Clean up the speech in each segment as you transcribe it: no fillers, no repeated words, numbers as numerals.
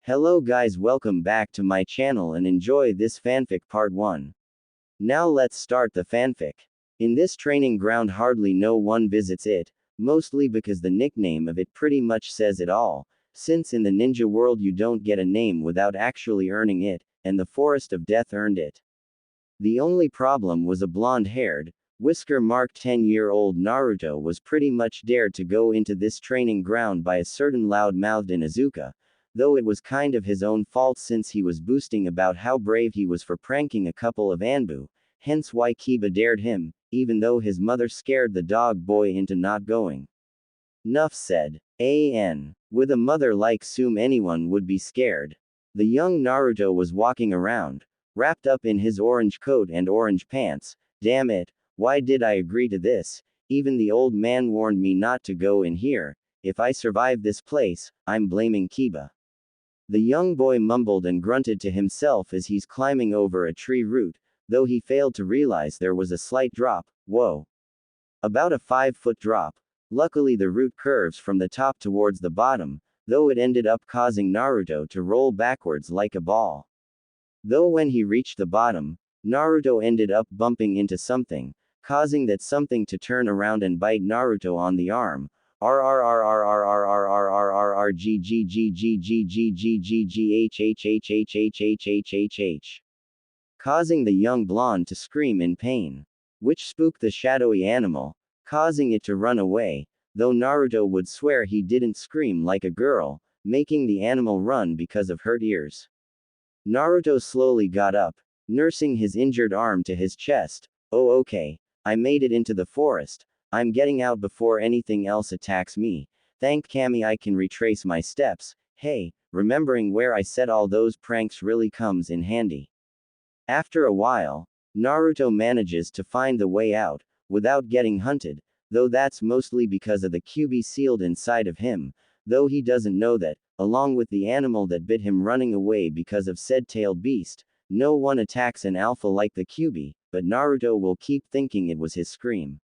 Hello guys, welcome back to my channel and enjoy this fanfic part 1. Now let's start the fanfic. In this training ground hardly no one visits it, mostly because the nickname of it pretty much says it all, since in the ninja world you don't get a name without actually earning it, and the Forest of Death earned it. The only problem was a blonde-haired, whisker-marked 10-year-old Naruto was pretty much dared to go into this training ground by a certain loud-mouthed Inuzuka, though it was kind of his own fault since he was boasting about how brave he was for pranking a couple of Anbu, hence why Kiba dared him, even though his mother scared the dog boy into not going. Nuff said. With a mother like Sum anyone would be scared. The young Naruto was walking around, wrapped up in his orange coat and orange pants. Damn it, why did I agree to this? Even the old man warned me not to go in here. If I survive this place, I'm blaming Kiba. The young boy mumbled and grunted to himself as he's climbing over a tree root, though he failed to realize there was a slight drop. Whoa. About a 5-foot drop. Luckily the root curves from the top towards the bottom, though it ended up causing Naruto to roll backwards like a ball. Though when he reached the bottom, Naruto ended up bumping into something, causing that something to turn around and bite Naruto on the arm. Causing the young blonde to scream in pain, which spooked the shadowy animal, causing it to run away, though Naruto would swear he didn't scream like a girl, making the animal run because of hurt ears. Naruto slowly got up, nursing his injured arm to his chest. Oh okay, I made it into the forest. I'm getting out before anything else attacks me. Thank Kami I can retrace my steps. Hey, remembering where I said all those pranks really comes in handy. After a while, Naruto manages to find the way out, without getting hunted, though that's mostly because of the QB sealed inside of him, though he doesn't know that, along with the animal that bit him running away because of said tailed beast, no one attacks an alpha like the QB, but Naruto will keep thinking it was his scream.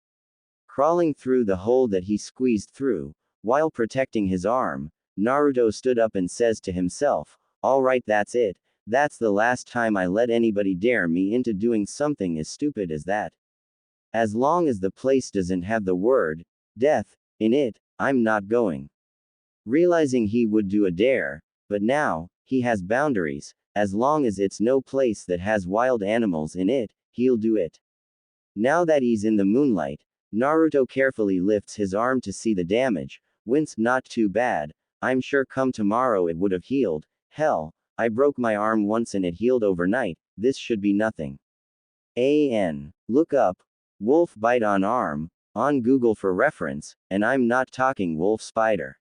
Crawling through the hole that he squeezed through, while protecting his arm, Naruto stood up and says to himself, alright that's it, that's the last time I let anybody dare me into doing something as stupid as that. As long as the place doesn't have the word, death, in it, I'm not going. Realizing he would do a dare, but now, he has boundaries, as long as it's no place that has wild animals in it, he'll do it. Now that he's in the moonlight, Naruto carefully lifts his arm to see the damage, wince not too bad, I'm sure come tomorrow it would have healed, hell, I broke my arm once and it healed overnight, this should be nothing. Look up, wolf bite on arm, on Google for reference, and I'm not talking wolf spider.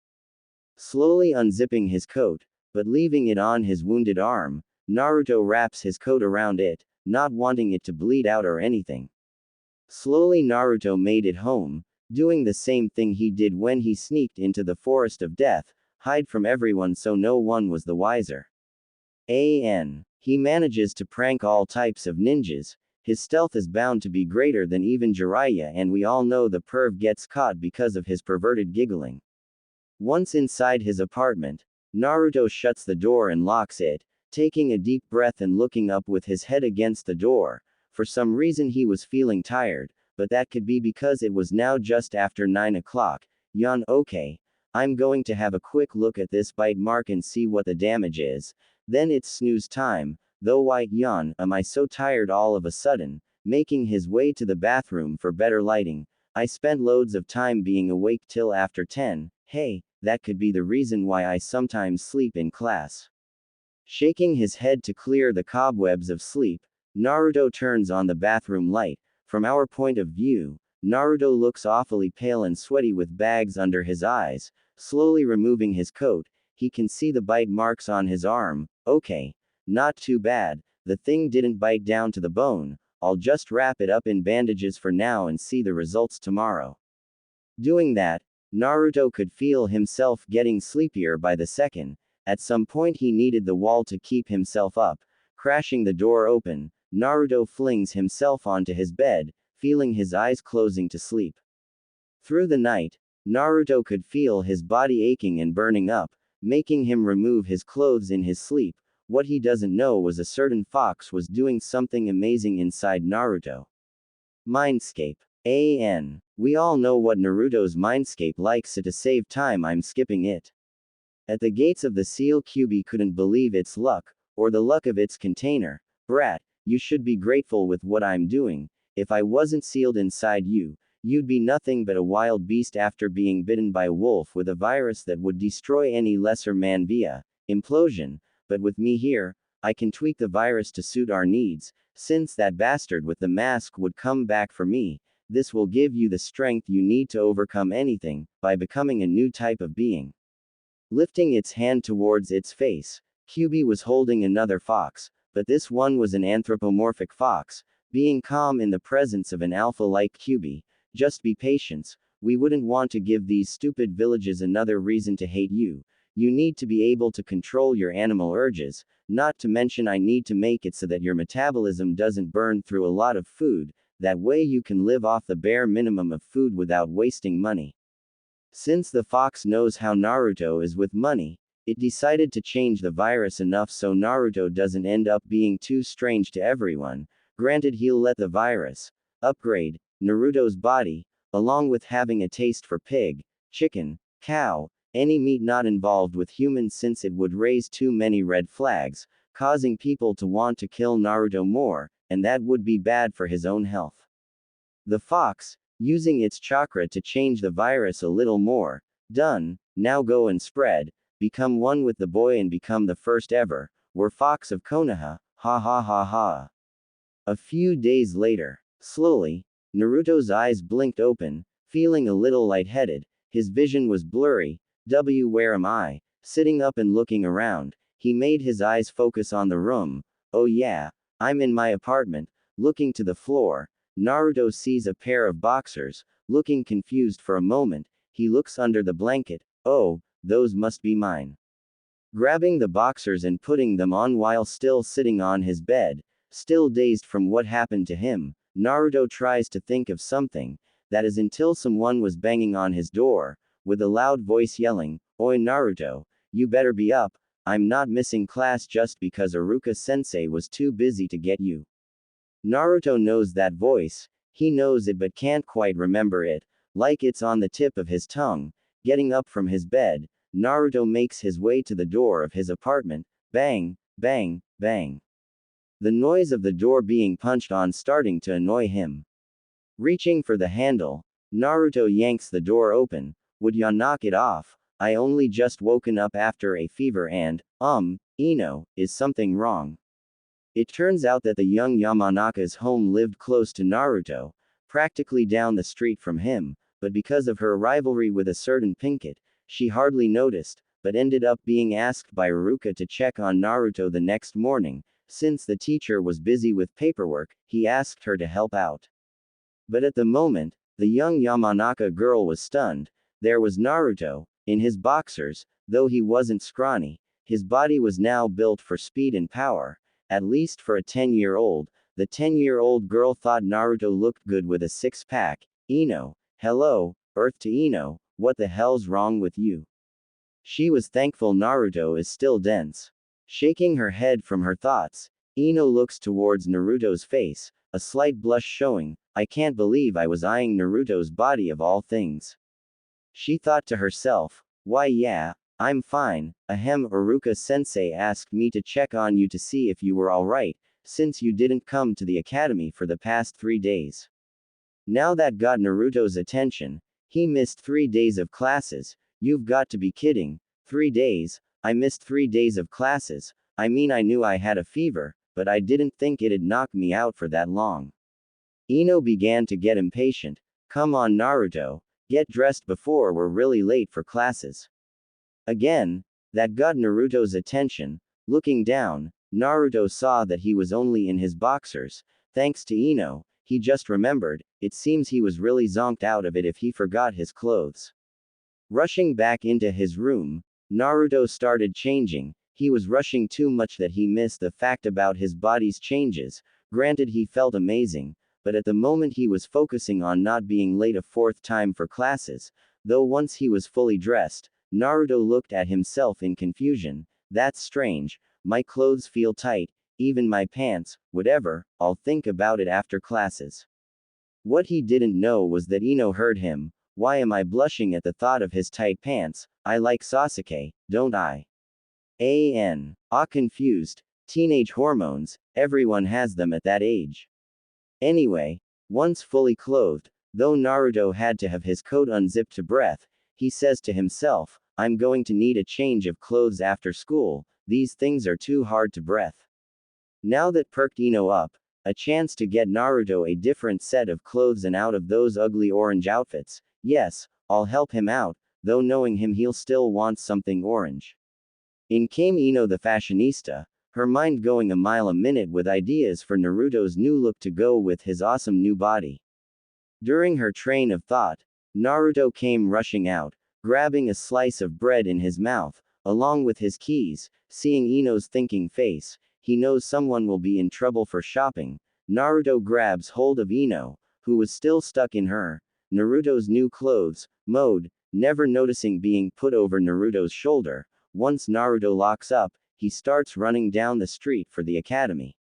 Slowly unzipping his coat, but leaving it on his wounded arm, Naruto wraps his coat around it, not wanting it to bleed out or anything. Slowly Naruto made it home, doing the same thing he did when he sneaked into the Forest of Death, hide from everyone so no one was the wiser. He manages to prank all types of ninjas, his stealth is bound to be greater than even Jiraiya and we all know the perv gets caught because of his perverted giggling. Once inside his apartment, Naruto shuts the door and locks it, taking a deep breath and looking up with his head against the door. For some reason he was feeling tired, but that could be because it was now just after 9 o'clock. Yawn. Okay, I'm going to have a quick look at this bite mark and see what the damage is. Then it's snooze time, though why, yawn, am I so tired all of a sudden, making his way to the bathroom for better lighting. I spent loads of time being awake till after 10, hey, that could be the reason why I sometimes sleep in class. Shaking his head to clear the cobwebs of sleep, Naruto turns on the bathroom light. From our point of view, Naruto looks awfully pale and sweaty with bags under his eyes. Slowly removing his coat, he can see the bite marks on his arm. Okay, not too bad, the thing didn't bite down to the bone, I'll just wrap it up in bandages for now and see the results tomorrow. Doing that, Naruto could feel himself getting sleepier by the second. At some point he needed the wall to keep himself up. Crashing the door open, Naruto flings himself onto his bed, feeling his eyes closing to sleep. Through the night, Naruto could feel his body aching and burning up, making him remove his clothes in his sleep. What he doesn't know was a certain fox was doing something amazing inside Naruto. Mindscape. We all know what Naruto's mindscape likes, so to save time I'm skipping it. At the gates of the seal, Kyuubi couldn't believe its luck, or the luck of its container. Brat, you should be grateful with what I'm doing. If I wasn't sealed inside you, you'd be nothing but a wild beast after being bitten by a wolf with a virus that would destroy any lesser man via implosion. But with me here, I can tweak the virus to suit our needs, since that bastard with the mask would come back for me. This will give you the strength you need to overcome anything, by becoming a new type of being. Lifting its hand towards its face, Kyuubi was holding another fox, but this one was an anthropomorphic fox. Being calm in the presence of an alpha like Kyuubi, just be patient. We wouldn't want to give these stupid villages another reason to hate you. You need to be able to control your animal urges, not to mention I need to make it so that your metabolism doesn't burn through a lot of food, that way you can live off the bare minimum of food without wasting money. Since the fox knows how Naruto is with money, it decided to change the virus enough so Naruto doesn't end up being too strange to everyone. Granted, he'll let the virus upgrade Naruto's body, along with having a taste for pig, chicken, cow, any meat not involved with humans, since it would raise too many red flags, causing people to want to kill Naruto more, and that would be bad for his own health. The fox, using its chakra to change the virus a little more. Done, now go and spread, become one with the boy and become the first ever Werefox of Konoha, ha ha ha ha. A few days later, slowly, Naruto's eyes blinked open, feeling a little lightheaded. His vision was blurry. Where am I? Sitting up and looking around, he made his eyes focus on the room. Oh yeah, I'm in my apartment. Looking to the floor, Naruto sees a pair of boxers. Looking confused for a moment, he looks under the blanket. Oh, those must be mine. Grabbing the boxers and putting them on while still sitting on his bed, still dazed from what happened to him, Naruto tries to think of something. That is until someone was banging on his door, with a loud voice yelling, "Oi Naruto, you better be up, I'm not missing class just because Iruka-sensei was too busy to get you." Naruto knows that voice, he knows it but can't quite remember it, like it's on the tip of his tongue. Getting up from his bed, Naruto makes his way to the door of his apartment. Bang, bang, bang. The noise of the door being punched on starting to annoy him. Reaching for the handle, Naruto yanks the door open. Would ya knock it off? I only just woken up after a fever and, is something wrong? It turns out that the young Yamanaka's home lived close to Naruto, practically down the street from him, but because of her rivalry with a certain Pinkett, she hardly noticed, but ended up being asked by Iruka to check on Naruto the next morning. Since the teacher was busy with paperwork, he asked her to help out. But at the moment, the young Yamanaka girl was stunned. There was Naruto, in his boxers. Though he wasn't scrawny, his body was now built for speed and power. At least for a 10-year-old, the 10-year-old girl thought Naruto looked good with a six-pack. Hello, Earth to Ino, what the hell's wrong with you? She was thankful Naruto is still dense. Shaking her head from her thoughts, Ino looks towards Naruto's face, a slight blush showing. I can't believe I was eyeing Naruto's body of all things. She thought to herself, why yeah, I'm fine. Iruka-sensei asked me to check on you to see if you were alright, since you didn't come to the academy for the past 3 days. Now that got Naruto's attention. He missed 3 days of classes. You've got to be kidding. 3 days? I missed 3 days of classes. I mean, I knew I had a fever, but I didn't think it'd knock me out for that long. Ino began to get impatient. Come on Naruto, get dressed before we're really late for classes. Again, that got Naruto's attention. Looking down, Naruto saw that he was only in his boxers. Thanks to Ino, he just remembered, it seems he was really zonked out of it if he forgot his clothes. Rushing back into his room, Naruto started changing. He was rushing too much that he missed the fact about his body's changes. Granted, he felt amazing, but at the moment he was focusing on not being late a 4th time for classes, though once he was fully dressed, Naruto looked at himself in confusion. That's strange. My clothes feel tight, even my pants, whatever, I'll think about it after classes. What he didn't know was that Ino heard him. Why am I blushing at the thought of his tight pants? I like Sasuke, don't I? Confused. Teenage hormones, everyone has them at that age. Anyway, once fully clothed, though Naruto had to have his coat unzipped to breath, he says to himself, I'm going to need a change of clothes after school, these things are too hard to breath. Now that perked Ino up, a chance to get Naruto a different set of clothes and out of those ugly orange outfits. Yes, I'll help him out, though knowing him he'll still want something orange. In came Ino the fashionista, her mind going a mile a minute with ideas for Naruto's new look to go with his awesome new body. During her train of thought, Naruto came rushing out, grabbing a slice of bread in his mouth, along with his keys. Seeing Ino's thinking face, he knows someone will be in trouble for shopping. Naruto grabs hold of Ino, who was still stuck in Naruto's new clothes mode, never noticing being put over Naruto's shoulder. Once Naruto locks up, he starts running down the street for the academy.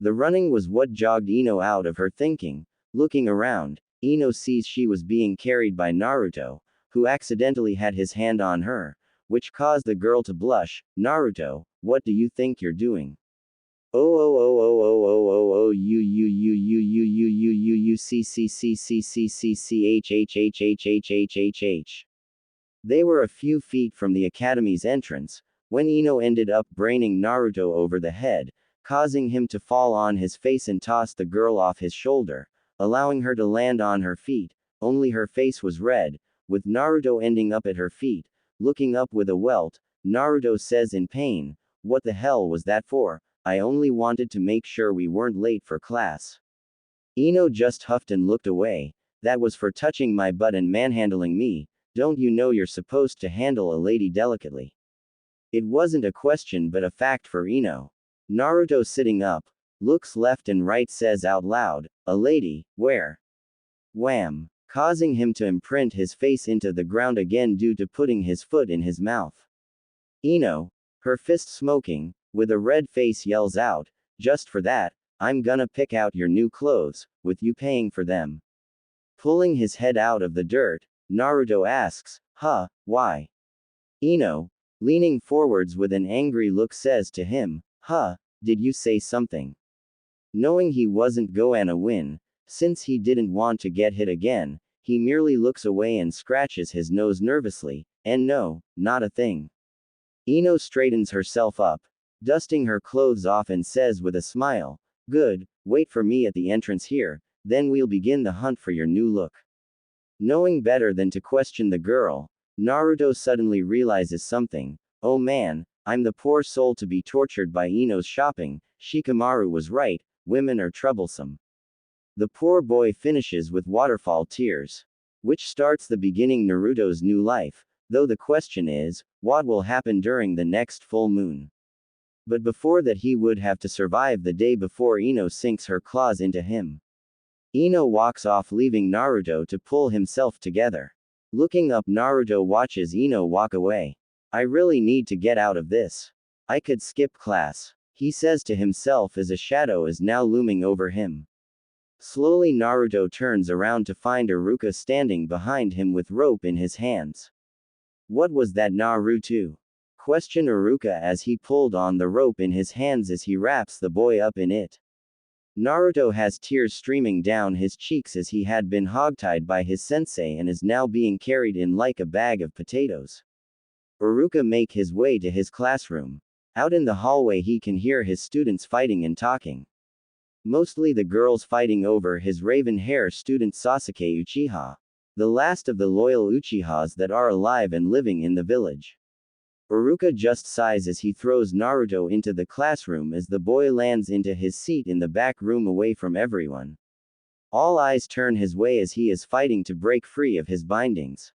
The running was what jogged Ino out of her thinking. Looking around, Ino sees she was being carried by Naruto, who accidentally had his hand on her, which caused the girl to blush. Naruto, what do you think you're doing? They were a few feet from the academy's entrance, when Ino ended up braining Naruto over the head, causing him to fall on his face and toss the girl off his shoulder, allowing her to land on her feet. Only her face was red, with Naruto ending up at her feet, looking up with a welt. Naruto says in pain, what the hell was that for? I only wanted to make sure we weren't late for class. Ino just huffed and looked away. That was for touching my butt and manhandling me. Don't you know you're supposed to handle a lady delicately? It wasn't a question but a fact for Ino. Naruto sitting up, looks left and right, says out loud, a lady, where? Wham! Causing him to imprint his face into the ground again due to putting his foot in his mouth. Ino, her fist smoking, with a red face yells out, just for that, I'm gonna pick out your new clothes, with you paying for them. Pulling his head out of the dirt, Naruto asks, huh, why? Ino, leaning forwards with an angry look, says to him, huh, did you say something? Knowing he wasn't gonna win, since he didn't want to get hit again, he merely looks away and scratches his nose nervously, and no, not a thing. Ino straightens herself up, dusting her clothes off, and says with a smile, good, wait for me at the entrance here, then we'll begin the hunt for your new look. Knowing better than to question the girl, Naruto suddenly realizes something. Oh man, I'm the poor soul to be tortured by Ino's shopping. Shikamaru was right, women are troublesome. The poor boy finishes with waterfall tears. Which starts the beginning Naruto's new life, though the question is, what will happen during the next full moon? But before that he would have to survive the day before Ino sinks her claws into him. Ino walks off, leaving Naruto to pull himself together. Looking up, Naruto watches Ino walk away. I really need to get out of this. I could skip class, he says to himself as a shadow is now looming over him. Slowly Naruto turns around to find Iruka standing behind him with rope in his hands. What was that, Naruto? Questioned Iruka as he pulled on the rope in his hands as he wraps the boy up in it. Naruto has tears streaming down his cheeks as he had been hogtied by his sensei and is now being carried in like a bag of potatoes. Iruka make his way to his classroom. Out in the hallway he can hear his students fighting and talking. Mostly the girls fighting over his raven hair student Sasuke Uchiha. The last of the loyal Uchihas that are alive and living in the village. Iruka just sighs as he throws Naruto into the classroom as the boy lands into his seat in the back room away from everyone. All eyes turn his way as he is fighting to break free of his bindings.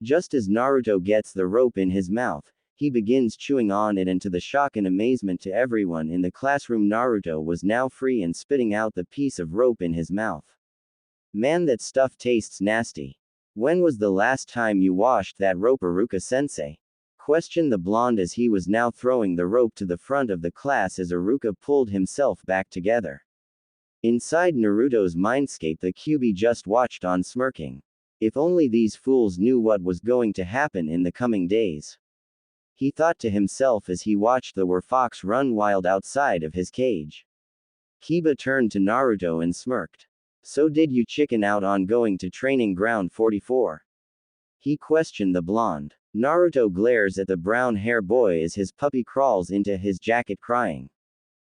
Just as Naruto gets the rope in his mouth, he begins chewing on it, and to the shock and amazement to everyone in the classroom, Naruto was now free and spitting out the piece of rope in his mouth. Man, that stuff tastes nasty. When was the last time you washed that rope, Aruka-sensei? Questioned the blonde as he was now throwing the rope to the front of the class as Aruka pulled himself back together. Inside Naruto's mindscape, the Kyuubi just watched on, smirking. If only these fools knew what was going to happen in the coming days. He thought to himself as he watched the Werefox run wild outside of his cage. Kiba turned to Naruto and smirked. So did you chicken out on going to training ground 44? He questioned the blonde. Naruto glares at the brown hair boy as his puppy crawls into his jacket crying.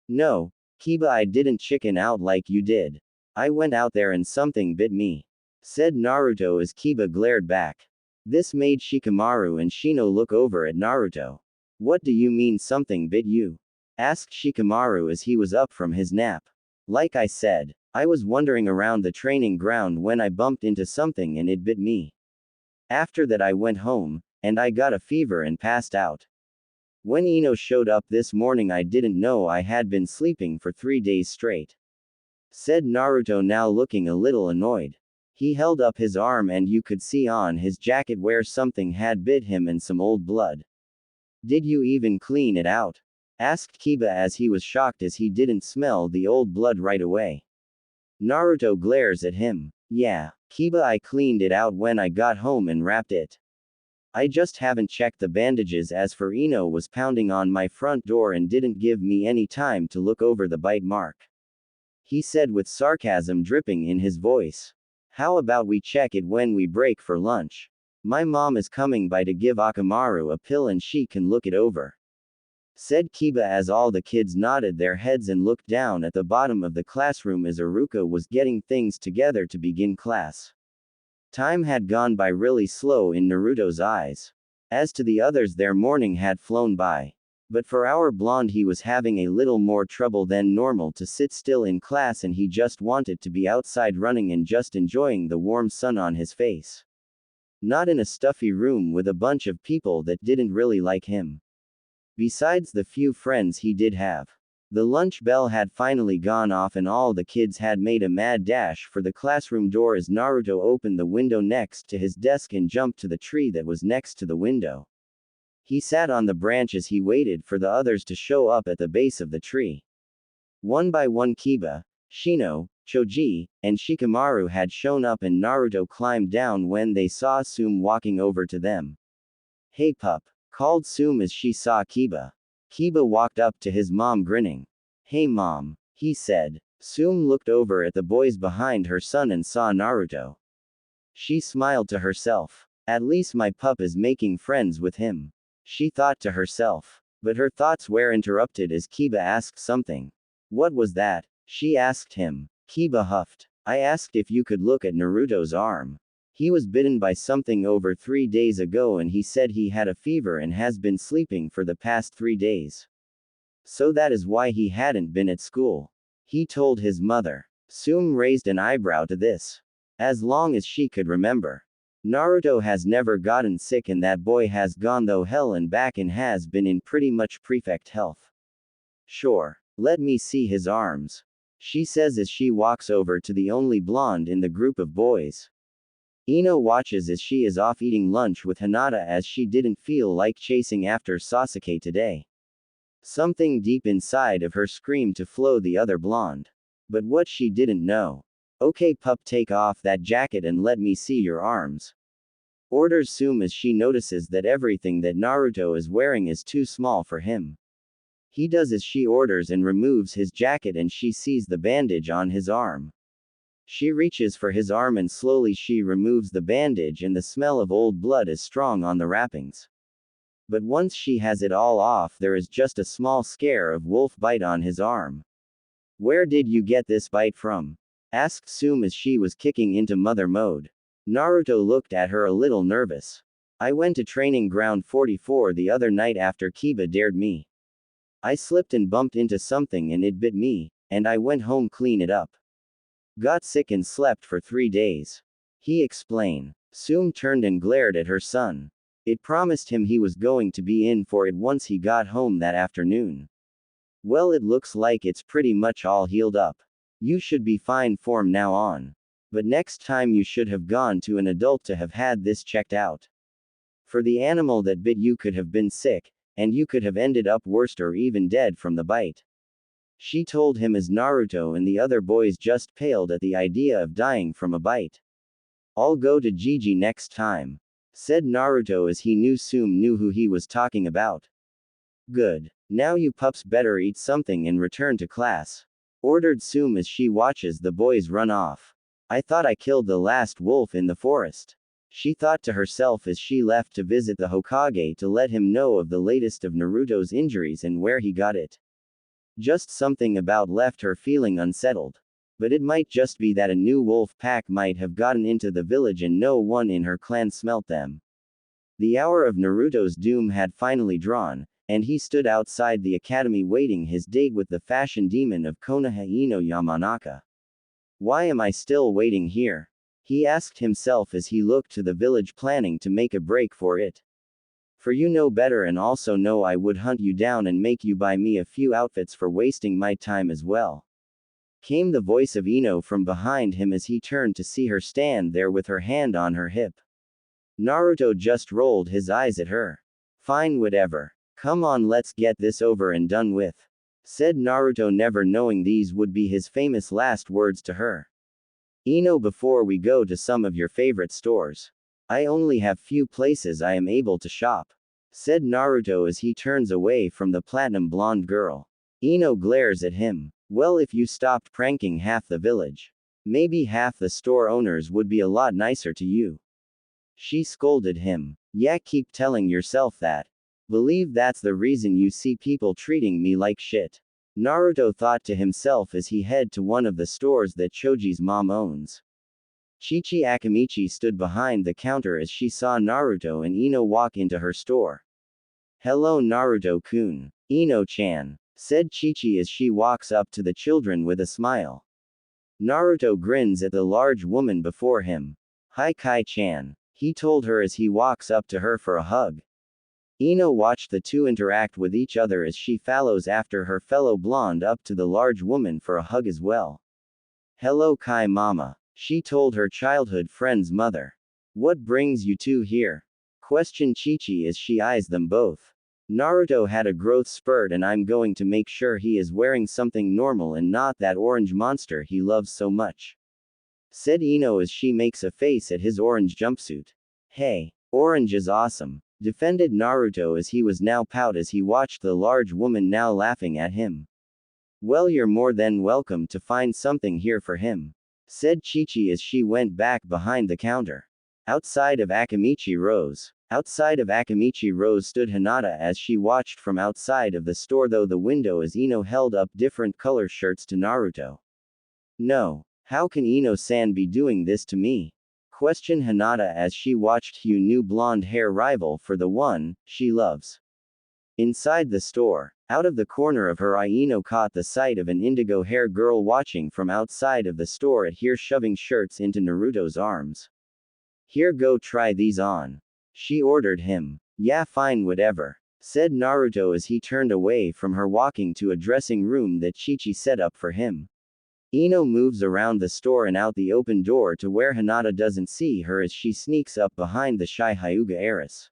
No, Kiba, I didn't chicken out like you did. I went out there and something bit me, said Naruto as Kiba glared back. This made Shikamaru and Shino look over at Naruto. What do you mean something bit you? Asked Shikamaru as he was up from his nap. Like I said, I was wandering around the training ground when I bumped into something and it bit me. After that I went home, and I got a fever and passed out. When Ino showed up this morning I didn't know I had been sleeping for 3 days straight, said Naruto, now looking a little annoyed. He held up his arm and you could see on his jacket where something had bit him and some old blood. Did you even clean it out? Asked Kiba as he was shocked as he didn't smell the old blood right away. Naruto glares at him. Yeah, Kiba, I cleaned it out when I got home and wrapped it. I just haven't checked the bandages. As for Ino was pounding on my front door and didn't give me any time to look over the bite mark, he said with sarcasm dripping in his voice. How about we check it when we break for lunch? My mom is coming by to give Akamaru a pill and she can look it over, said Kiba as all the kids nodded their heads and looked down at the bottom of the classroom as Aruka was getting things together to begin class. Time had gone by really slow in Naruto's eyes. As to the others, their morning had flown by. But for our blonde, he was having a little more trouble than normal to sit still in class, and he just wanted to be outside running and just enjoying the warm sun on his face. Not in a stuffy room with a bunch of people that didn't really like him. Besides the few friends he did have. The lunch bell had finally gone off and all the kids had made a mad dash for the classroom door as Naruto opened the window next to his desk and jumped to the tree that was next to the window. He sat on the branch as he waited for the others to show up at the base of the tree. One by one Kiba, Shino, Choji, and Shikamaru had shown up and Naruto climbed down when they saw Sume walking over to them. Hey pup, called Sume as she saw Kiba. Kiba walked up to his mom grinning. Hey mom, he said. Sume looked over at the boys behind her son and saw Naruto. She smiled to herself. At least my pup is making friends with him, she thought to herself. But her thoughts were interrupted as Kiba asked something. What was that? She asked him. Kiba huffed. I asked if you could look at Naruto's arm. He was bitten by something over 3 days ago and he said he had a fever and has been sleeping for the past 3 days. So that is why he hadn't been at school, he told his mother. Sume raised an eyebrow to this. As long as she could remember, Naruto has never gotten sick and that boy has gone through hell and back and has been in pretty much perfect health. Sure, let me see his arms, she says as she walks over to the only blonde in the group of boys. Ino watches as she is off eating lunch with Hinata as she didn't feel like chasing after Sasuke today. Something deep inside of her screamed to flow the other blonde. But what she didn't know. Okay pup, take off that jacket and let me see your arms, orders Sume as she notices that everything that Naruto is wearing is too small for him. He does as she orders and removes his jacket and she sees the bandage on his arm. She reaches for his arm and slowly she removes the bandage and the smell of old blood is strong on the wrappings. But once she has it all off, there is just a small scare of wolf bite on his arm. Where did you get this bite from? Asked Sume as she was kicking into mother mode. Naruto looked at her a little nervous. I went to training ground 44 the other night after Kiba dared me. I slipped and bumped into something and it bit me, and I went home clean it up. Got sick and slept for 3 days, he explained. Sume turned and glared at her son. It promised him he was going to be in for it once he got home that afternoon. Well, it looks like it's pretty much all healed up. You should be fine from now on. But next time you should have gone to an adult to have had this checked out. For the animal that bit you could have been sick, and you could have ended up worse or even dead from the bite. She told him as Naruto and the other boys just paled at the idea of dying from a bite. I'll go to Gigi next time, said Naruto as he knew Sume knew who he was talking about. Good. Now you pups better eat something and return to class, ordered Sume as she watches the boys run off. I thought I killed the last wolf in the forest, she thought to herself as she left to visit the Hokage to let him know of the latest of Naruto's injuries and where he got it. Just something about left her feeling unsettled. But it might just be that a new wolf pack might have gotten into the village and no one in her clan smelt them. The hour of Naruto's doom had finally drawn, and he stood outside the academy waiting his date with the fashion demon of Konoha Ino Yamanaka. Why am I still waiting here? He asked himself as he looked to the village planning to make a break for it. For you know better and also know I would hunt you down and make you buy me a few outfits for wasting my time as well. Came the voice of Ino from behind him as he turned to see her stand there with her hand on her hip. Naruto just rolled his eyes at her. Fine, whatever. Come on, let's get this over and done with, said Naruto, never knowing these would be his famous last words to her. Ino, before we go to some of your favorite stores, I only have few places I am able to shop, said Naruto as he turns away from the platinum blonde girl. Ino glares at him. Well, if you stopped pranking half the village, maybe half the store owners would be a lot nicer to you. She scolded him. Yeah, keep telling yourself that. Believe that's the reason you see people treating me like shit, Naruto thought to himself as he head to one of the stores that Choji's mom owns. Chichi Akamichi stood behind the counter as she saw Naruto and Ino walk into her store. Hello Naruto-kun. Ino-chan, said Chichi as she walks up to the children with a smile. Naruto grins at the large woman before him. Hi Kai-chan, he told her as he walks up to her for a hug. Ino watched the two interact with each other as she follows after her fellow blonde up to the large woman for a hug as well. Hello Kai mama, she told her childhood friend's mother. What brings you two here? Questioned Chichi as she eyes them both. Naruto had a growth spurt and I'm going to make sure he is wearing something normal and not that orange monster he loves so much, said Ino as she makes a face at his orange jumpsuit. Hey, orange is awesome, defended Naruto as he was now pout as he watched the large woman now laughing at him. Well, you're more than welcome to find something here for him, said Chichi as she went back behind the counter. Outside of Akamichi Rose stood Hinata as she watched from outside of the store though the window as Ino held up different color shirts to Naruto. No, how can Ino-san be doing this to me? Questioned Hinata as she watched Hugh new blonde hair rival for the one she loves. Inside the store, out of the corner of her eye Ino caught the sight of an indigo hair girl watching from outside of the store at here shoving shirts into Naruto's arms. Here, go try these on, she ordered him. Yeah, fine, whatever, said Naruto as he turned away from her walking to a dressing room that Chichi set up for him. Ino moves around the store and out the open door to where Hinata doesn't see her as she sneaks up behind the shy Hyuga heiress.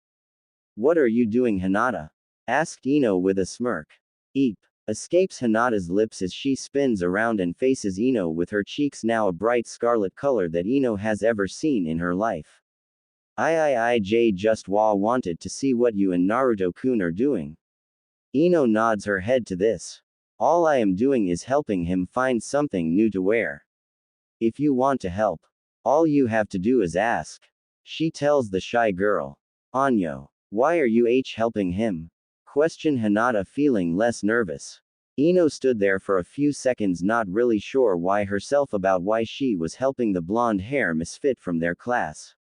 What are you doing, Hinata? Asked Ino with a smirk. Eep, escapes Hinata's lips as she spins around and faces Ino with her cheeks now a bright scarlet color that Ino has ever seen in her life. I just wanted to see what you and Naruto-kun are doing. Ino nods her head to this. All I am doing is helping him find something new to wear. If you want to help, all you have to do is ask, she tells the shy girl. Anyo, why are you helping him? Questioned Hinata, feeling less nervous. Ino stood there for a few seconds not really sure why herself about why she was helping the blonde hair misfit from their class.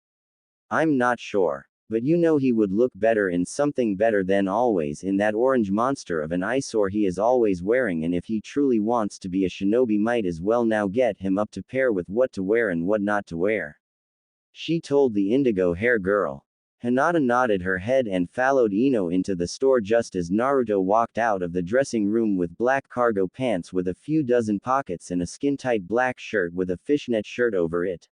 I'm not sure. But you know he would look better in something better than always in that orange monster of an eyesore he is always wearing, and if he truly wants to be a shinobi might as well now get him up to pair with what to wear and what not to wear. She told the indigo hair girl. Hinata nodded her head and followed Ino into the store just as Naruto walked out of the dressing room with black cargo pants with a few dozen pockets and a skin-tight black shirt with a fishnet shirt over it.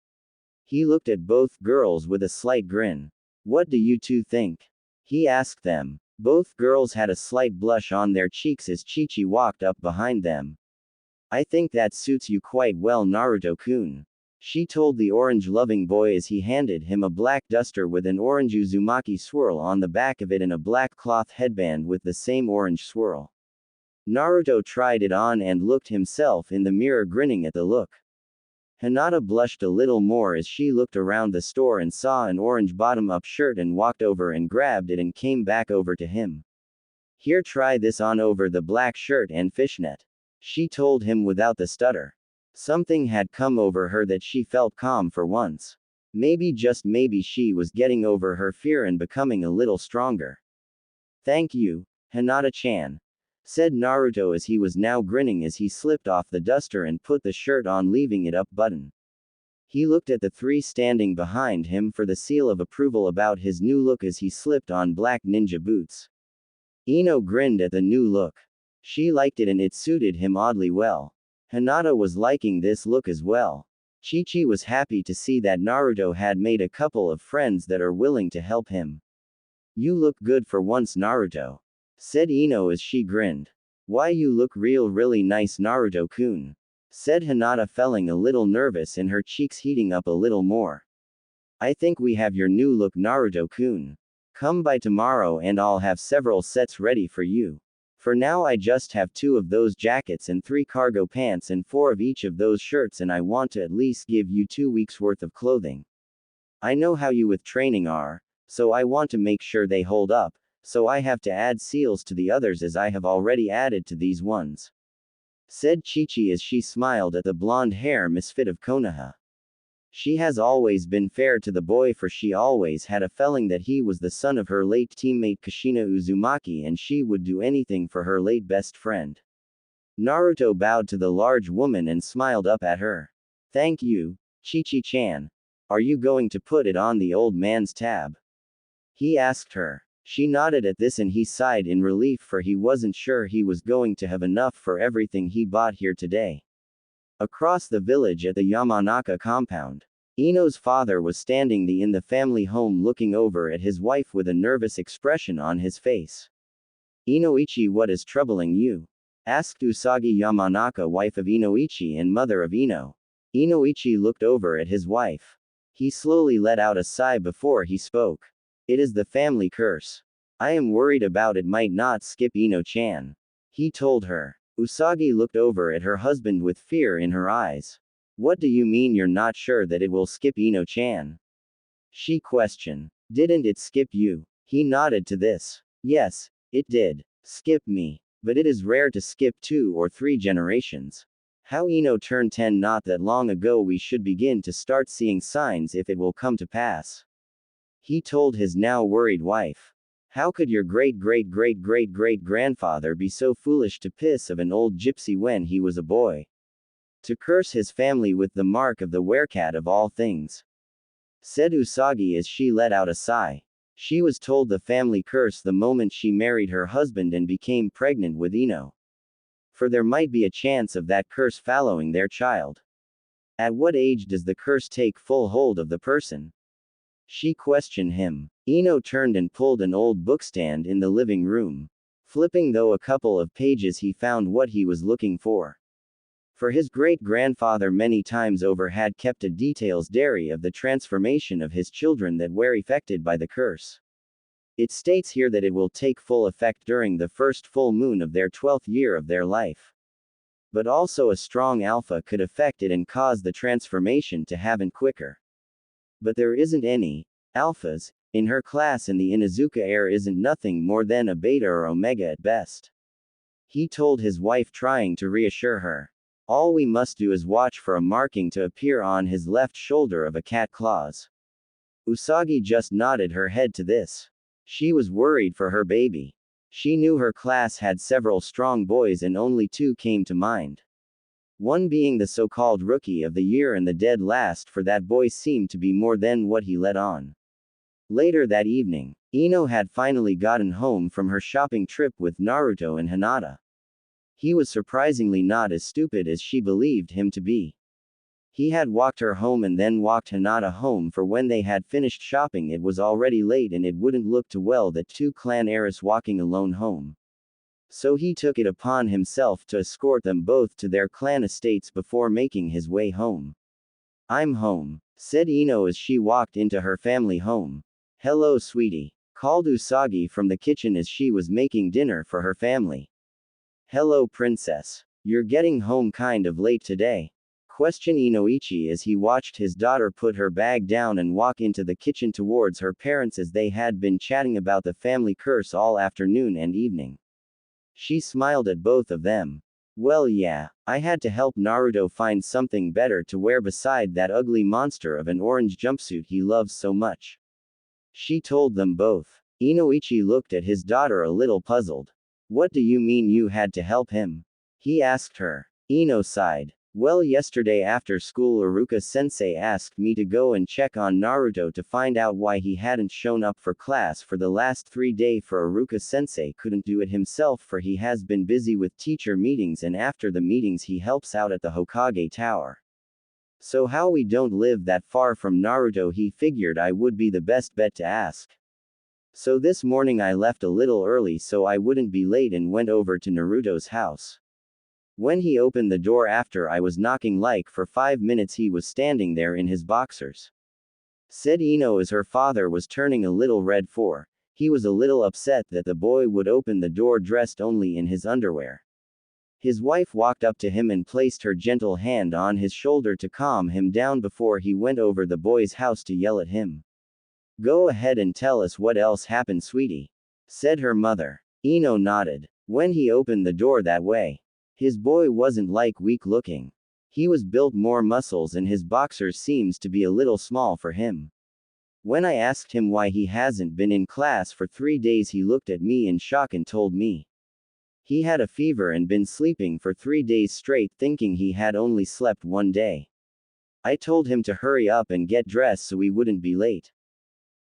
He looked at both girls with a slight grin. "What do you two think?" he asked them. Both girls had a slight blush on their cheeks as Chi-Chi walked up behind them. "I think that suits you quite well, Naruto-kun," she told the orange-loving boy as he handed him a black duster with an orange Uzumaki swirl on the back of it and a black cloth headband with the same orange swirl. Naruto tried it on and looked himself in the mirror, grinning at the look. Hinata blushed a little more as she looked around the store and saw an orange bottom-up shirt and walked over and grabbed it and came back over to him. "Here, try this on over the black shirt and fishnet," she told him without the stutter. Something had come over her that she felt calm for once. Maybe, just maybe, she was getting over her fear and becoming a little stronger. "Thank you, Hinata-chan," said Naruto as he was now grinning as he slipped off the duster and put the shirt on, leaving it up button. He looked at the three standing behind him for the seal of approval about his new look as he slipped on black ninja boots. Ino grinned at the new look. She liked it and it suited him oddly well. Hinata was liking this look as well. Chi-Chi was happy to see that Naruto had made a couple of friends that are willing to help him. "You look good for once, Naruto," said Ino as she grinned. "Why, you look really nice, Naruto-kun," said Hinata, feeling a little nervous and her cheeks heating up a little more. "I think we have your new look, Naruto-kun. Come by tomorrow and I'll have several sets ready for you. For now I just have 2 of those jackets and 3 cargo pants and 4 of each of those shirts, and I want to at least give you 2 weeks worth of clothing. I know how you with training are, so I want to make sure they hold up, so I have to add seals to the others as I have already added to these ones," said Chi-Chi as she smiled at the blonde hair misfit of Konoha. She has always been fair to the boy, for she always had a feeling that he was the son of her late teammate Kushina Uzumaki and she would do anything for her late best friend. Naruto bowed to the large woman and smiled up at her. "Thank you, Chi-Chi-chan. Are you going to put it on the old man's tab?" he asked her. She nodded at this and he sighed in relief, for he wasn't sure he was going to have enough for everything he bought here today. Across the village at the Yamanaka compound, Ino's father was standing in the family home looking over at his wife with a nervous expression on his face. "Inoichi, what is troubling you?" asked Usagi Yamanaka, wife of Inoichi and mother of Ino. Inoichi looked over at his wife. He slowly let out a sigh before he spoke. "It is the family curse. I am worried about it might not skip Ino-chan," he told her. Usagi looked over at her husband with fear in her eyes. "What do you mean you're not sure that it will skip Ino-chan?" she questioned. "Didn't it skip you?" He nodded to this. "Yes, it did skip me. But it is rare to skip 2 or 3 generations. How Ino turned 10 not that long ago, we should begin to start seeing signs if it will come to pass," he told his now worried wife. "How could your great-great-great-great-great-grandfather be so foolish to piss of an old gypsy when he was a boy? To curse his family with the mark of the werecat of all things," said Usagi as she let out a sigh. She was told the family curse the moment she married her husband and became pregnant with Ino. For there might be a chance of that curse following their child. At what age does the curse take full hold of the person? She questioned him. Ino turned and pulled an old bookstand in the living room. Flipping though a couple of pages, he found what he was looking for. For his great-grandfather many times over had kept a detail's diary of the transformation of his children that were affected by the curse. It states here that it will take full effect during the first full moon of their 12th year of their life. But also a strong alpha could affect it and cause the transformation to happen quicker. But there isn't any alphas in her class, and the Inuzuka heir isn't nothing more than a beta or omega at best, he told his wife, trying to reassure her. All we must do is watch for a marking to appear on his left shoulder of a cat claws. Usagi just nodded her head to this. She was worried for her baby. She knew her class had several strong boys and only 2 came to mind. One being the so-called rookie of the year, and the dead last for that boy seemed to be more than what he let on. Later that evening, Ino had finally gotten home from her shopping trip with Naruto and Hinata. He was surprisingly not as stupid as she believed him to be. He had walked her home and then walked Hinata home, for when they had finished shopping it was already late and it wouldn't look too well that two clan heirs walking alone home. So he took it upon himself to escort them both to their clan estates before making his way home. "I'm home," said Ino as she walked into her family home. "Hello, sweetie," called Usagi from the kitchen as she was making dinner for her family. "Hello, princess. You're getting home kind of late today," questioned Inoichi as he watched his daughter put her bag down and walk into the kitchen towards her parents as they had been chatting about the family curse all afternoon and evening. She smiled at both of them. "Well, yeah, I had to help Naruto find something better to wear beside that ugly monster of an orange jumpsuit he loves so much," she told them both. Inoichi looked at his daughter a little puzzled. "What do you mean you had to help him?" he asked her. Ino sighed. "Well, yesterday after school Iruka-sensei asked me to go and check on Naruto to find out why he hadn't shown up for class for the last 3 days, for Iruka-sensei couldn't do it himself for he has been busy with teacher meetings and after the meetings he helps out at the Hokage Tower. So how we don't live that far from Naruto, he figured I would be the best bet to ask. So this morning I left a little early so I wouldn't be late and went over to Naruto's house. When he opened the door after I was knocking like for 5 minutes he was standing there in his boxers," said Ino as her father was turning a little red, for he was a little upset that the boy would open the door dressed only in his underwear. His wife walked up to him and placed her gentle hand on his shoulder to calm him down before he went over the boy's house to yell at him. "Go ahead and tell us what else happened, sweetie," said her mother. Ino nodded. When he opened the door that way, his boy wasn't like weak looking. He was built more muscles and his boxers seems to be a little small for him. When I asked him why he hasn't been in class for 3 days he looked at me in shock and told me he had a fever and been sleeping for 3 days straight, thinking he had only slept 1 day. I told him to hurry up and get dressed so we wouldn't be late,"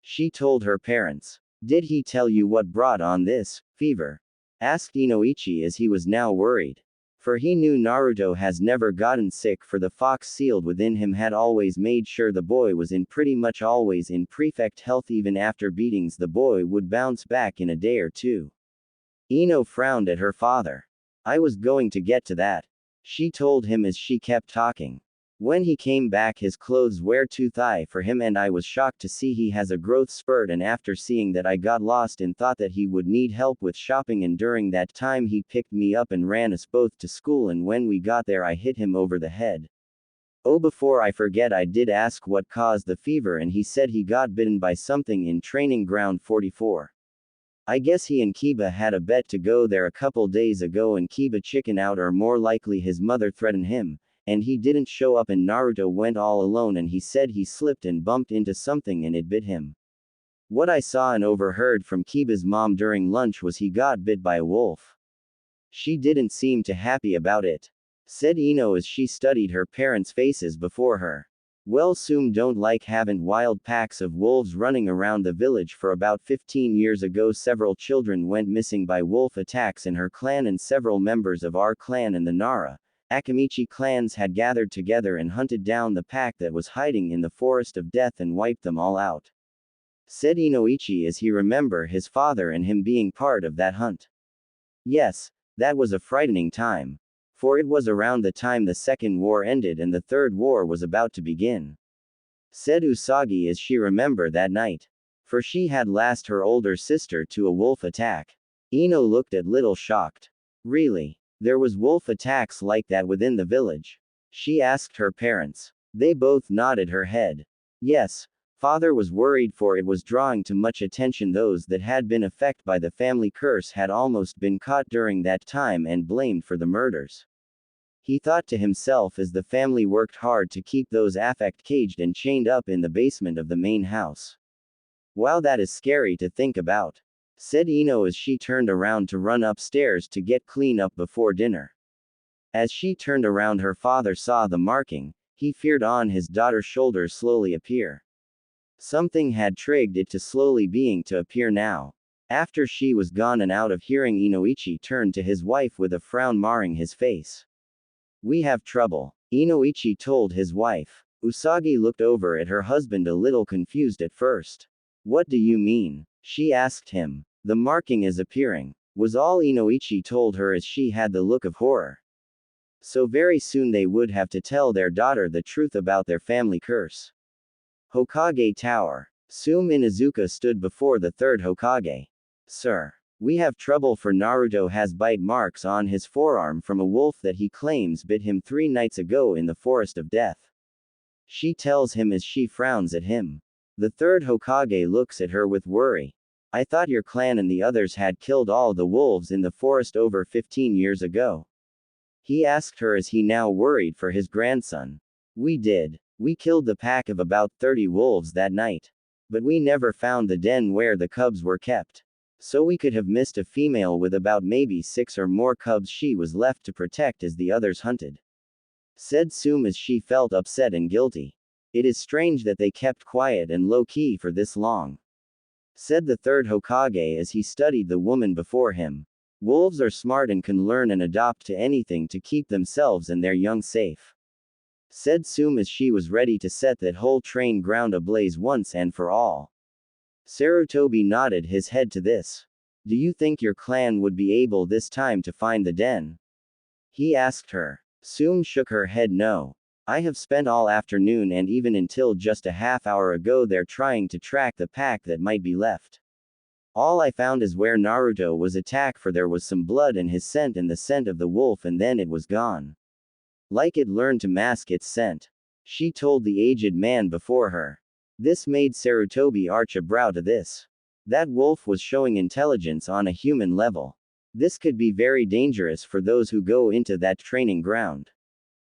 she told her parents. "Did he tell you what brought on this fever?" asked Inoichi as he was now worried. For he knew Naruto has never gotten sick, for the fox sealed within him had always made sure the boy was in pretty much always in perfect health. Even after beatings the boy would bounce back in a day or two. Ino frowned at her father. "I was going to get to that," she told him as she kept talking. "When he came back his clothes were too tight for him and I was shocked to see he has a growth spurt, and after seeing that I got lost and thought that he would need help with shopping, and during that time he picked me up and ran us both to school, and when we got there I hit him over the head. Oh, before I forget, I did ask what caused the fever and he said he got bitten by something in training ground 44. I guess he and Kiba had a bet to go there a couple days ago and Kiba chickened out, or more likely his mother threatened him, and he didn't show up and Naruto went all alone, and he said he slipped and bumped into something and it bit him. What I saw and overheard from Kiba's mom during lunch was he got bit by a wolf. She didn't seem too happy about it," said Ino as she studied her parents' faces before her. "Well, Sum don't like having wild packs of wolves running around the village. For about 15 years ago several children went missing by wolf attacks in her clan, and several members of our clan and the Nara Akamichi clans had gathered together and hunted down the pack that was hiding in the forest of death and wiped them all out," said Inoichi as he remembered his father and him being part of that hunt. "Yes, that was a frightening time. For it was around the time the Second War ended and the Third War was about to begin," said Usagi as she remembered that night. For she had lost her older sister to a wolf attack. Ino looked a little shocked. "Really? There was wolf attacks like that within the village?" she asked her parents. They both nodded her head. "Yes. Father was worried for it was drawing too much attention. Those that had been affected by the family curse had almost been caught during that time and blamed for the murders. He thought to himself as the family worked hard to keep those affected caged and chained up in the basement of the main house. Wow, that is scary to think about," said Ino as she turned around to run upstairs to get clean up before dinner. As she turned around her father saw the marking he feared on his daughter's shoulder slowly appear. Something had triggered it to slowly being to appear now. After she was gone and out of hearing, Inoichi turned to his wife with a frown marring his face. We have trouble, Inoichi told his wife. Usagi looked over at her husband a little confused at first. What do you mean? She asked him. The marking is appearing, was all Inoichi told her as she had the look of horror. So very soon they would have to tell their daughter the truth about their family curse. Hokage Tower. Sume Inuzuka stood before the third Hokage. Sir, we have trouble, for Naruto has bite marks on his forearm from a wolf that he claims bit him 3 nights ago in the Forest of Death. She tells him as she frowns at him. The third Hokage looks at her with worry. I thought your clan and the others had killed all the wolves in the forest over 15 years ago. He asked her as he now worried for his grandson. We did. We killed the pack of about 30 wolves that night. But we never found the den where the cubs were kept. So we could have missed a female with about maybe 6 or more cubs she was left to protect as the others hunted. Said Sume as she felt upset and guilty. It is strange that they kept quiet and low-key for this long. Said the third Hokage as he studied the woman before him. Wolves are smart and can learn and adopt to anything to keep themselves and their young safe. Said Sume as she was ready to set that whole train ground ablaze once and for all. Sarutobi nodded his head to this. Do you think your clan would be able this time to find the den? He asked her. Sume shook her head no. I have spent all afternoon and even until just a half hour ago there trying to track the pack that might be left. All I found is where Naruto was attacked, for there was some blood in his scent and the scent of the wolf, and then it was gone. Like it learned to mask its scent. She told the aged man before her. This made Sarutobi arch a brow to this. That wolf was showing intelligence on a human level. This could be very dangerous for those who go into that training ground.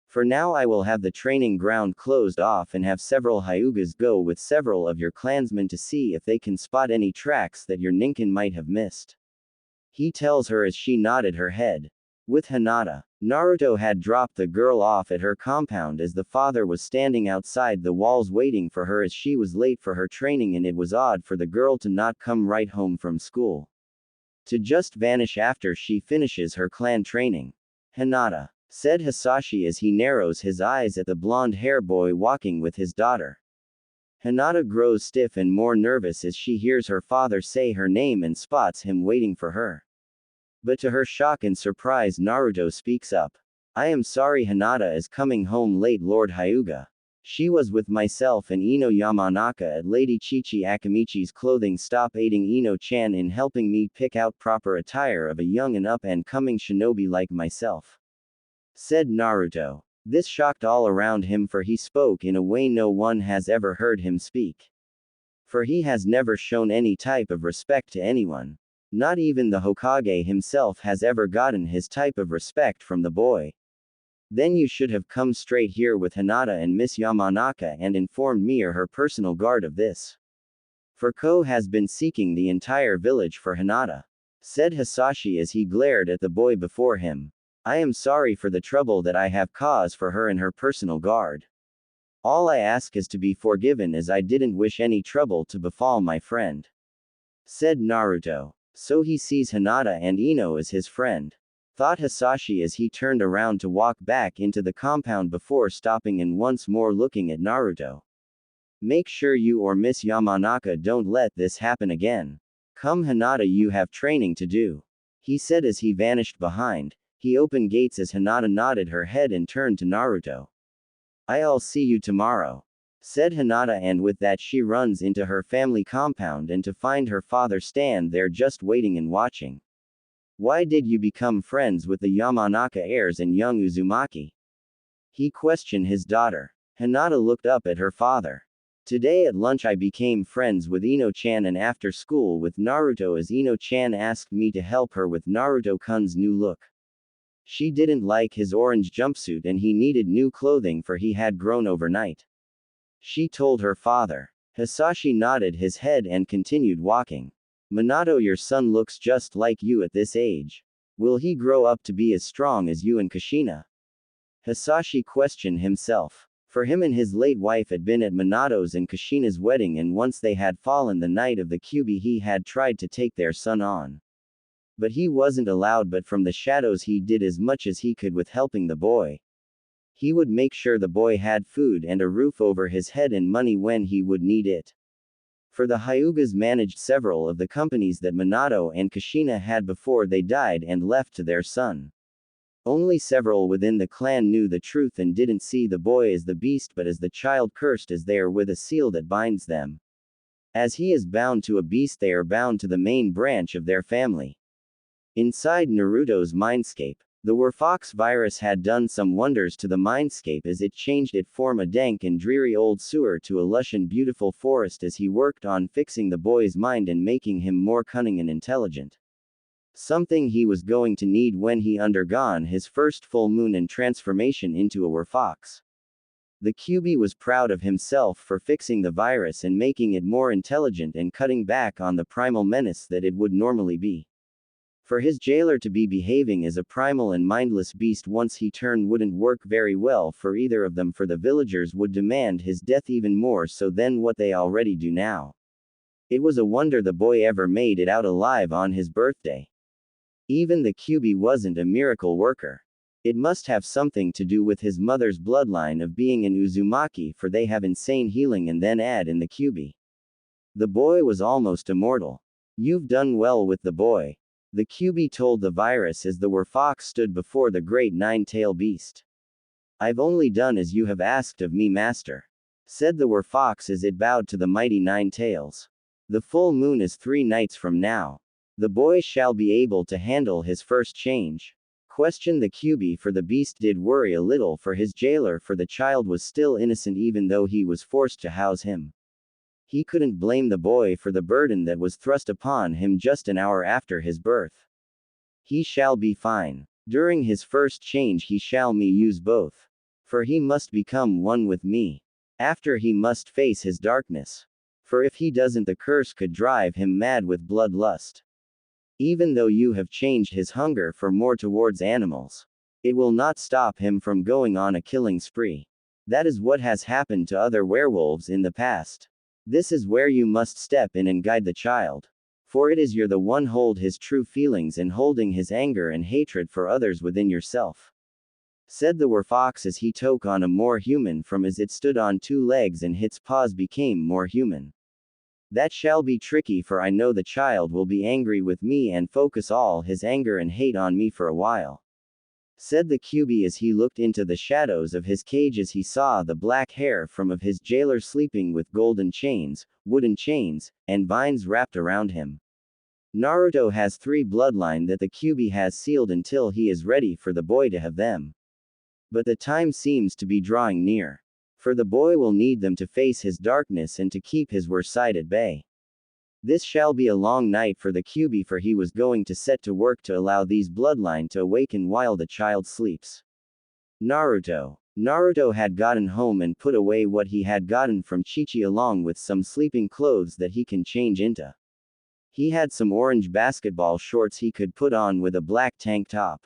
For now I will have the training ground closed off and have several Hyugas go with several of your clansmen to see if they can spot any tracks that your Ninken might have missed. He tells her as she nodded her head. With Hinata, Naruto had dropped the girl off at her compound as the father was standing outside the walls waiting for her as she was late for her training, and it was odd for the girl to not come right home from school. To just vanish after she finishes her clan training. Hinata, said Hisashi as he narrows his eyes at the blonde-hair boy walking with his daughter. Hinata grows stiff and more nervous as she hears her father say her name and spots him waiting for her. But to her shock and surprise, Naruto speaks up. I am sorry, Hinata is coming home late, Lord Hyuga. She was with myself and Ino Yamanaka at Lady Chichi Akamichi's clothing stop, aiding Ino-chan in helping me pick out proper attire of a young and up-and-coming shinobi like myself. Said Naruto. This shocked all around him, for he spoke in a way no one has ever heard him speak. For he has never shown any type of respect to anyone. Not even the Hokage himself has ever gotten his type of respect from the boy. Then you should have come straight here with Hinata and Miss Yamanaka and informed me or her personal guard of this. For Ko has been seeking the entire village for Hinata. Said Hisashi as he glared at the boy before him. I am sorry for the trouble that I have caused for her and her personal guard. All I ask is to be forgiven, as I didn't wish any trouble to befall my friend. Said Naruto. So he sees Hinata and Ino as his friend. Thought Hisashi as he turned around to walk back into the compound before stopping and once more looking at Naruto. Make sure you or Miss Yamanaka don't let this happen again. Come, Hinata, you have training to do. He said as he vanished behind. He opened gates as Hinata nodded her head and turned to Naruto. I'll see you tomorrow. Said Hinata, and with that she runs into her family compound and to find her father stand there just waiting and watching. Why did you become friends with the Yamanaka heirs and young Uzumaki? He questioned his daughter. Hinata looked up at her father. Today at lunch I became friends with Ino-chan and after school with Naruto, as Ino-chan asked me to help her with Naruto-kun's new look. She didn't like his orange jumpsuit and he needed new clothing for he had grown overnight. She told her father. Hisashi nodded his head and continued walking. Minato, your son looks just like you at this age. Will he grow up to be as strong as you and Kushina? Hisashi questioned himself. For him and his late wife had been at Minato's and Kushina's wedding, and once they had fallen the night of the Kyuubi he had tried to take their son on. But he wasn't allowed, but from the shadows he did as much as he could with helping the boy. He would make sure the boy had food and a roof over his head and money when he would need it. For the Hyugas managed several of the companies that Minato and Kushina had before they died and left to their son. Only several within the clan knew the truth and didn't see the boy as the beast but as the child cursed, as they are with a seal that binds them. As he is bound to a beast, they are bound to the main branch of their family. Inside Naruto's mindscape, the Werefox virus had done some wonders to the mindscape as it changed it from a dank and dreary old sewer to a lush and beautiful forest as he worked on fixing the boy's mind and making him more cunning and intelligent. Something he was going to need when he undergone his first full moon and transformation into a Werefox. The Kyuubi was proud of himself for fixing the virus and making it more intelligent and cutting back on the primal menace that it would normally be. For his jailer to be behaving as a primal and mindless beast once he turned wouldn't work very well for either of them, for the villagers would demand his death even more so than what they already do now. It was a wonder the boy ever made it out alive on his birthday. Even the Kyuubi wasn't a miracle worker. It must have something to do with his mother's bloodline of being an Uzumaki, for they have insane healing, and then add in the Kyuubi. The boy was almost immortal. You've done well with the boy, the Kyuubi told the virus as the Werefox stood before the great nine-tailed beast. I've only done as you have asked of me, master, said the Werefox as it bowed to the mighty nine tails. The full moon is 3 nights from now. The boy shall be able to handle his first change, questioned the Kyuubi, for the beast did worry a little for his jailer, for the child was still innocent even though he was forced to house him. He couldn't blame the boy for the burden that was thrust upon him just an hour after his birth. He shall be fine. During his first change he shall me use both. For he must become one with me. After he must face his darkness. For if he doesn't, the curse could drive him mad with bloodlust. Even though you have changed his hunger for more towards animals, it will not stop him from going on a killing spree. That is what has happened to other werewolves in the past. This is where you must step in and guide the child. For it is you're the one hold his true feelings and holding his anger and hatred for others within yourself, said the Werefox as he took on a more human form as it stood on 2 legs and its paws became more human. That shall be tricky, for I know the child will be angry with me and focus all his anger and hate on me for a while, said the Kyuubi as he looked into the shadows of his cage as he saw the black hair from of his jailer sleeping with golden chains, wooden chains, and vines wrapped around him. Naruto has 3 bloodline that the Kyuubi has sealed until he is ready for the boy to have them. But the time seems to be drawing near. For the boy will need them to face his darkness and to keep his worst side at bay. This shall be a long night for the Kyuubi, for he was going to set to work to allow these bloodline to awaken while the child sleeps. Naruto had gotten home and put away what he had gotten from Chi-Chi along with some sleeping clothes that he can change into. He had some orange basketball shorts he could put on with a black tank top.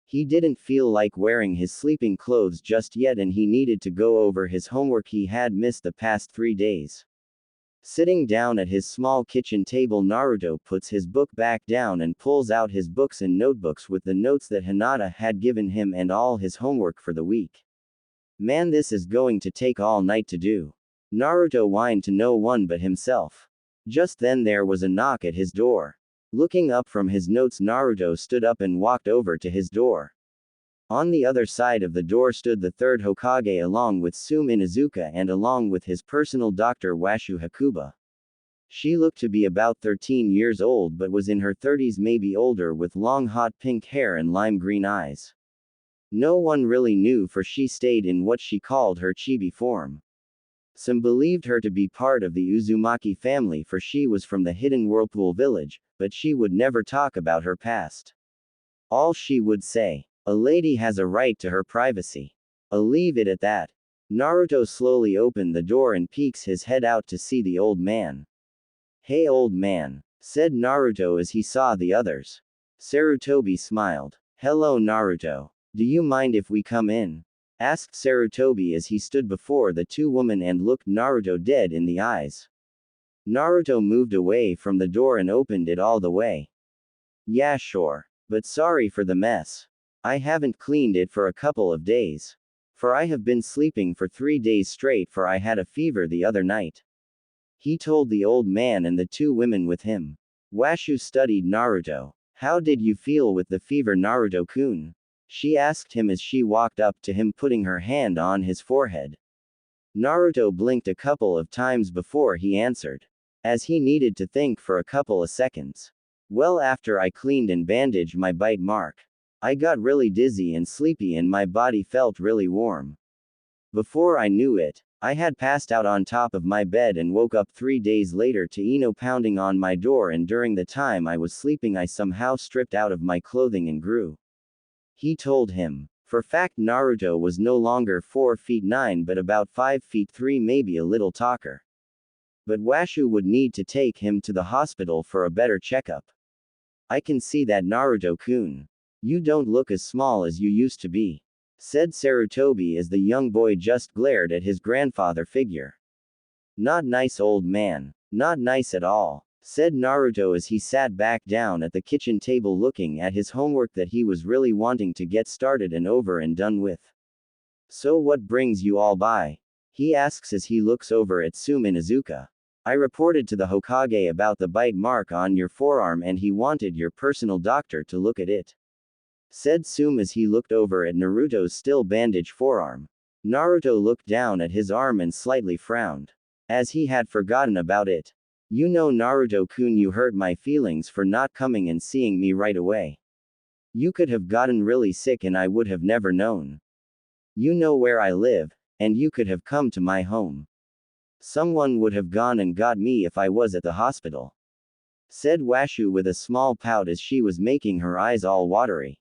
He didn't feel like wearing his sleeping clothes just yet, and he needed to go over his homework he had missed the past 3 days. Sitting down at his small kitchen table, Naruto puts his book back down and pulls out his books and notebooks with the notes that Hinata had given him and all his homework for the week. Man, this is going to take all night to do, Naruto whined to no one but himself. Just then there was a knock at his door. Looking up from his notes, Naruto stood up and walked over to his door. On the other side of the door stood the 3rd Hokage along with Sume Inuzuka and along with his personal doctor Washu Hakuba. She looked to be about 13 years old but was in her 30s, maybe older, with long hot pink hair and lime green eyes. No one really knew, for she stayed in what she called her chibi form. Some believed her to be part of the Uzumaki family, for she was from the hidden Whirlpool village, but she would never talk about her past. All she would say, "A lady has a right to her privacy. I'll leave it at that." Naruto slowly opened the door and peeks his head out to see the old man. "Hey old man," said Naruto as he saw the others. Sarutobi smiled. "Hello Naruto. Do you mind if we come in?" asked Sarutobi as he stood before the two women and looked Naruto dead in the eyes. Naruto moved away from the door and opened it all the way. Yeah, sure. But sorry for the mess. I haven't cleaned it for a couple of days. For I have been sleeping for 3 days straight, for I had a fever the other night. He told the old man and the two women with him. Washu studied Naruto. How did you feel with the fever, Naruto-kun? She asked him as she walked up to him, putting her hand on his forehead. Naruto blinked a couple of times before he answered, as he needed to think for a couple of seconds. Well, after I cleaned and bandaged my bite mark, I got really dizzy and sleepy and my body felt really warm. Before I knew it, I had passed out on top of my bed and woke up 3 days later to Ino pounding on my door, and during the time I was sleeping I somehow stripped out of my clothing and grew. He told him. For fact, Naruto was no longer 4 feet 9 but about 5 feet 3, maybe a little taller. But Washu would need to take him to the hospital for a better checkup. I can see that, Naruto-kun. You don't look as small as you used to be, said Sarutobi as the young boy just glared at his grandfather figure. Not nice, old man. Not nice at all, said Naruto as he sat back down at the kitchen table looking at his homework that he was really wanting to get started and over and done with. So what brings you all by? He asks as he looks over at Sume and Izuka. I reported to the Hokage about the bite mark on your forearm and he wanted your personal doctor to look at it, said Sume as he looked over at Naruto's still bandaged forearm. Naruto looked down at his arm and slightly frowned, as he had forgotten about it. You know, Naruto-kun, you hurt my feelings for not coming and seeing me right away. You could have gotten really sick and I would have never known. You know where I live, and you could have come to my home. Someone would have gone and got me if I was at the hospital, said Washu with a small pout as she was making her eyes all watery.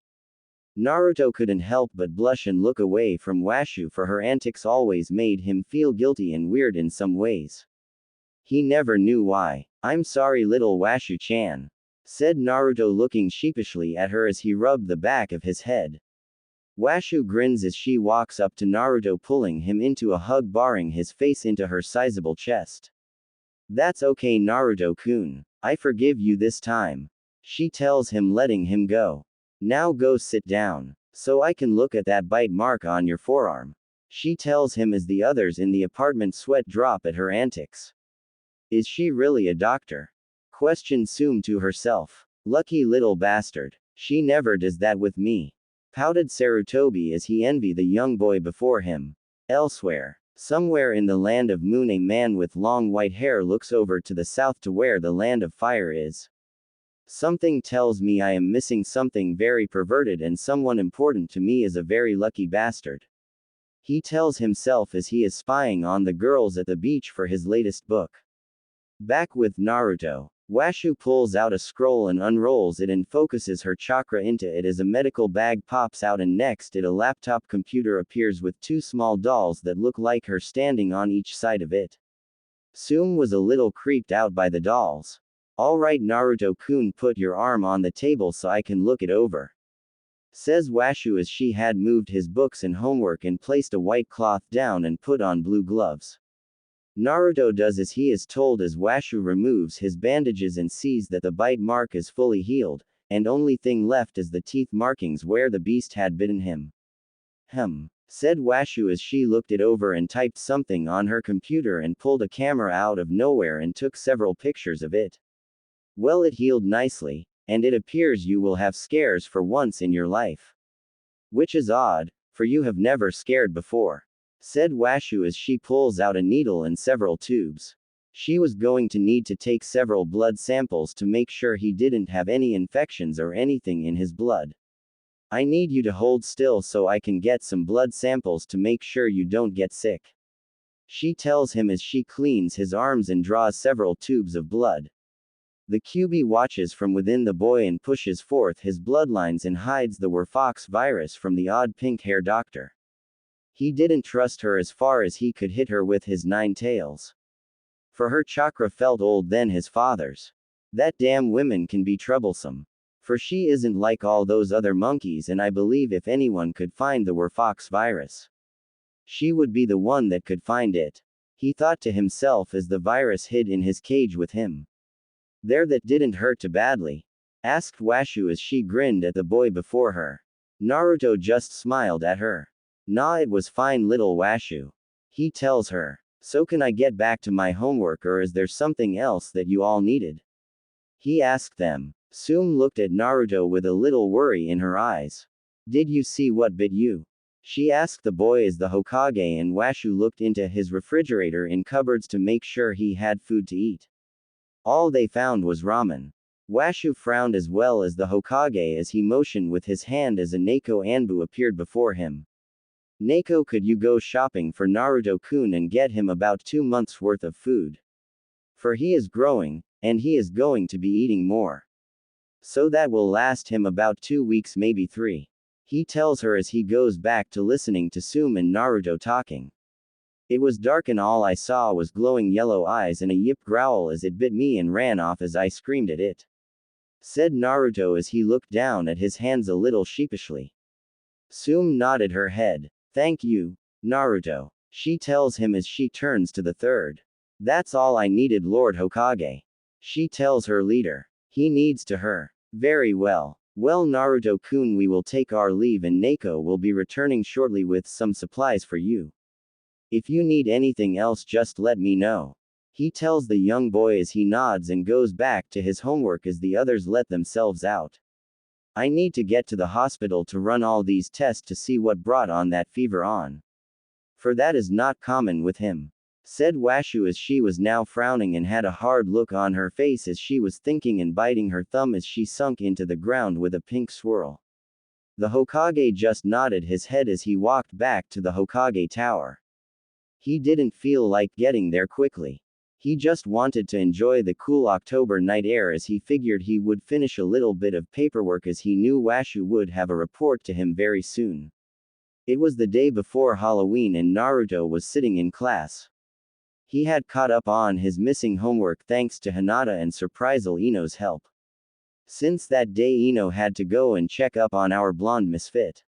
Naruto couldn't help but blush and look away from Washu, for her antics always made him feel guilty and weird in some ways. He never knew why. I'm sorry, little Washu-chan, said Naruto looking sheepishly at her as he rubbed the back of his head. Washu grins as she walks up to Naruto, pulling him into a hug, barring his face into her sizable chest. That's okay, Naruto-kun. I forgive you this time, she tells him, letting him go. Now go sit down, so I can look at that bite mark on your forearm, she tells him as the others in the apartment sweat drop at her antics. Is she really a doctor? Questioned Sume to herself. Lucky little bastard. She never does that with me, pouted Sarutobi as he envied the young boy before him. Elsewhere, somewhere in the land of Moon, a man with long white hair looks over to the south to where the land of fire is. Something tells me I am missing something very perverted, and someone important to me is a very lucky bastard, he tells himself as he is spying on the girls at the beach for his latest book. Back with Naruto, Washu pulls out a scroll and unrolls it and focuses her chakra into it as a medical bag pops out, and next it a laptop computer appears with 2 small dolls that look like her standing on each side of it. Sume was a little creeped out by the dolls. Alright, Naruto-kun, put your arm on the table so I can look it over, says Washu as she had moved his books and homework and placed a white cloth down and put on blue gloves. Naruto does as he is told as Washu removes his bandages and sees that the bite mark is fully healed, and only thing left is the teeth markings where the beast had bitten him. Said Washu as she looked it over and typed something on her computer and pulled a camera out of nowhere and took several pictures of it. Well, it healed nicely, and it appears you will have scares for once in your life. Which is odd, for you have never scared before, said Washu as she pulls out a needle and several tubes. She was going to need to take several blood samples to make sure he didn't have any infections or anything in his blood. I need you to hold still so I can get some blood samples to make sure you don't get sick, she tells him as she cleans his arms and draws several tubes of blood. The QB watches from within the boy and pushes forth his bloodlines and hides the Werefox virus from the odd pink hair doctor. He didn't trust her as far as he could hit her with his 9 tails, for her chakra felt old than his father's. That damn woman can be troublesome, for she isn't like all those other monkeys, and I believe if anyone could find the Werefox virus, She would be the one that could find it. He thought to himself as the virus hid in his cage with him. There, that didn't hurt too badly? Asked Washu as she grinned at the boy before her. Naruto just smiled at her. Nah, it was fine, little Washu. He tells her. So can I get back to my homework, or is there something else that you all needed? He asked them. Sume looked at Naruto with a little worry in her eyes. Did you see what bit you? She asked the boy as the Hokage and Washu looked into his refrigerator in cupboards to make sure he had food to eat. All they found was ramen. Washu frowned as well as the Hokage as he motioned with his hand as a Neko Anbu appeared before him. Neko, could you go shopping for Naruto-kun and get him about 2 months worth of food? For he is growing, and he is going to be eating more. So that will last him about 2 weeks, maybe 3. He tells her as he goes back to listening to Sume and Naruto talking. It was dark and all I saw was glowing yellow eyes and a yip growl as it bit me and ran off as I screamed at it. Said Naruto as he looked down at his hands a little sheepishly. Sume nodded her head. Thank you, Naruto. She tells him as she turns to the third. That's all I needed, Lord Hokage. She tells her leader. He needs to her. Very well. Well, Naruto-kun, we will take our leave and Neko will be returning shortly with some supplies for you. If you need anything else, just let me know. He tells the young boy as he nods and goes back to his homework as the others let themselves out. I need to get to the hospital to run all these tests to see what brought on that fever on. For that is not common with him. Said Washu as she was now frowning and had a hard look on her face as she was thinking and biting her thumb as she sunk into the ground with a pink swirl. The Hokage just nodded his head as he walked back to the Hokage tower. He didn't feel like getting there quickly. He just wanted to enjoy the cool October night air as he figured he would finish a little bit of paperwork as he knew Washu would have a report to him very soon. It was the day before Halloween and Naruto was sitting in class. He had caught up on his missing homework thanks to Hinata and Surprisal Ino's help. Since that day, Ino had to go and check up on our blonde misfit.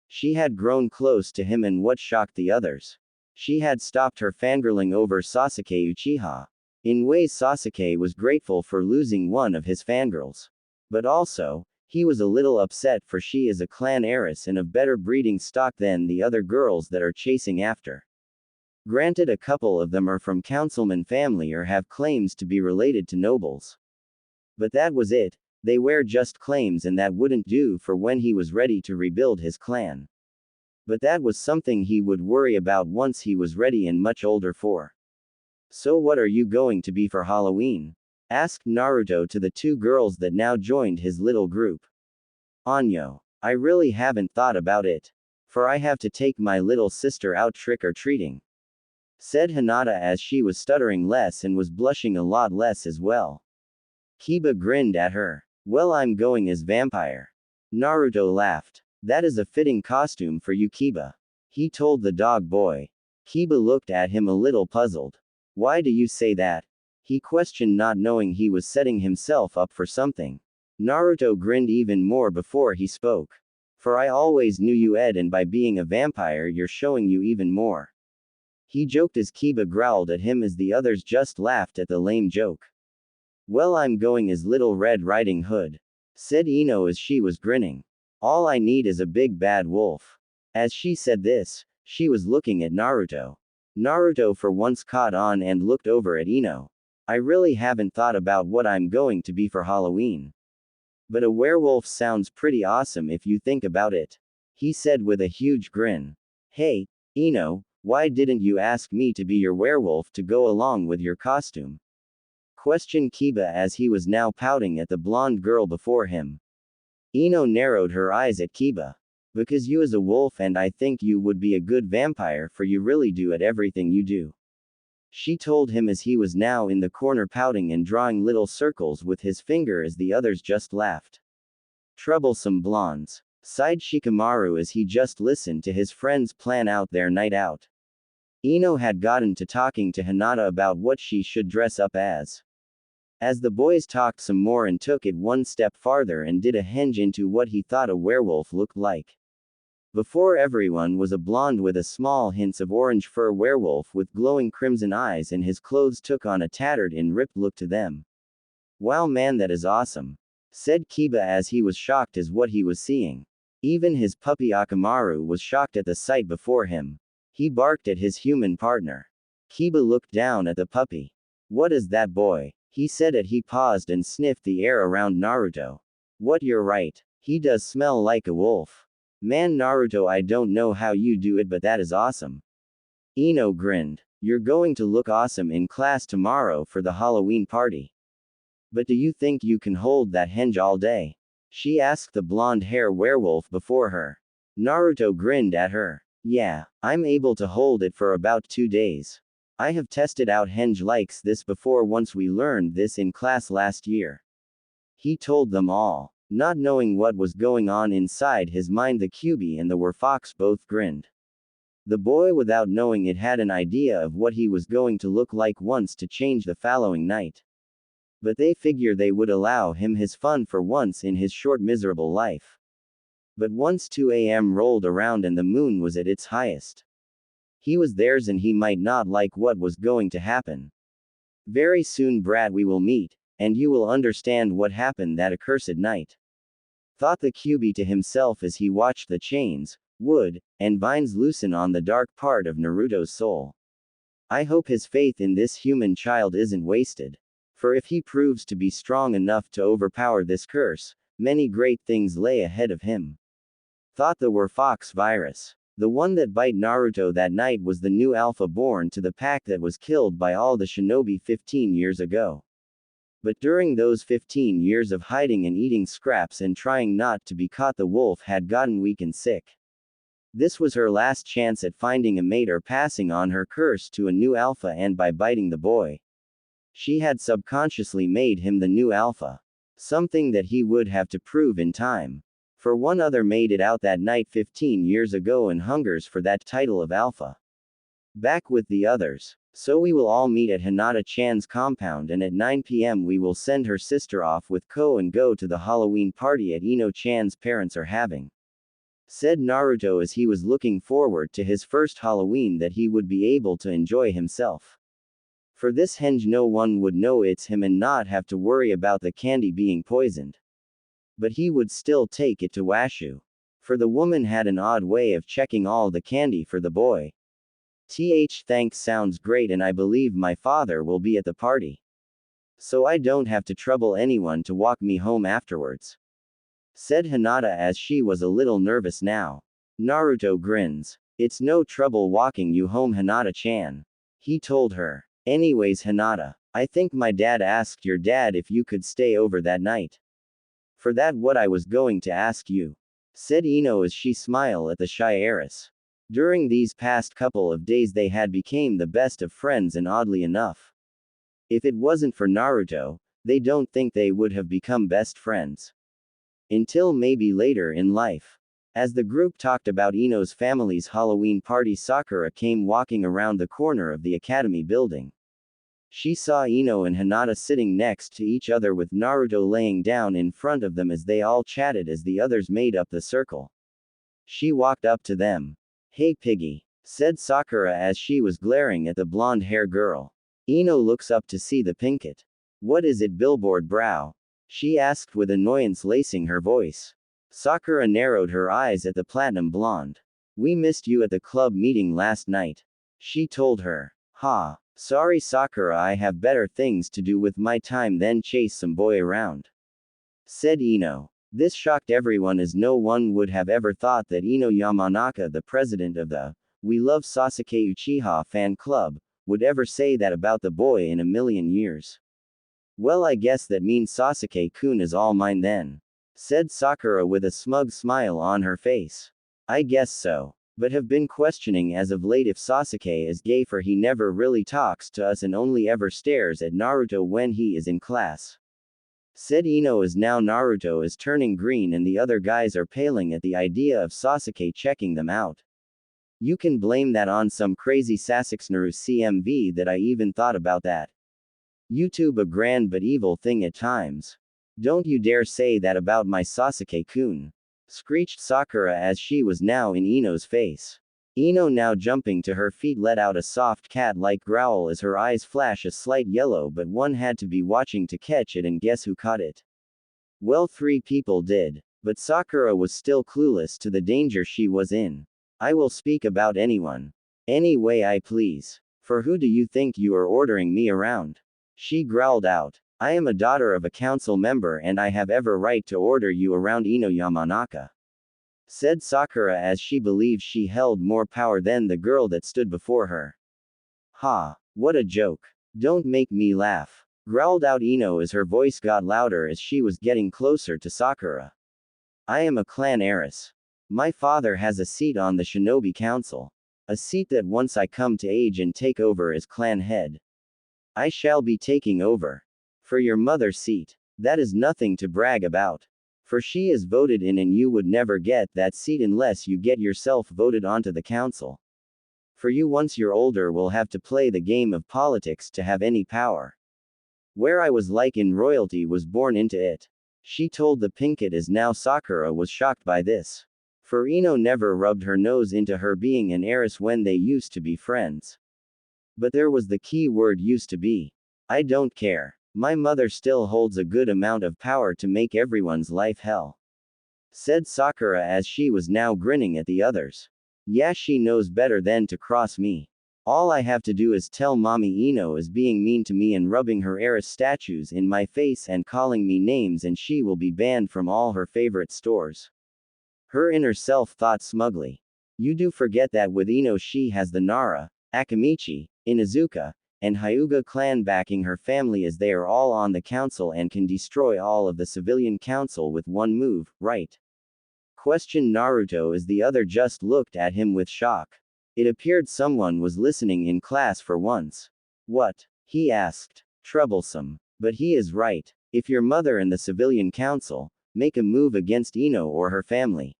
She had grown close to him, and what shocked the others, she had stopped her fangirling over Sasuke Uchiha. In ways, Sasuke was grateful for losing one of his fangirls. But also, he was a little upset for she is a clan heiress and of better breeding stock than the other girls that are chasing after. Granted, a couple of them are from councilman family or have claims to be related to nobles. But that was it, they were just claims and that wouldn't do for when he was ready to rebuild his clan. But that was something he would worry about once he was ready and much older for. So what are you going to be for Halloween? Asked Naruto to the 2 girls that now joined his little group. Anyo. I really haven't thought about it. For I have to take my little sister out trick-or-treating. Said Hinata as she was stuttering less and was blushing a lot less as well. Kiba grinned at her. Well, I'm going as vampire. Naruto laughed. That is a fitting costume for you, Kiba. He told the dog boy. Kiba looked at him a little puzzled. Why do you say that? He questioned, not knowing he was setting himself up for something. Naruto grinned even more before he spoke. For I always knew you, Ed, and by being a vampire you're showing you even more. He joked as Kiba growled at him as the others just laughed at the lame joke. Well, I'm going as Little Red Riding Hood. Said Ino as she was grinning. All I need is a big bad wolf. As she said this, she was looking at Naruto. Naruto for once caught on and looked over at Ino. I really haven't thought about what I'm going to be for Halloween. But a werewolf sounds pretty awesome if you think about it. He said with a huge grin. Hey, Ino, why didn't you ask me to be your werewolf to go along with your costume? Questioned Kiba as he was now pouting at the blonde girl before him. Ino narrowed her eyes at Kiba. Because you is a wolf and I think you would be a good vampire, for you really do at everything you do. She told him as he was now in the corner pouting and drawing little circles with his finger as the others just laughed. Troublesome blondes. Sighed Shikamaru as he just listened to his friends plan out their night out. Ino had gotten to talking to Hinata about what she should dress up as. As the boys talked some more and took it one step farther and did a henge into what he thought a werewolf looked like. Before everyone was a blonde with a small hints of orange fur werewolf with glowing crimson eyes, and his clothes took on a tattered and ripped look to them. "Wow man, that is awesome," said Kiba as he was shocked as what he was seeing. Even his puppy Akamaru was shocked at the sight before him. He barked at his human partner. Kiba looked down at the puppy. "What is that, boy?" he said as he paused and sniffed the air around Naruto. "What, you're right. He does smell like a wolf. Man, Naruto, I don't know how you do it, but that is awesome." Ino grinned. "You're going to look awesome in class tomorrow for the Halloween party. But do you think you can hold that henge all day?" she asked the blonde hair werewolf before her. Naruto grinned at her. "Yeah, I'm able to hold it for about 2 days. I have tested out henge likes this before once we learned this in class last year." He told them all. Not knowing what was going on inside his mind, the Kyuubi and the Werefox both grinned. The boy, without knowing it, had an idea of what he was going to look like once to change the following night. But they figure they would allow him his fun for once in his short miserable life. But once 2 a.m. rolled around and the moon was at its highest, he was theirs and he might not like what was going to happen. "Very soon, brat, we will meet, and you will understand what happened that accursed night," thought the Kyuubi to himself as he watched the chains, wood, and vines loosen on the dark part of Naruto's soul. "I hope his faith in this human child isn't wasted. For if he proves to be strong enough to overpower this curse, many great things lay ahead of him," thought the Werefox virus. The one that bite Naruto that night was the new alpha born to the pack that was killed by all the shinobi 15 years ago. But during those 15 years of hiding and eating scraps and trying not to be caught, the wolf had gotten weak and sick. This was her last chance at finding a mate or passing on her curse to a new alpha, and by biting the boy, she had subconsciously made him the new alpha. Something that he would have to prove in time. For one other made it out that night 15 years ago and hungers for that title of alpha. Back with the others. So we will all meet at Hinata-chan's compound, and at 9 p.m. we will send her sister off with Ko and go to the Halloween party at Ino-chan's parents are having," said Naruto as he was looking forward to his first Halloween that he would be able to enjoy himself. For this henge no one would know it's him and not have to worry about the candy being poisoned. But he would still take it to Washu. For the woman had an odd way of checking all the candy for the boy. Thanks, sounds great, and I believe my father will be at the party. So I don't have to trouble anyone to walk me home afterwards," said Hinata as she was a little nervous now. Naruto grins. "It's no trouble walking you home, Hinata-chan," he told her. "Anyways, Hinata, I think my dad asked your dad if you could stay over that night. For that what I was going to ask you," said Ino as she smiled at the shy heiress. During these past couple of days they had become the best of friends, and oddly enough, if it wasn't for Naruto, they don't think they would have become best friends. Until maybe later in life. As the group talked about Ino's family's Halloween party, Sakura came walking around the corner of the academy building. She saw Ino and Hinata sitting next to each other with Naruto laying down in front of them as they all chatted as the others made up the circle. She walked up to them. "Hey Piggy," said Sakura as she was glaring at the blonde-haired girl. Ino looks up to see the pinkett. "What is it, billboard brow?" she asked with annoyance lacing her voice. Sakura narrowed her eyes at the platinum blonde. "We missed you at the club meeting last night," she told her. "Ha. Sorry Sakura, I have better things to do with my time than chase some boy around," said Ino. This shocked everyone as no one would have ever thought that Ino Yamanaka, the president of the We Love Sasuke Uchiha fan club, would ever say that about the boy in a million years. "Well, I guess that means Sasuke-kun is all mine then," said Sakura with a smug smile on her face. "I guess so. But have been questioning as of late if Sasuke is gay, for he never really talks to us and only ever stares at Naruto when he is in class," said Ino as now Naruto is turning green and the other guys are paling at the idea of Sasuke checking them out. "You can blame that on some crazy Sasuke CMV that I even thought about that. YouTube a grand but evil thing at times. Don't you dare say that about my Sasuke-kun," screeched Sakura as she was now in Ino's face. Ino, now jumping to her feet, let out a soft cat-like growl as her eyes flash a slight yellow, but one had to be watching to catch it, and guess who caught it? Well, 3 people did. But Sakura was still clueless to the danger she was in. I will speak about anyone. Any way I please. For who do you think you are ordering me around? She growled out. I am a daughter of a council member and I have every right to order you around, Ino Yamanaka, said Sakura as she believed she held more power than the girl that stood before her. Ha! What a joke. Don't make me laugh, growled out Ino as her voice got louder as she was getting closer to Sakura. I am a clan heiress. My father has a seat on the Shinobi Council. A seat that once I come to age and take over as clan head, I shall be taking over. For your mother's seat, that is nothing to brag about. For she is voted in and you would never get that seat unless you get yourself voted onto the council. For you, once you're older, will have to play the game of politics to have any power. Where I was like in royalty was born into it, she told the Pinkett as now Sakura was shocked by this. For Ino never rubbed her nose into her being an heiress when they used to be friends. But there was the key word, used to be. I don't care. My mother still holds a good amount of power to make everyone's life hell, said Sakura as she was now grinning at the others. Yeah, she knows better than to cross me. All I have to do is tell Mommy Ino is being mean to me and rubbing her heiress statues in my face and calling me names, and she will be banned from all her favorite stores. Her inner self thought smugly. You do forget that with Ino she has the Nara, Akamichi, Inuzuka, and Hyuga clan backing her family, as they are all on the council and can destroy all of the civilian council with one move, right? Questioned Naruto as the other just looked at him with shock. It appeared someone was listening in class for once. What? He asked. Troublesome. But he is right. If your mother and the civilian council make a move against Ino or her family,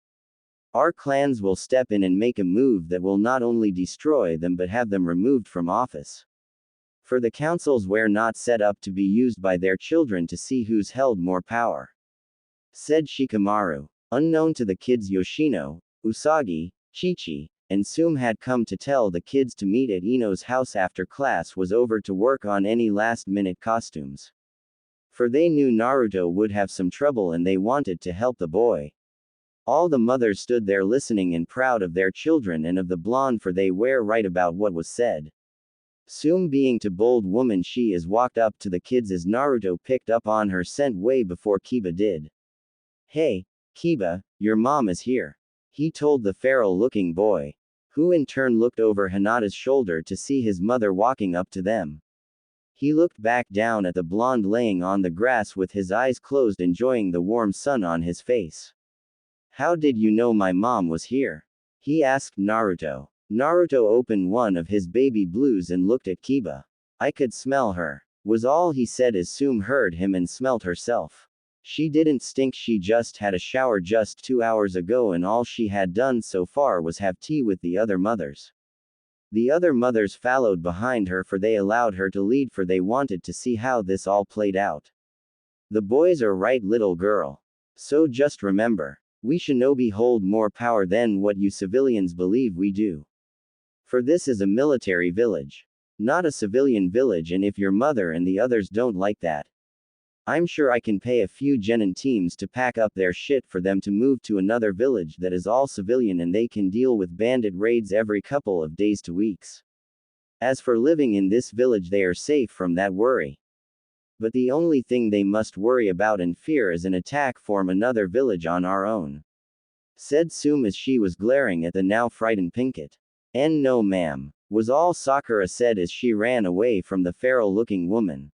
our clans will step in and make a move that will not only destroy them but have them removed from office. For the councils were not set up to be used by their children to see who's held more power, said Shikamaru. Unknown to the kids, Yoshino, Usagi, Chichi, and Sum had come to tell the kids to meet at Ino's house after class was over to work on any last-minute costumes. For they knew Naruto would have some trouble and they wanted to help the boy. All the mothers stood there listening and proud of their children and of the blonde, for they were right about what was said. Sum, being a bold woman, she is walked up to the kids as Naruto picked up on her scent way before Kiba did. Hey, Kiba, your mom is here, he told the feral-looking boy, who in turn looked over Hinata's shoulder to see his mother walking up to them. He looked back down at the blonde laying on the grass with his eyes closed, enjoying the warm sun on his face. How did you know my mom was here? He asked Naruto. Naruto opened one of his baby blues and looked at Kiba. I could smell her, was all he said as Sum heard him and smelled herself. She didn't stink, she just had a shower just 2 hours ago and all she had done so far was have tea with the other mothers. The other mothers followed behind her, for they allowed her to lead, for they wanted to see how this all played out. The boys are right, little girl. So just remember, we shinobi hold more power than what you civilians believe we do. For this is a military village, not a civilian village, and if your mother and the others don't like that, I'm sure I can pay a few genin teams to pack up their shit for them to move to another village that is all civilian and they can deal with bandit raids every couple of days to weeks. As for living in this village, they are safe from that worry. But the only thing they must worry about and fear is an attack from another village on our own, said Sum as she was glaring at the now frightened Pinkett. No ma'am, was all Sakura said as she ran away from the feral-looking woman.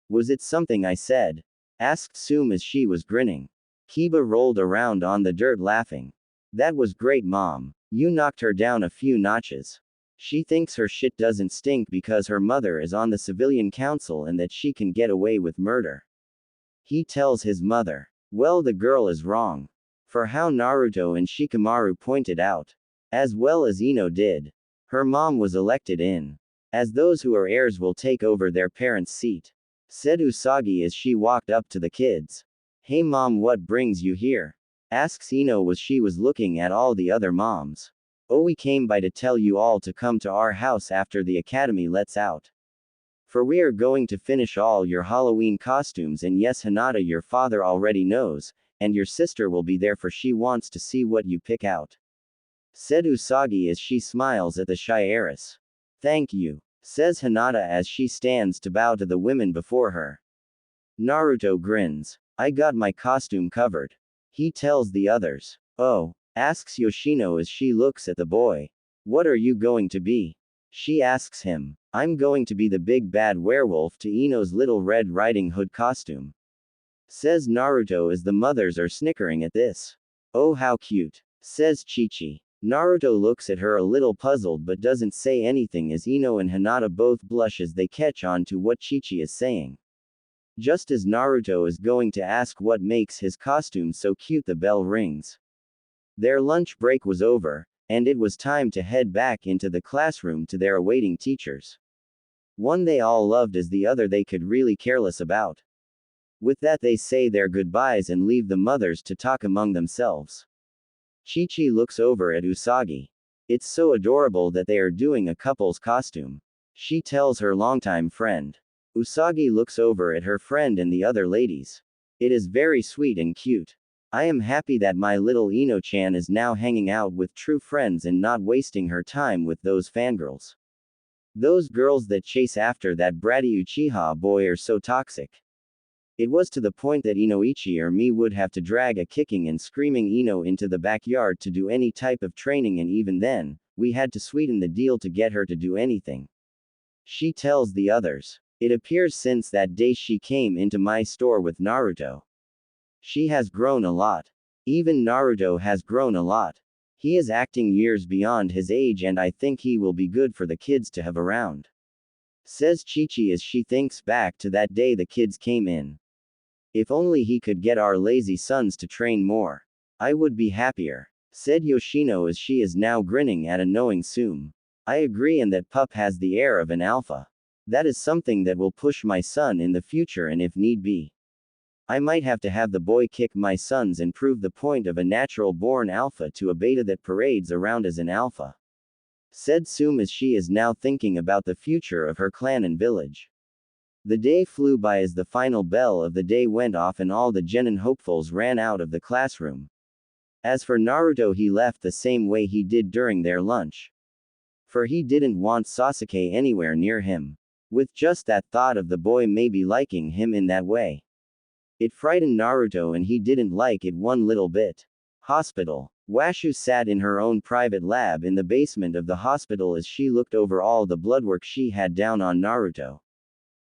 Was it something I said? Asked Sum as she was grinning. Kiba rolled around on the dirt laughing. That was great, Mom. You knocked her down a few notches. She thinks her shit doesn't stink because her mother is on the civilian council and that she can get away with murder. He tells his mother. Well, the girl is wrong. For how Naruto and Shikamaru pointed out, as well as Ino did, her mom was elected in, as those who are heirs will take over their parents' seat, said Usagi as she walked up to the kids. Hey mom, what brings you here? Asks Ino as she was looking at all the other moms. Oh, we came by to tell you all to come to our house after the academy lets out. For we are going to finish all your Halloween costumes, and yes, Hinata, your father already knows, and your sister will be there for she wants to see what you pick out. Said Usagi as she smiles at the shy heiress. Thank you, says Hinata as she stands to bow to the women before her. Naruto grins. I got my costume covered. He tells the others. Oh, asks Yoshino as she looks at the boy. What are you going to be? She asks him. I'm going to be the big bad werewolf to Ino's little Red Riding Hood costume. Says Naruto as the mothers are snickering at this. Oh, how cute, says Chi-Chi. Naruto looks at her a little puzzled but doesn't say anything as Ino and Hinata both blush as they catch on to what Chi-Chi is saying. Just as Naruto is going to ask what makes his costume so cute, the bell rings. Their lunch break was over, and it was time to head back into the classroom to their awaiting teachers. One they all loved as the other they could really careless about. With that they say their goodbyes and leave the mothers to talk among themselves. Chi-Chi looks over at Usagi. It's so adorable that they are doing a couple's costume. She tells her longtime friend. Usagi looks over at her friend and the other ladies. It is very sweet and cute. I am happy that my little Ino-chan is now hanging out with true friends and not wasting her time with those fangirls. Those girls that chase after that bratty Uchiha boy are so toxic. It was to the point that Inoichi or me would have to drag a kicking and screaming Ino into the backyard to do any type of training, and even then, we had to sweeten the deal to get her to do anything. She tells the others. It appears since that day she came into my store with Naruto. She has grown a lot. Even Naruto has grown a lot. He is acting years beyond his age, and I think he will be good for the kids to have around. Says Chi-Chi as she thinks back to that day the kids came in. If only he could get our lazy sons to train more. I would be happier. Said Yoshino as she is now grinning at a knowing Sum. I agree, and that pup has the air of an alpha. That is something that will push my son in the future, and if need be, I might have to have the boy kick my sons and prove the point of a natural born alpha to a beta that parades around as an alpha. Said Sum as she is now thinking about the future of her clan and village. The day flew by as the final bell of the day went off and all the genin hopefuls ran out of the classroom. As for Naruto, he left the same way he did during their lunch. For he didn't want Sasuke anywhere near him. With just that thought of the boy maybe liking him in that way, it frightened Naruto and he didn't like it one little bit. Hospital. Washu sat in her own private lab in the basement of the hospital as she looked over all the bloodwork she had down on Naruto.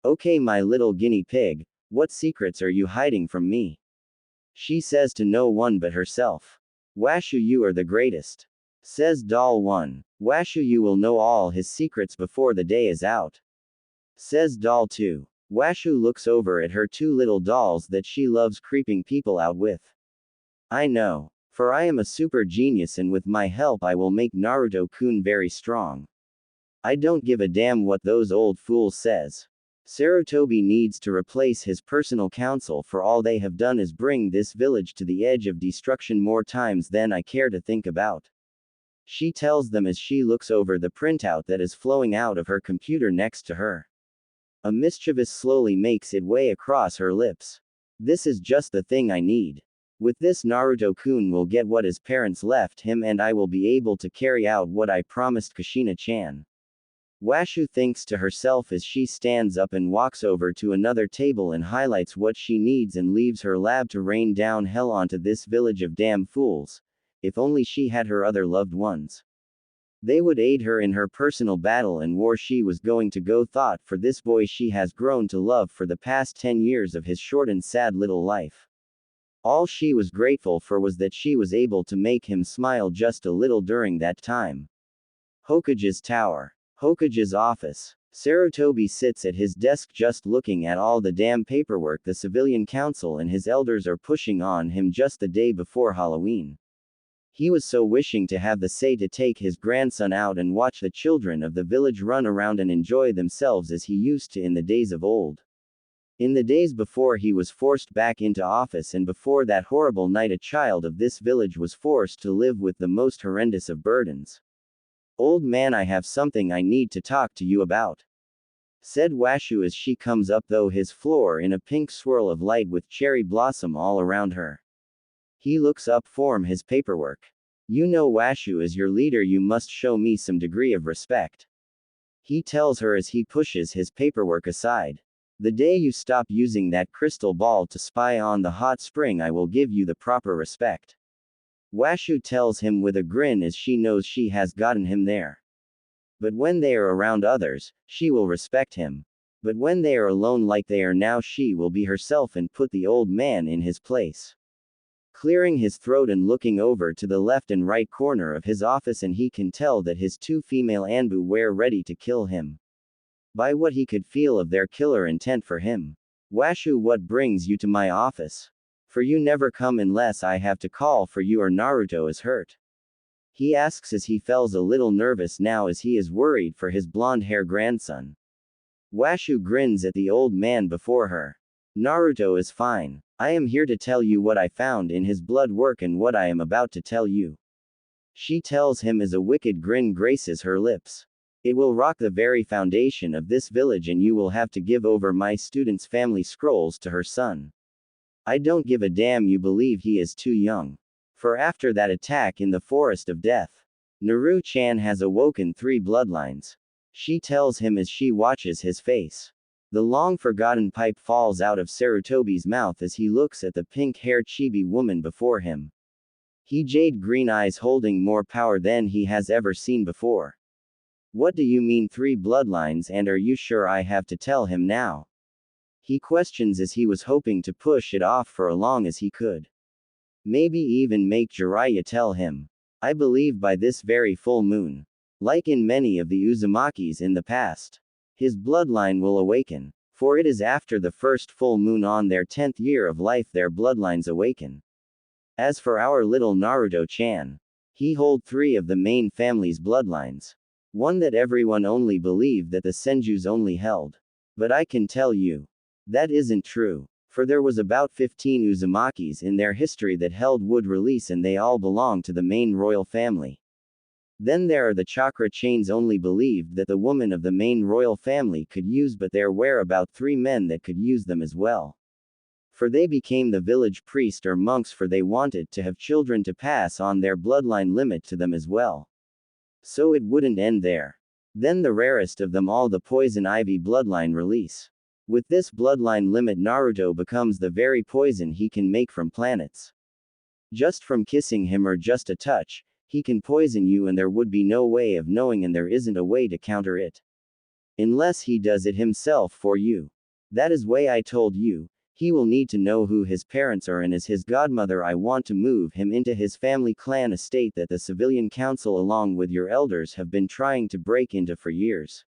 Okay, my little guinea pig, what secrets are you hiding from me? She says to no one but herself. Washu, you are the greatest. Says Doll 1. Washu, you will know all his secrets before the day is out. Says Doll 2. Washu looks over at her two little dolls that she loves creeping people out with. I know. For I am a super genius, and with my help I will make Naruto-kun very strong. I don't give a damn what those old fools says. Sarutobi needs to replace his personal council, for all they have done is bring this village to the edge of destruction more times than I care to think about. She tells them as she looks over the printout that is flowing out of her computer next to her. A mischievous slowly makes its way across her lips. This is just the thing I need. With this, Naruto-kun will get what his parents left him, and I will be able to carry out what I promised Kushina-chan. Washu thinks to herself as she stands up and walks over to another table and highlights what she needs and leaves her lab to rain down hell onto this village of damn fools. If only she had her other loved ones. They would aid her in her personal battle and war she was going to go thought for this boy she has grown to love for the past 10 years of his short and sad little life. All she was grateful for was that she was able to make him smile just a little during that time. Hokage's tower. Hokage's office. Sarutobi sits at his desk just looking at all the damn paperwork the civilian council and his elders are pushing on him just the day before Halloween. He was so wishing to have the say to take his grandson out and watch the children of the village run around and enjoy themselves as he used to in the days of old. In the days before he was forced back into office and before that horrible night a child of this village was forced to live with the most horrendous of burdens. Old man, I have something I need to talk to you about, said Washu as she comes up though his floor in a pink swirl of light with cherry blossom all around her. He looks up from his paperwork. You know Washu, as your leader you must show me some degree of respect, he tells her as he pushes his paperwork aside. The day you stop using that crystal ball to spy on the hot spring I will give you the proper respect, Washu tells him with a grin as she knows she has gotten him there. But when they are around others, she will respect him. But when they are alone like they are now, she will be herself and put the old man in his place. Clearing his throat and looking over to the left and right corner of his office, and he can tell that his two female Anbu were ready to kill him. By what he could feel of their killer intent for him. Washu, what brings you to my office? For you never come unless I have to call for you or Naruto is hurt, he asks as he feels a little nervous now as he is worried for his blonde-hair grandson. Washu grins at the old man before her. Naruto is fine. I am here to tell you what I found in his blood work and what I am about to tell you, she tells him as a wicked grin graces her lips. It will rock the very foundation of this village and you will have to give over my student's family scrolls to her son. I don't give a damn you believe he is too young. For after that attack in the Forest of Death, Naru-chan has awoken 3 bloodlines, she tells him as she watches his face. The long-forgotten pipe falls out of Sarutobi's mouth as he looks at the pink-haired chibi woman before him. He jade green eyes holding more power than he has ever seen before. What do you mean 3 bloodlines, and are you sure I have to tell him now? He questions as he was hoping to push it off for as long as he could. Maybe even make Jiraiya tell him. I believe by this very full moon, like in many of the Uzumakis in the past, his bloodline will awaken. For it is after the first full moon on their 10th year of life their bloodlines awaken. As for our little Naruto-chan, he holds 3 of the main family's bloodlines. One that everyone only believed that the Senjus only held. But I can tell you, that isn't true. For there was about 15 Uzumakis in their history that held wood release and they all belong to the main royal family. Then there are the chakra chains only believed that the woman of the main royal family could use, but there were about 3 men that could use them as well. For they became the village priest or monks, for they wanted to have children to pass on their bloodline limit to them as well. So it wouldn't end there. Then the rarest of them all, the poison ivy bloodline release. With this bloodline limit Naruto becomes the very poison he can make from planets. Just from kissing him or just a touch, he can poison you and there would be no way of knowing and there isn't a way to counter it. Unless he does it himself for you. That is why I told you, he will need to know who his parents are, and as his godmother I want to move him into his family clan estate that the civilian council along with your elders have been trying to break into for years.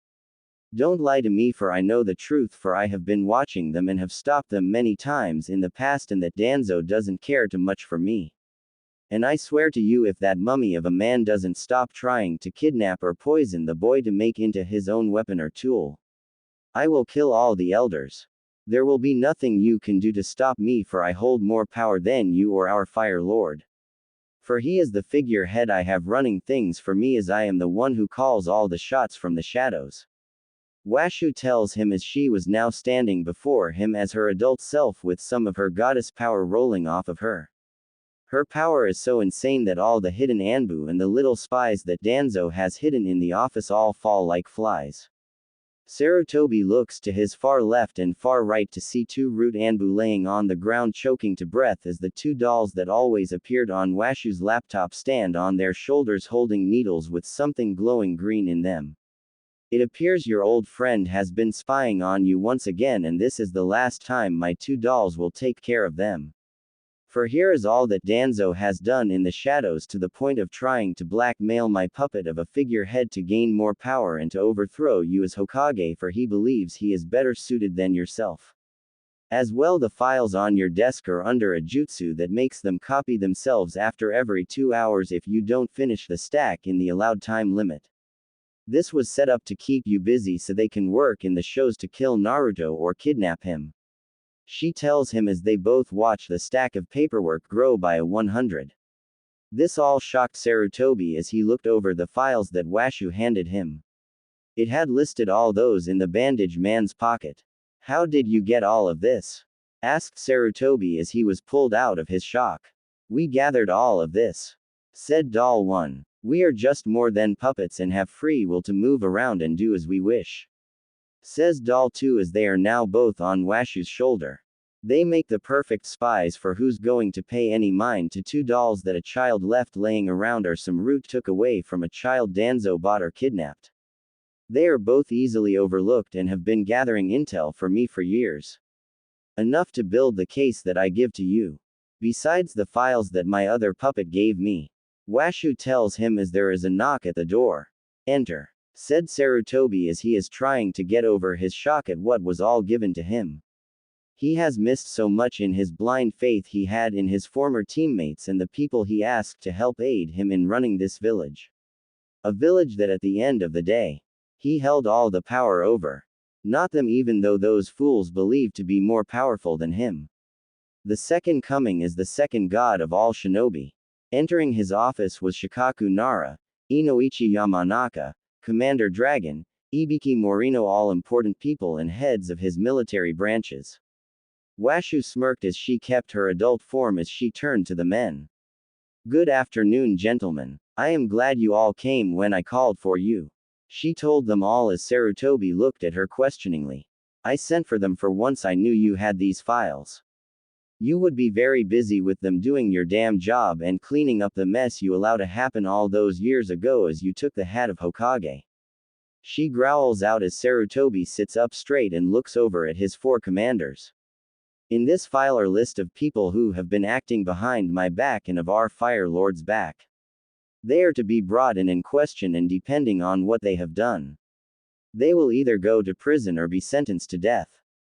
Don't lie to me, for I know the truth, for I have been watching them and have stopped them many times in the past, and that Danzo doesn't care too much for me. And I swear to you, if that mummy of a man doesn't stop trying to kidnap or poison the boy to make into his own weapon or tool, I will kill all the elders. There will be nothing you can do to stop me, for I hold more power than you or our Fire Lord. For he is the figurehead I have running things for me, as I am the one who calls all the shots from the shadows. Washu tells him as she was now standing before him as her adult self with some of her goddess power rolling off of her. Her power is so insane that all the hidden Anbu and the little spies that Danzo has hidden in the office all fall like flies. Sarutobi looks to his far left and far right to see 2 root Anbu laying on the ground choking to breath as the 2 dolls that always appeared on Washu's laptop stand on their shoulders holding needles with something glowing green in them. It appears your old friend has been spying on you once again, and this is the last time my 2 dolls will take care of them. For here is all that Danzo has done in the shadows, to the point of trying to blackmail my puppet of a figurehead to gain more power and to overthrow you as Hokage, for he believes he is better suited than yourself. As well, the files on your desk are under a jutsu that makes them copy themselves after every 2 hours if you don't finish the stack in the allowed time limit. This was set up to keep you busy so they can work in the shows to kill Naruto or kidnap him. She tells him as they both watch the stack of paperwork grow by a 100. This all shocked Sarutobi as he looked over the files that Washu handed him. It had listed all those in the bandage man's pocket. How did you get all of this? Asked Sarutobi as he was pulled out of his shock. We gathered all of this. Said Doll 1. We are just more than puppets and have free will to move around and do as we wish. Says Doll 2 as they are now both on Washu's shoulder. They make the perfect spies for who's going to pay any mind to 2 dolls that a child left laying around or some root took away from a child Danzo bought or kidnapped. They are both easily overlooked and have been gathering intel for me for years. Enough to build the case that I give to you. Besides the files that my other puppet gave me. Washu tells him as there is a knock at the door. Enter. Said Sarutobi as he is trying to get over his shock at what was all given to him. He has missed so much in his blind faith he had in his former teammates and the people he asked to help aid him in running this village. A village that at the end of the day, he held all the power over. Not them even though those fools believed to be more powerful than him. The second coming is the second god of all shinobi. Entering his office was Shikaku Nara, Inoichi Yamanaka, Commander Dragon, Ibiki Morino, all important people and heads of his military branches. Washu smirked as she kept her adult form as she turned to the men. Good afternoon, gentlemen. I am glad you all came when I called for you. She told them all as Sarutobi looked at her questioningly. I sent for them for once I knew you had these files. You would be very busy with them doing your damn job and cleaning up the mess you allowed to happen all those years ago as you took the hat of Hokage. She growls out as Sarutobi sits up straight and looks over at his 4 commanders. In this file are list of people who have been acting behind my back and of our Fire Lord's back. They are to be brought in and questioned and depending on what they have done. They will either go to prison or be sentenced to death.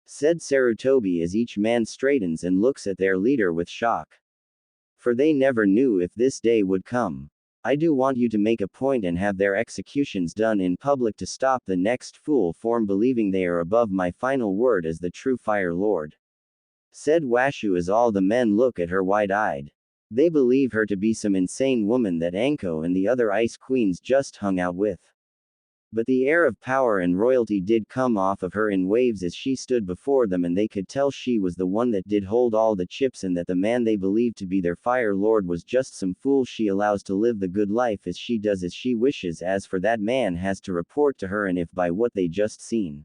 Said Sarutobi as each man straightens and looks at their leader with shock. For they never knew if this day would come. I do want you to make a point and have their executions done in public to stop the next fool from believing they are above my final word as the true Fire Lord. Said Washu as all the men look at her wide-eyed. They believe her to be some insane woman that Anko and the other ice queens just hung out with. But the air of power and royalty did come off of her in waves as she stood before them and they could tell she was the one that did hold all the chips and that the man they believed to be their Fire Lord was just some fool she allows to live the good life as she does as she wishes. As for that man has to report to her and if by what they just seen.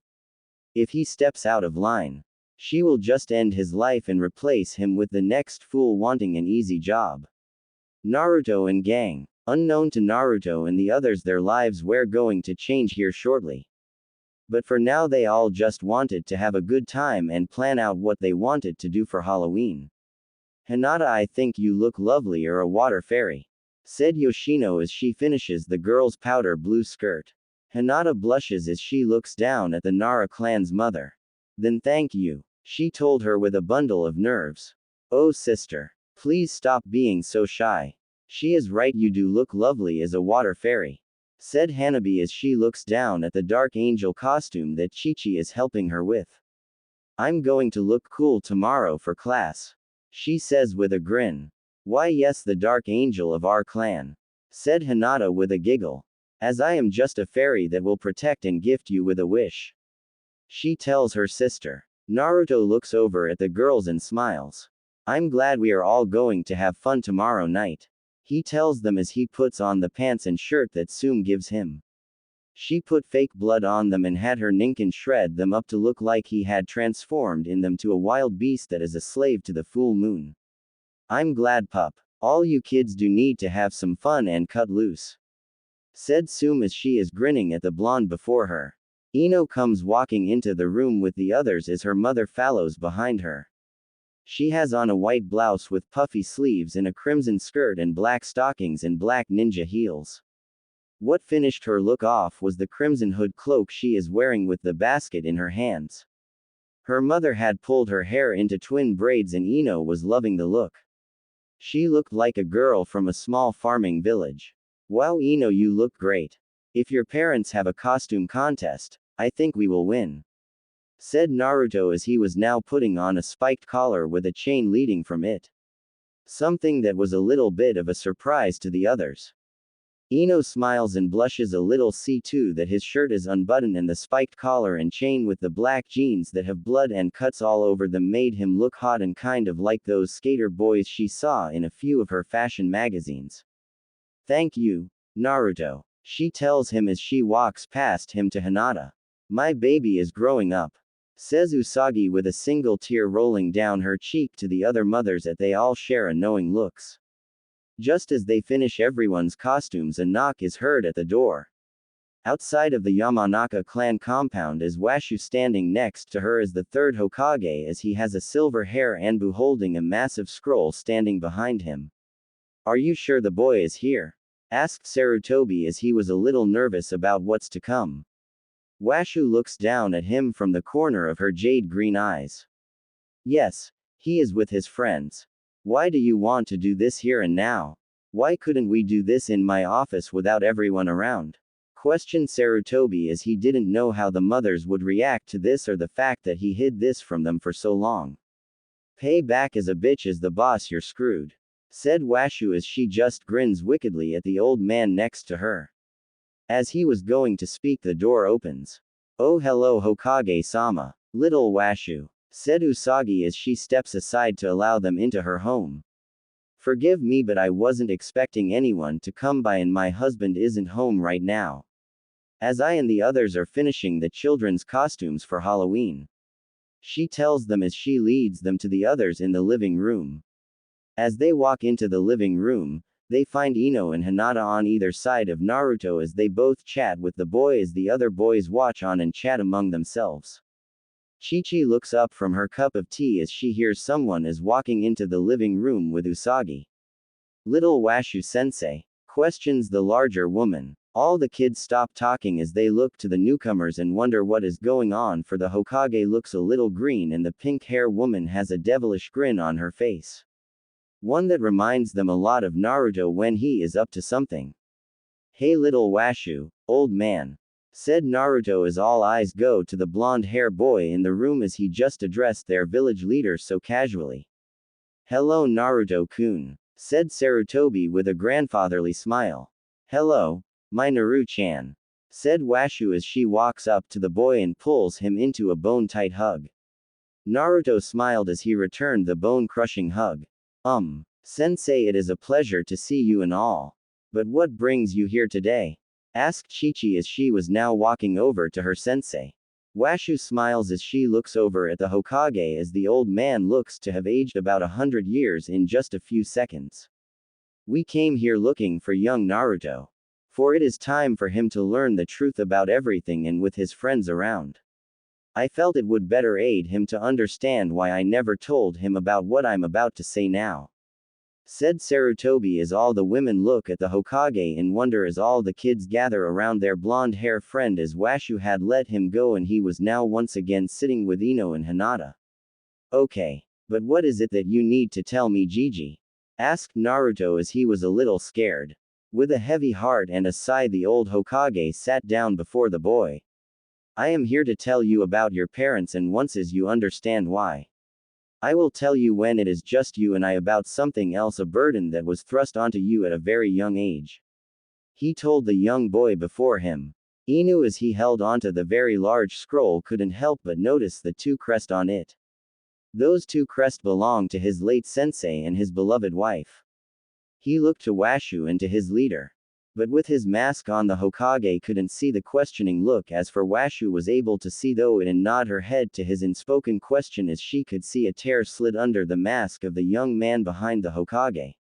If he steps out of line. She will just end his life and replace him with the next fool wanting an easy job. Naruto and gang. Unknown to Naruto and the others their lives were going to change here shortly. But for now they all just wanted to have a good time and plan out what they wanted to do for Halloween. Hinata, I think you look lovely or a water fairy. Said Yoshino as she finishes the girl's powder blue skirt. Hinata blushes as she looks down at the Nara clan's mother. Then thank you. She told her with a bundle of nerves. Oh sister. Please stop being so shy. She is right, you do look lovely as a water fairy. Said Hanabi as she looks down at the dark angel costume that Chi-Chi is helping her with. I'm going to look cool tomorrow for class. She says with a grin. Why yes, the dark angel of our clan. Said Hinata with a giggle. As I am just a fairy that will protect and gift you with a wish. She tells her sister. Naruto looks over at the girls and smiles. I'm glad we are all going to have fun tomorrow night. He tells them as he puts on the pants and shirt that Sume gives him. She put fake blood on them and had her Ninken shred them up to look like he had transformed in them to a wild beast that is a slave to the full moon. I'm glad, pup. All you kids do need to have some fun and cut loose. Said Sume as she is grinning at the blonde before her. Ino comes walking into the room with the others as her mother follows behind her. She has on a white blouse with puffy sleeves and a crimson skirt and black stockings and black ninja heels. What finished her look off was the crimson hood cloak she is wearing with the basket in her hands. Her mother had pulled her hair into twin braids and Ino was loving the look. She looked like a girl from a small farming village. Wow, Ino, you look great. If your parents have a costume contest, I think we will win. said Naruto as he was now putting on a spiked collar with a chain leading from it. Something that was a little bit of a surprise to the others. Ino smiles and blushes a little, see too that his shirt is unbuttoned and the spiked collar and chain with the black jeans that have blood and cuts all over them made him look hot and kind of like those skater boys she saw in a few of her fashion magazines. Thank you, Naruto, she tells him as she walks past him to Hinata. My baby is growing up, says Usagi with a single tear rolling down her cheek to the other mothers as they all share a knowing looks. Just as they finish everyone's costumes, a knock is heard at the door. Outside of the Yamanaka clan compound is Washu standing next to her as the third Hokage as he has a silver hair Anbu holding a massive scroll standing behind him. Are you sure the boy is here? Asked Sarutobi as he was a little nervous about what's to come. Washu looks down at him from the corner of her jade green eyes. Yes, he is with his friends. Why do you want to do this here and now? Why couldn't we do this in my office without everyone around? Questioned Sarutobi as he didn't know how the mothers would react to this or the fact that he hid this from them for so long. Pay back as a bitch as the boss, you're screwed, said Washu as she just grins wickedly at the old man next to her. As he was going to speak, the door opens. Oh hello Hokage-sama, little Washu, said Usagi as she steps aside to allow them into her home. Forgive me, but I wasn't expecting anyone to come by and my husband isn't home right now, as I and the others are finishing the children's costumes for Halloween. She tells them as she leads them to the others in the living room. As they walk into the living room, they find Ino and Hinata on either side of Naruto as they both chat with the boy as the other boys watch on and chat among themselves. Chi-Chi looks up from her cup of tea as she hears someone is walking into the living room with Usagi. Little Washu-sensei? Questions the larger woman. All the kids stop talking as they look to the newcomers and wonder what is going on, for the Hokage looks a little green and the pink-hair woman has a devilish grin on her face. One that reminds them a lot of Naruto when he is up to something. Hey little Washu, old man, said Naruto as all eyes go to the blonde-hair boy in the room as he just addressed their village leader so casually. Hello Naruto-kun, said Sarutobi with a grandfatherly smile. Hello, my Naru-chan, said Washu as she walks up to the boy and pulls him into a bone-tight hug. Naruto smiled as he returned the bone-crushing hug. Sensei, it is a pleasure to see you and all. But what brings you here today? Asked Chi-Chi as she was now walking over to her sensei. Washu smiles as she looks over at the Hokage as the old man looks to have aged about 100 years in just a few seconds. We came here looking for young Naruto, for it is time for him to learn the truth about everything, and with his friends around, I felt it would better aid him to understand why I never told him about what I'm about to say now, said Sarutobi as all the women look at the Hokage in wonder as all the kids gather around their blonde-hair friend as Washu had let him go and he was now once again sitting with Ino and Hinata. Okay, but what is it that you need to tell me, Gigi? Asked Naruto as he was a little scared. With a heavy heart and a sigh, the old Hokage sat down before the boy. I am here to tell you about your parents, and once as you understand why, I will tell you when it is just you and I about something else, a burden that was thrust onto you at a very young age. He told the young boy before him. Inu, as he held onto the very large scroll, couldn't help but notice the two crests on it. Those two crests belonged to his late sensei and his beloved wife. He looked to Washu and to his leader. But with his mask on, the Hokage couldn't see the questioning look, as for Washu was able to see though it, and nod her head to his unspoken question as she could see a tear slid under the mask of the young man behind the Hokage.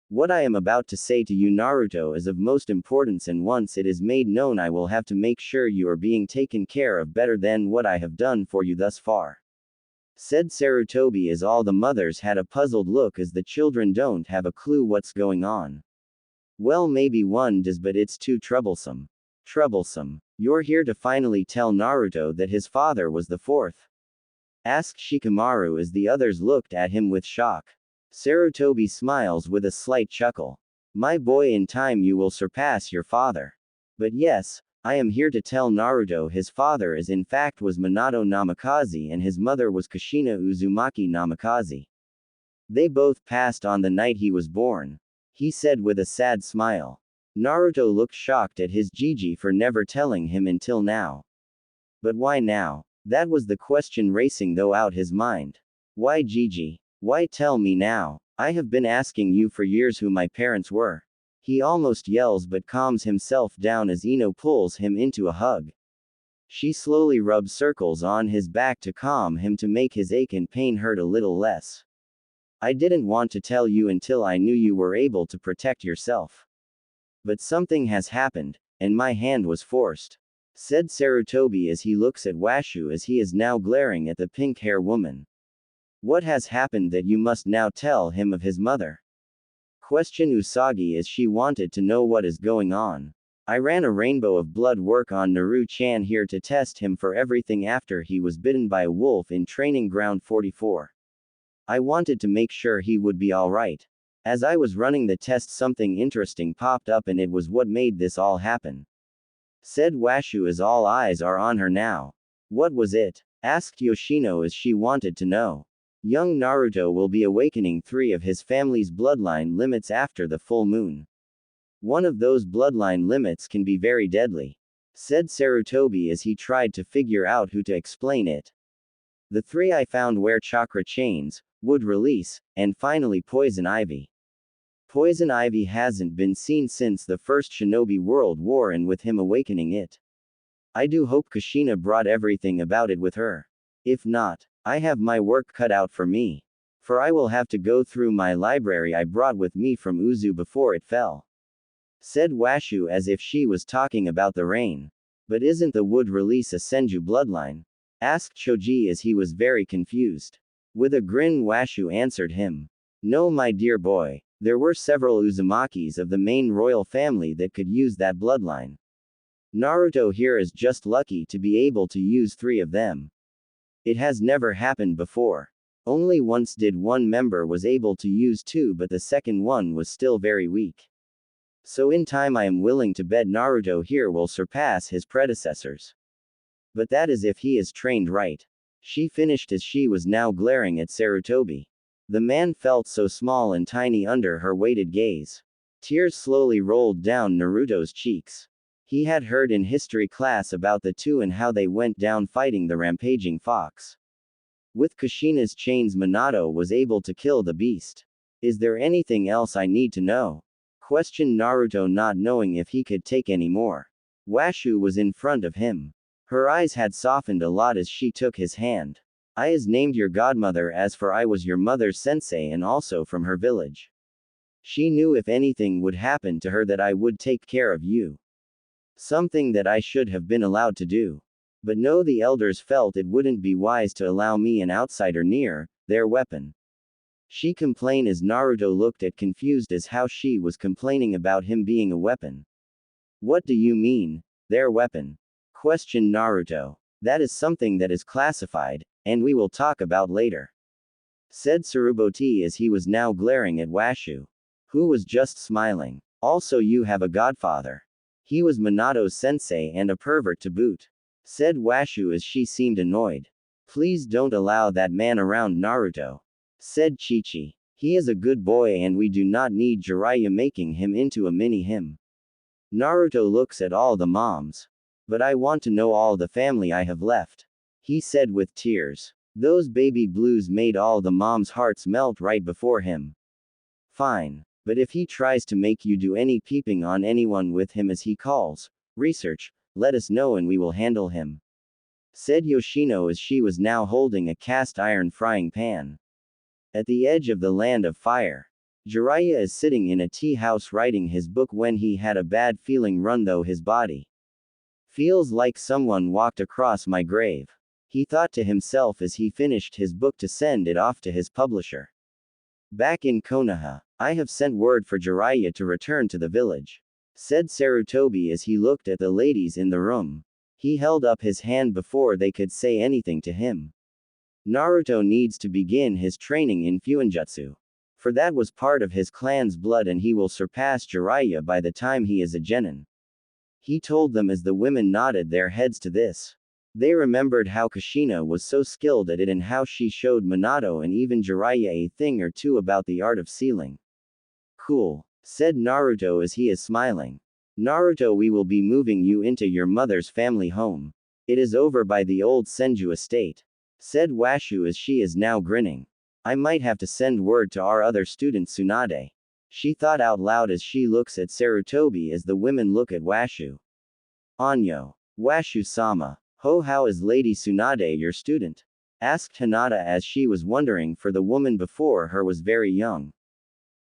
What I am about to say to you, Naruto, is of most importance, and once it is made known, I will have to make sure you are being taken care of better than what I have done for you thus far, said Sarutobi as all the mothers had a puzzled look as the children don't have a clue what's going on. Well, maybe one does, but it's too troublesome. Troublesome? You're here to finally tell Naruto that his father was the fourth? Asked Shikamaru as the others looked at him with shock. Sarutobi smiles with a slight chuckle. My boy, in time you will surpass your father. But yes, I am here to tell Naruto his father is in fact was Minato Namikaze and his mother was Kushina Uzumaki Namikaze. They both passed on the night he was born, he said with a sad smile. Naruto looked shocked at his Gigi for never telling him until now. But why now? That was the question racing though out his mind. Why Gigi? Why tell me now? I have been asking you for years who my parents were. He almost yells but calms himself down as Ino pulls him into a hug. She slowly rubs circles on his back to calm him to make his ache and pain hurt a little less. I didn't want to tell you until I knew you were able to protect yourself. But something has happened, and my hand was forced, said Sarutobi as he looks at Washu as he is now glaring at the pink-hair woman. What has happened that you must now tell him of his mother? Questioned Usagi as she wanted to know what is going on. I ran a rainbow of blood work on Naru-chan here to test him for everything after he was bitten by a wolf in training ground 44. I wanted to make sure he would be alright. As I was running the test something interesting popped up and it was what made this all happen, said Washu as all eyes are on her now. What was it? Asked Yoshino as she wanted to know. Young Naruto will be awakening 3 of his family's bloodline limits after the full moon. One of those bloodline limits can be very deadly, said Sarutobi as he tried to figure out who to explain it. The 3 I found wear chakra chains, would release, and finally poison ivy. Poison ivy hasn't been seen since the First Shinobi World War and with him awakening it. I do hope Kushina brought everything about it with her. If not, I have my work cut out for me. For I will have to go through my library I brought with me from Uzu before it fell, said Washu as if she was talking about the rain. But isn't the wood release a Senju bloodline? Asked Choji as he was very confused. With a grin Washu answered him. No my dear boy, there were several Uzumakis of the main royal family that could use that bloodline. Naruto here is just lucky to be able to use 3 of them. It has never happened before. Only once did one member was able to use 2 but the second one was still very weak. So in time I am willing to bet Naruto here will surpass his predecessors. But that is if he is trained right. She finished as she was now glaring at Sarutobi. The man felt so small and tiny under her weighted gaze. Tears slowly rolled down Naruto's cheeks. He had heard in history class about the 2 and how they went down fighting the rampaging fox. With Kushina's chains Minato was able to kill the beast. Is there anything else I need to know? Questioned Naruto not knowing if he could take any more. Washu was in front of him. Her eyes had softened a lot as she took his hand. I is named your godmother as for I was your mother's sensei and also from her village. She knew if anything would happen to her that I would take care of you. Something that I should have been allowed to do. But no, the elders felt it wouldn't be wise to allow me an outsider near their weapon. She complained as Naruto looked at confused as how she was complaining about him being a weapon. What do you mean, their weapon? Questioned Naruto. That is something that is classified, and we will talk about later, said Saruboti as he was now glaring at Washu, who was just smiling. Also you have a godfather. He was Minato's sensei and a pervert to boot, said Washu as she seemed annoyed. Please don't allow that man around Naruto, said Chi-Chi. He is a good boy and we do not need Jiraiya making him into a mini-him. Naruto looks at all the moms. But I want to know all the family I have left, he said with tears. Those baby blues made all the moms' hearts melt right before him. Fine. But if he tries to make you do any peeping on anyone with him as he calls research, let us know and we will handle him, said Yoshino as she was now holding a cast iron frying pan. At the edge of the land of fire, Jiraiya is sitting in a tea house writing his book when he had a bad feeling run through his body. Feels like someone walked across my grave, he thought to himself as he finished his book to send it off to his publisher. Back in Konoha, I have sent word for Jiraiya to return to the village, said Sarutobi as he looked at the ladies in the room. He held up his hand before they could say anything to him. Naruto needs to begin his training in Fuinjutsu. For that was part of his clan's blood and he will surpass Jiraiya by the time he is a genin. He told them as the women nodded their heads to this. They remembered how Kushina was so skilled at it and how she showed Minato and even Jiraiya a thing or two about the art of sealing. Cool, said Naruto as he is smiling. Naruto, we will be moving you into your mother's family home. It is over by the old Senju estate, said Washu as she is now grinning. I might have to send word to our other student Tsunade. She thought out loud as she looks at Sarutobi as the women look at Washu. Anyo. Washu-sama. Ho, how is Lady Tsunade your student? Asked Hinata as she was wondering, for the woman before her was very young.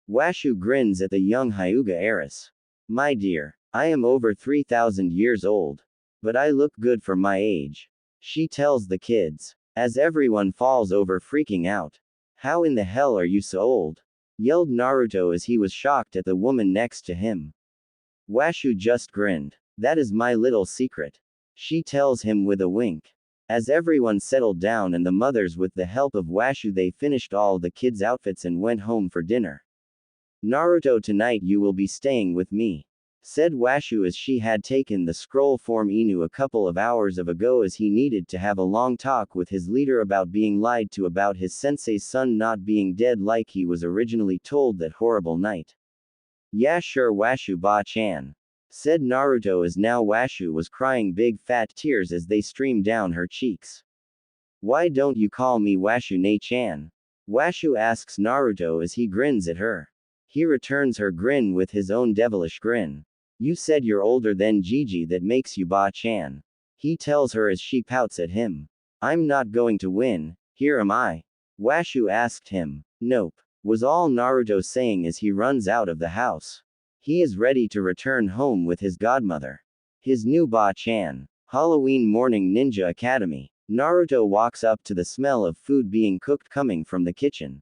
Washu grins at the young Hyuga heiress. My dear, I am over 3,000 years old. But I look good for my age. She tells the kids. As everyone falls over freaking out. How in the hell are you so old? Yelled Naruto as he was shocked at the woman next to him. Washu just grinned. That is my little secret. She tells him with a wink. As everyone settled down and the mothers with the help of Washu they finished all the kids' outfits and went home for dinner. Naruto, tonight you will be staying with me, said Washu as she had taken the scroll form Inu a couple of hours ago as he needed to have a long talk with his leader about being lied to about his sensei's son not being dead like he was originally told that horrible night. Yeah sure Washu ba-chan, said Naruto as now Washu was crying big fat tears as they streamed down her cheeks. Why don't you call me Washu ne-chan? Washu asks Naruto as he grins at her. He returns her grin with his own devilish grin. You said you're older than Gigi, that makes you ba-chan. He tells her as she pouts at him. I'm not going to win, here am I. Washu asked him. Nope, was all Naruto saying as he runs out of the house. He is ready to return home with his godmother. His new ba-chan. Halloween morning Ninja Academy. Naruto walks up to the smell of food being cooked coming from the kitchen.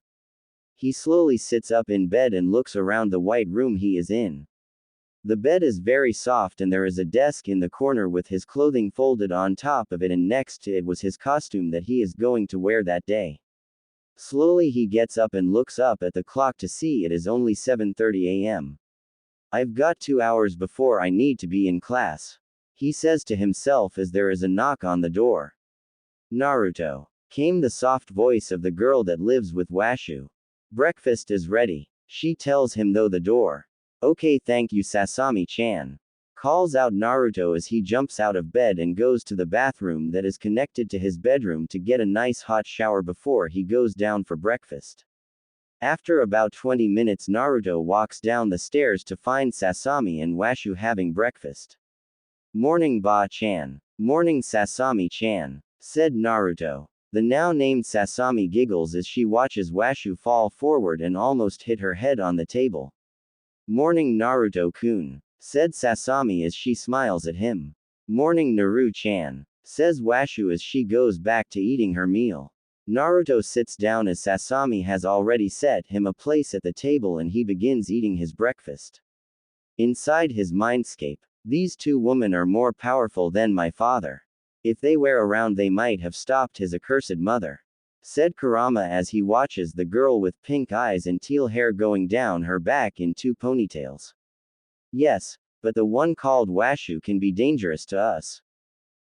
He slowly sits up in bed and looks around the white room he is in. The bed is very soft and there is a desk in the corner with his clothing folded on top of it, and next to it was his costume that he is going to wear that day. Slowly he gets up and looks up at the clock to see it is only 7:30 a.m. I've got 2 hours before I need to be in class, he says to himself as there is a knock on the door. Naruto, came the soft voice of the girl that lives with Washu. Breakfast is ready, she tells him though the door. Okay, thank you Sasami-chan, calls out Naruto as he jumps out of bed and goes to the bathroom that is connected to his bedroom to get a nice hot shower before he goes down for breakfast. After about 20 minutes Naruto walks down the stairs to find Sasami and Washu having breakfast. Morning ba-chan. Morning Sasami-chan, said Naruto. The now named Sasami giggles as she watches Washu fall forward and almost hit her head on the table. Morning Naruto-kun, said Sasami as she smiles at him. Morning Naru-chan, says Washu as she goes back to eating her meal. Naruto sits down as Sasami has already set him a place at the table and he begins eating his breakfast. Inside his mindscape, these two women are more powerful than my father. If they were around they might have stopped his accursed mother, said Kurama as he watches the girl with pink eyes and teal hair going down her back in 2 ponytails. Yes, but the one called Washu can be dangerous to us.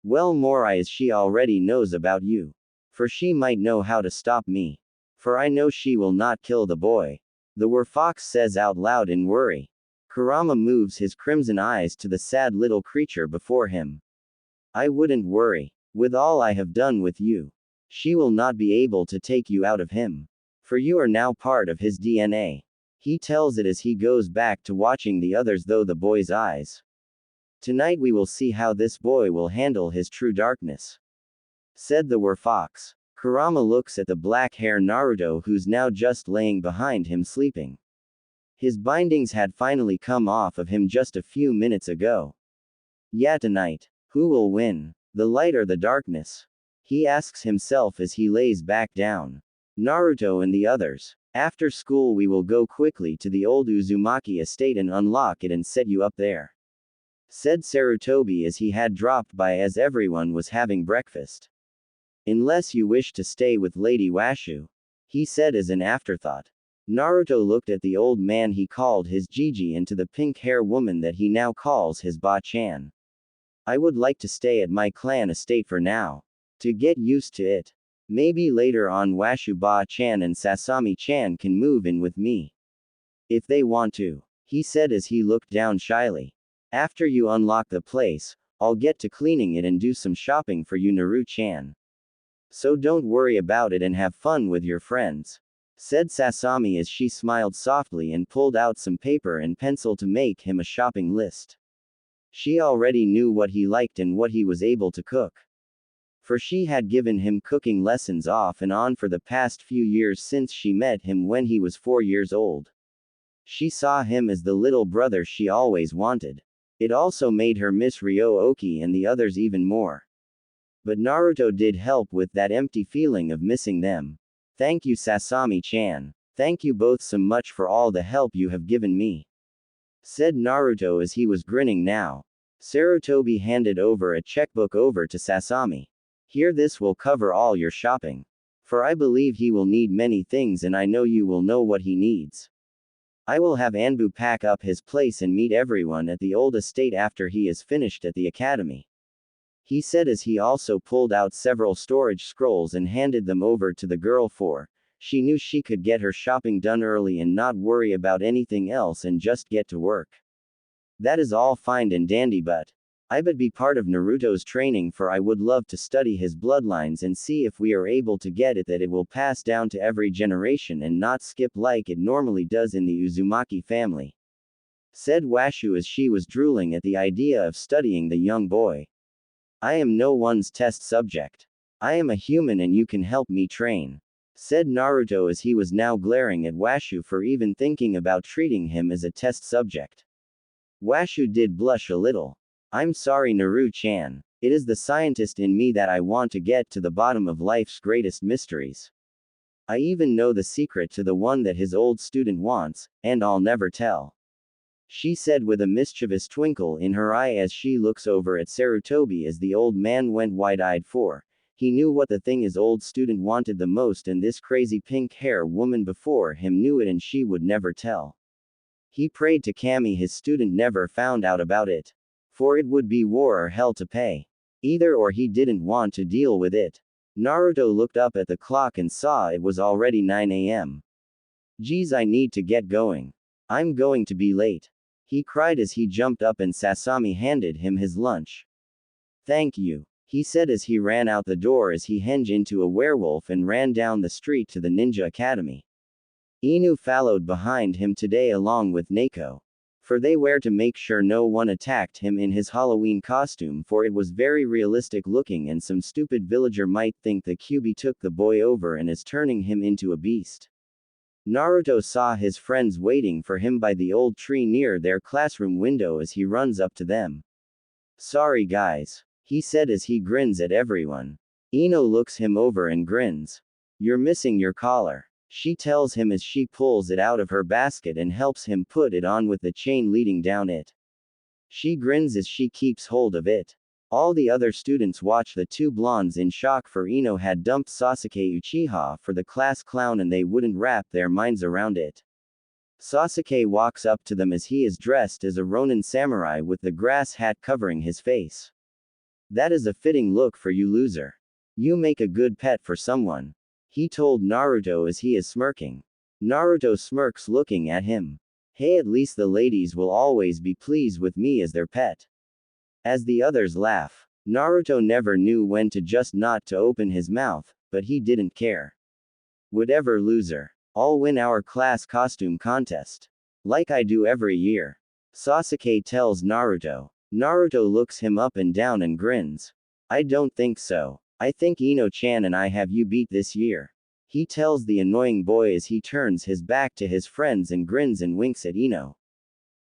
Well, more as she already knows about you. For she might know how to stop me. For I know she will not kill the boy. The Werefox says out loud in worry. Kurama moves his crimson eyes to the sad little creature before him. I wouldn't worry. With all I have done with you, she will not be able to take you out of him. For you are now part of his DNA. He tells it as he goes back to watching the others though the boy's eyes. Tonight we will see how this boy will handle his true darkness, said the Werefox. Kurama looks at the black hair Naruto who's now just laying behind him sleeping. His bindings had finally come off of him just a few minutes ago. Yeah, tonight. Who will win? The light or the darkness? He asks himself as he lays back down. Naruto and the others. After school we will go quickly to the old Uzumaki estate and unlock it and set you up there, said Sarutobi as he had dropped by as everyone was having breakfast. Unless you wish to stay with Lady Washu, he said as an afterthought. Naruto looked at the old man he called his Jiji and to the pink-hair woman that he now calls his Ba-chan. I would like to stay at my clan estate for now. To get used to it. Maybe later on Washu Ba-chan and Sasami-chan can move in with me. If they want to. He said as he looked down shyly. After you unlock the place, I'll get to cleaning it and do some shopping for you Naru-chan. So don't worry about it and have fun with your friends. Said Sasami as she smiled softly and pulled out some paper and pencil to make him a shopping list. She already knew what he liked and what he was able to cook. For she had given him cooking lessons off and on for the past few years since she met him when he was 4 years old. She saw him as the little brother she always wanted. It also made her miss Ryo-Oki and the others even more. But Naruto did help with that empty feeling of missing them. Thank you Sasami-chan. Thank you both so much for all the help you have given me. Said Naruto as he was grinning now. Sarutobi handed over a checkbook over to Sasami. Here, this will cover all your shopping. For I believe he will need many things and I know you will know what he needs. I will have Anbu pack up his place and meet everyone at the old estate after he is finished at the academy. He said as he also pulled out several storage scrolls and handed them over to the girl for, she knew she could get her shopping done early and not worry about anything else and just get to work. That is all fine and dandy, but I would be part of Naruto's training, for I would love to study his bloodlines and see if we are able to get it that it will pass down to every generation and not skip like it normally does in the Uzumaki family. Said Washu as she was drooling at the idea of studying the young boy. I am no one's test subject. I am a human and you can help me train. Said Naruto as he was now glaring at Washu for even thinking about treating him as a test subject. Washu did blush a little. I'm sorry Naru-chan. It is the scientist in me that I want to get to the bottom of life's greatest mysteries. I even know the secret to the one that his old student wants, and I'll never tell. She said with a mischievous twinkle in her eye as she looks over at Sarutobi as the old man went wide-eyed for, he knew what the thing his old student wanted the most and this crazy pink-hair woman before him knew it and she would never tell. He prayed to Kami his student never found out about it. For it would be war or hell to pay. Either or he didn't want to deal with it. Naruto looked up at the clock and saw it was already 9 a.m. Geez, I need to get going. I'm going to be late. He cried as he jumped up and Sasami handed him his lunch. Thank you, he said as he ran out the door as he changed into a werewolf and ran down the street to the ninja academy. Inu followed behind him today along with Neko. For they were to make sure no one attacked him in his Halloween costume, for it was very realistic looking and some stupid villager might think the Kyuubi took the boy over and is turning him into a beast. Naruto saw his friends waiting for him by the old tree near their classroom window as he runs up to them. Sorry guys, he said as he grins at everyone. Ino looks him over and grins. You're missing your collar. She tells him as she pulls it out of her basket and helps him put it on with the chain leading down it. She grins as she keeps hold of it. All the other students watch the two blondes in shock, for Ino had dumped Sasuke Uchiha for the class clown and they wouldn't wrap their minds around it. Sasuke walks up to them as he is dressed as a Ronin samurai with the grass hat covering his face. That is a fitting look for you, loser. You make a good pet for someone. He told Naruto as he is smirking. Naruto smirks looking at him. Hey, at least the ladies will always be pleased with me as their pet. As the others laugh, Naruto never knew when to just not to open his mouth, but he didn't care. Whatever, loser. I'll win our class costume contest. Like I do every year. Sasuke tells Naruto. Naruto looks him up and down and grins. I don't think so. I think Ino-chan and I have you beat this year. He tells the annoying boy as he turns his back to his friends and grins and winks at Ino.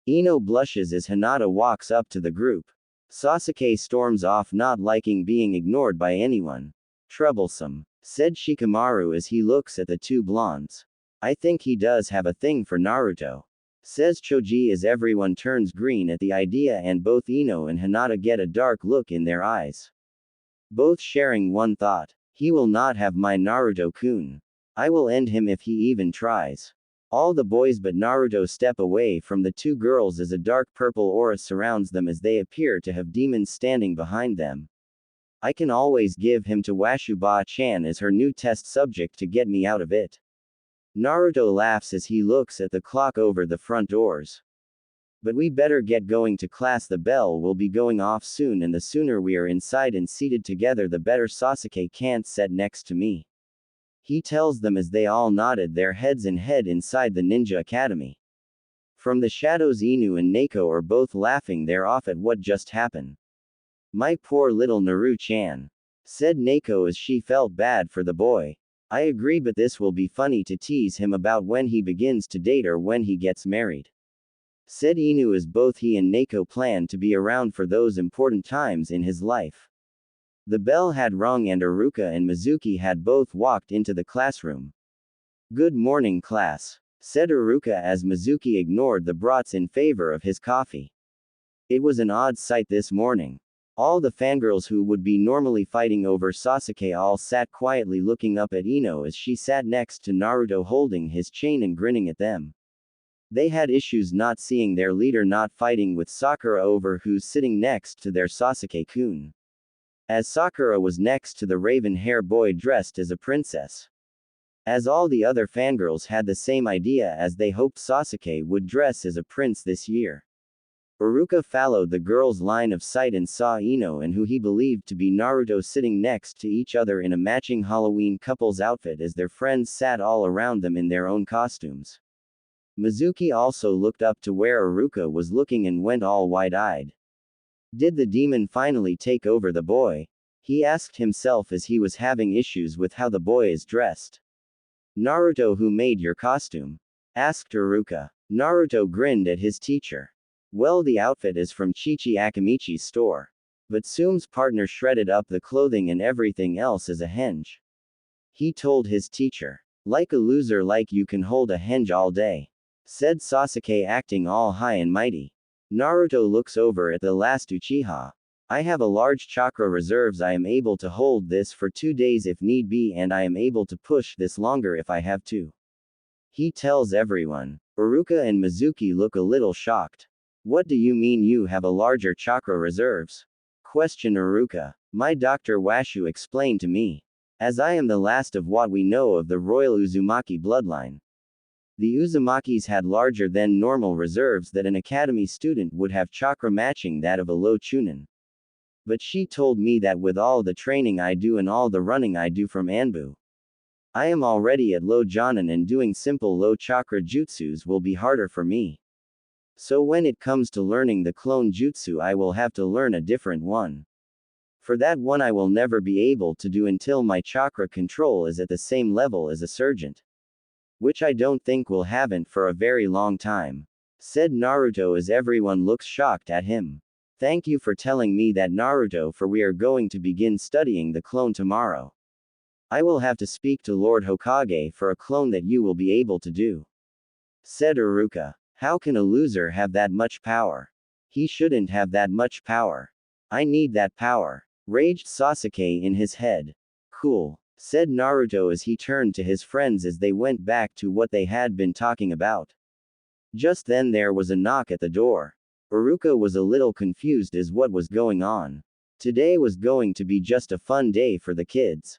Ino blushes as Hinata walks up to the group. Sasuke storms off, not liking being ignored by anyone. Troublesome, said Shikamaru as he looks at the two blondes. I think he does have a thing for Naruto. Says Choji as everyone turns green at the idea and both Ino and Hinata get a dark look in their eyes. Both sharing one thought. He will not have my Naruto-kun. I will end him if he even tries. All the boys but Naruto step away from the two girls as a dark purple aura surrounds them as they appear to have demons standing behind them. I can always give him to Washuba-chan as her new test subject to get me out of it. Naruto laughs as he looks at the clock over the front doors. But we better get going to class. The bell will be going off soon, and the sooner we are inside and seated together the better. Sasuke can't sit next to me. He tells them as they all nodded their heads and head inside the Ninja Academy. From the shadows, Inu and Neko are both laughing their off at what just happened. My poor little Naru-chan, said Neko as she felt bad for the boy. I agree, but this will be funny to tease him about when he begins to date or when he gets married, said Inu as both he and Neko plan to be around for those important times in his life. The bell had rung and Iruka and Mizuki had both walked into the classroom. Good morning, class, said Iruka as Mizuki ignored the brats in favor of his coffee. It was an odd sight this morning. All the fangirls who would be normally fighting over Sasuke all sat quietly looking up at Ino as she sat next to Naruto holding his chain and grinning at them. They had issues not seeing their leader not fighting with Sakura over who's sitting next to their Sasuke-kun, as Sakura was next to the raven-hair boy dressed as a princess. As all the other fangirls had the same idea, as they hoped Sasuke would dress as a prince this year. Iruka followed the girl's line of sight and saw Ino and who he believed to be Naruto sitting next to each other in a matching Halloween couple's outfit as their friends sat all around them in their own costumes. Mizuki also looked up to where Iruka was looking and went all wide-eyed. Did the demon finally take over the boy? He asked himself as he was having issues with how the boy is dressed. Naruto, who made your costume? Asked Iruka. Naruto grinned at his teacher. Well, the outfit is from Chichi Akamichi's store. But Tsume's partner shredded up the clothing and everything else as a henge. He told his teacher. Like a loser like you can hold a henge all day, said Sasuke, acting all high and mighty. Naruto looks over at the last Uchiha. I have a large chakra reserves. I am able to hold this for 2 days if need be, and I am able to push this longer if I have to, he tells everyone. Iruka and Mizuki look a little shocked. What do you mean you have a larger chakra reserves? Questioned Iruka. My Dr. Washu explained to me. As I am the last of what we know of the royal Uzumaki bloodline. The Uzumakis had larger than normal reserves that an academy student would have, chakra matching that of a low chunin. But she told me that with all the training I do and all the running I do from Anbu, I am already at low jonin, and doing simple low chakra jutsus will be harder for me. So when it comes to learning the clone jutsu, I will have to learn a different one. For that one I will never be able to do until my chakra control is at the same level as a sergeant, which I don't think will happen for a very long time, said Naruto as everyone looks shocked at him. Thank you for telling me that, Naruto, for we are going to begin studying the clone tomorrow. I will have to speak to Lord Hokage for a clone that you will be able to do, said Iruka. How can a loser have that much power? He shouldn't have that much power. I need that power, raged Sasuke in his head. Cool, said Naruto as he turned to his friends as they went back to what they had been talking about. Just then there was a knock at the door. Iruka was a little confused as what was going on. Today was going to be just a fun day for the kids,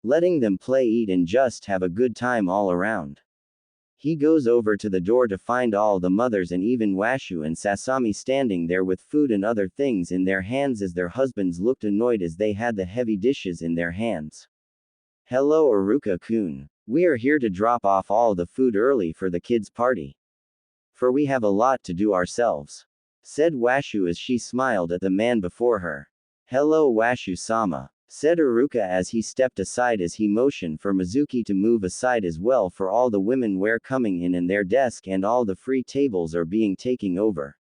letting them play, eat, and just have a good time all around. He goes over to the door to find all the mothers and even Washu and Sasami standing there with food and other things in their hands as their husbands looked annoyed as they had the heavy dishes in their hands. Hello, Iruka-kun. We are here to drop off all the food early for the kids' party, for we have a lot to do ourselves, said Washu as she smiled at the man before her. Hello, Washu-sama, said Iruka as he stepped aside as he motioned for Mizuki to move aside as well, for all the women were coming in and their desk and all the free tables are being taken over.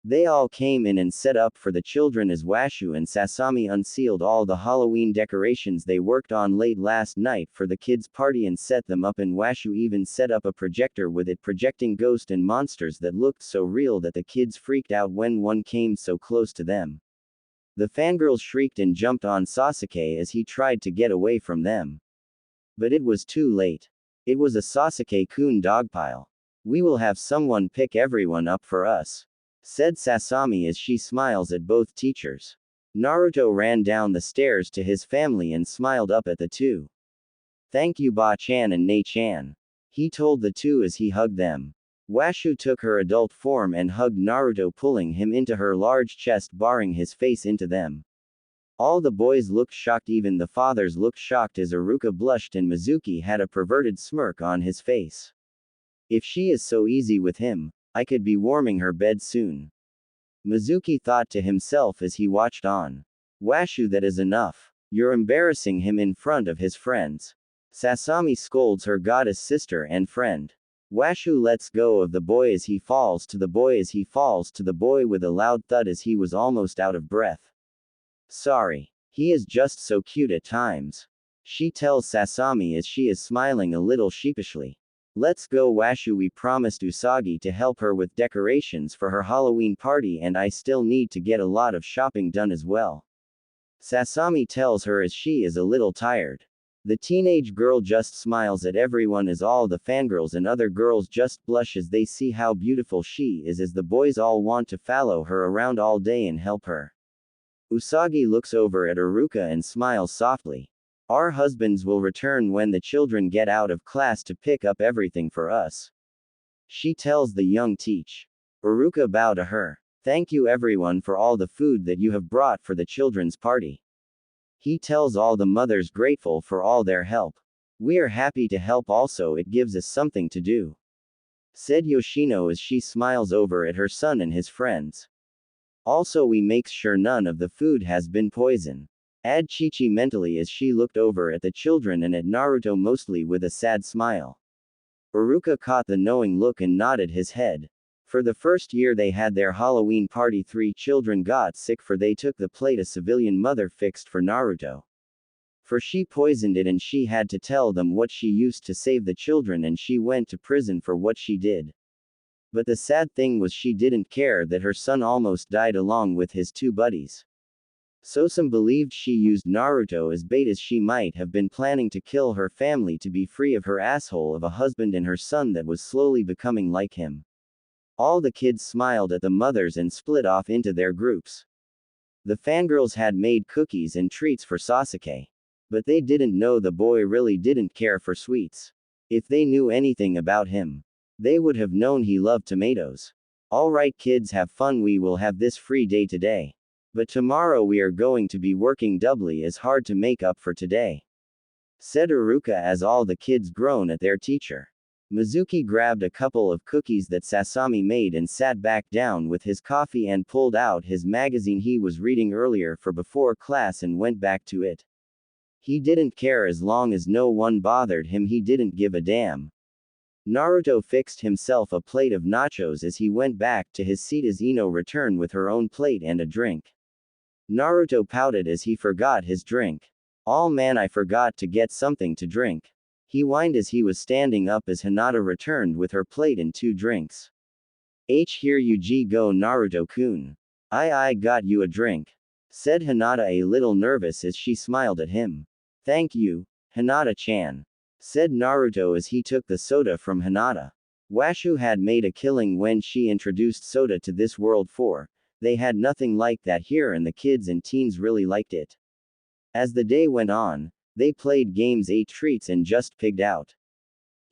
They all came in and set up for the children as Washu and Sasami unsealed all the Halloween decorations they worked on late last night for the kids' party and set them up, and Washu even set up a projector with it projecting ghosts and monsters that looked so real that the kids freaked out when one came so close to them. The fangirls shrieked and jumped on Sasuke as he tried to get away from them. But it was too late. It was a Sasuke-kun dogpile. We will have someone pick everyone up for us, said Sasami as she smiles at both teachers. Naruto ran down the stairs to his family and smiled up at the two. Thank you Ba-chan and Nei-chan, he told the two as he hugged them. Washu took her adult form and hugged Naruto, pulling him into her large chest, barring his face into them. All the boys looked shocked, even the fathers looked shocked as Iruka blushed and Mizuki had a perverted smirk on his face. If she is so easy with him, I could be warming her bed soon. Mizuki thought to himself as he watched on. Washu, that is enough. You're embarrassing him in front of his friends. Sasami scolds her goddess sister and friend. Washu lets go of the boy as he falls to the boy as he falls to the boy with a loud thud as he was almost out of breath. Sorry. He is just so cute at times, she tells Sasami as she is smiling a little sheepishly. Let's go Washu, we promised Usagi to help her with decorations for her Halloween party and I still need to get a lot of shopping done as well. Sasami tells her as she is a little tired. The teenage girl just smiles at everyone as all the fangirls and other girls just blush as they see how beautiful she is, as the boys all want to follow her around all day and help her. Usagi looks over at Iruka and smiles softly. Our husbands will return when the children get out of class to pick up everything for us, she tells the young teach. Iruka bow to her. Thank you everyone for all the food that you have brought for the children's party. He tells all the mothers grateful for all their help. We are happy to help, also it gives us something to do, said Yoshino as she smiles over at her son and his friends. Also we make sure none of the food has been poison, add Chi-Chi mentally as she looked over at the children and at Naruto mostly with a sad smile. Iruka caught the knowing look and nodded his head. For the first year they had their Halloween party, 3 children got sick for they took the plate a civilian mother fixed for Naruto. For she poisoned it and she had to tell them what she used to save the children and she went to prison for what she did. But the sad thing was she didn't care that her son almost died along with his 2 buddies. So some believed she used Naruto as bait, as she might have been planning to kill her family to be free of her asshole of a husband and her son that was slowly becoming like him. All the kids smiled at the mothers and split off into their groups. The fangirls had made cookies and treats for Sasuke. But they didn't know the boy really didn't care for sweets. If they knew anything about him, they would have known he loved tomatoes. Alright kids, have fun, we will have this free day today. But tomorrow we are going to be working doubly as hard to make up for today, said Iruka as all the kids groaned at their teacher. Mizuki grabbed a couple of cookies that Sasami made and sat back down with his coffee and pulled out his magazine he was reading earlier for before class and went back to it. He didn't care as long as no one bothered him, he didn't give a damn. Naruto fixed himself a plate of nachos as he went back to his seat as Ino returned with her own plate and a drink. Naruto pouted as he forgot his drink. Oh man, I forgot to get something to drink, he whined as he was standing up as Hinata returned with her plate and 2 drinks. Here you go Naruto-kun. I got you a drink, said Hinata a little nervous as she smiled at him. Thank you, Hinata-chan, said Naruto as he took the soda from Hinata. Washu had made a killing when she introduced soda to this world, for they had nothing like that here and the kids and teens really liked it. As the day went on, they played games, ate treats and just pigged out.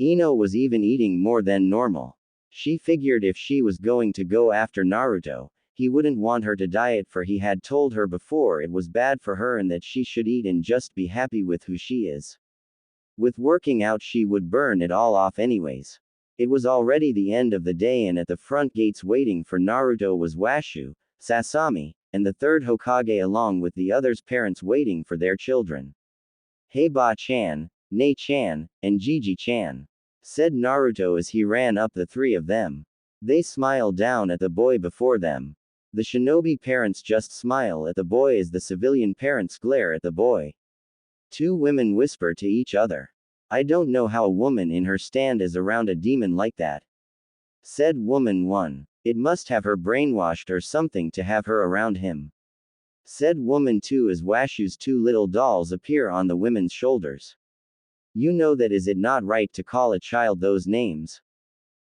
Ino was even eating more than normal. She figured if she was going to go after Naruto, he wouldn't want her to diet, for he had told her before it was bad for her and that she should eat and just be happy with who she is. With working out she would burn it all off anyways. It was already the end of the day and at the front gates waiting for Naruto was Washu, Sasami, and the 3rd Hokage along with the others' parents waiting for their children. Hey Ba-chan, Nei-chan, and Gigi-chan, said Naruto as he ran up the 3 of them. They smile down at the boy before them. The shinobi parents just smile at the boy as the civilian parents glare at the boy. 2 women whisper to each other. I don't know how a woman in her stand is around a demon like that, said woman 1. It must have her brainwashed or something to have her around him, said woman 2 as Washu's 2 little dolls appear on the women's shoulders. You know that is it not right to call a child those names?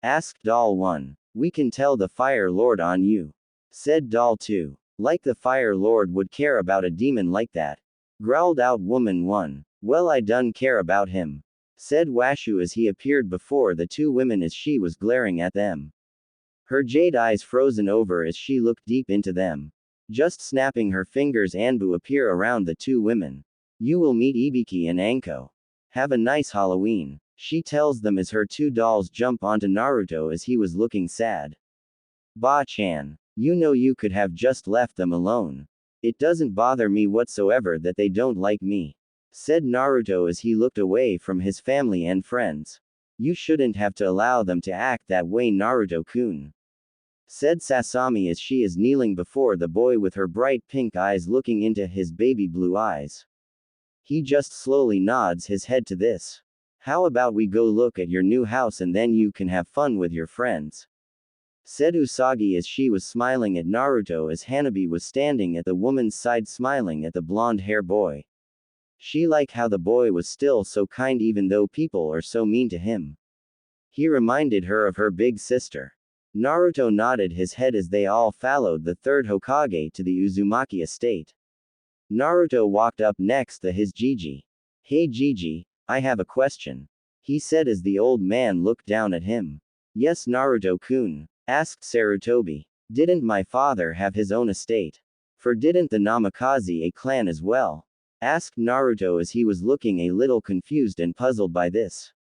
Asked Doll 1. We can tell the Fire Lord on you. Said Doll 2. Like the Fire Lord would care about a demon like that. Growled out Woman 1. Well, I done care about him. Said Washu as he appeared before the two women as she was glaring at them. Her jade eyes frozen over as she looked deep into them. Just snapping her fingers, Anbu appear around the two women. You will meet Ibiki and Anko. Have a nice Halloween. She tells them as her two dolls jump onto Naruto as he was looking sad. Ba-chan. You know you could have just left them alone. It doesn't bother me whatsoever that they don't like me. Said Naruto as he looked away from his family and friends. You shouldn't have to allow them to act that way, Naruto-kun. Said Sasami as she is kneeling before the boy with her bright pink eyes looking into his baby blue eyes. He just slowly nods his head to this. How about we go look at your new house and then you can have fun with your friends? Said Usagi as she was smiling at Naruto as Hanabi was standing at the woman's side smiling at the blonde hair boy. She liked how the boy was still so kind even though people are so mean to him. He reminded her of her big sister. Naruto nodded his head as they all followed the third Hokage to the Uzumaki estate. Naruto walked up next to his Gigi. Hey Gigi, I have a question. He said as the old man looked down at him. Yes Naruto-kun, asked Sarutobi. Didn't my father have his own estate? For didn't the Namikaze a clan as well? Asked Naruto as he was looking a little confused and puzzled by this.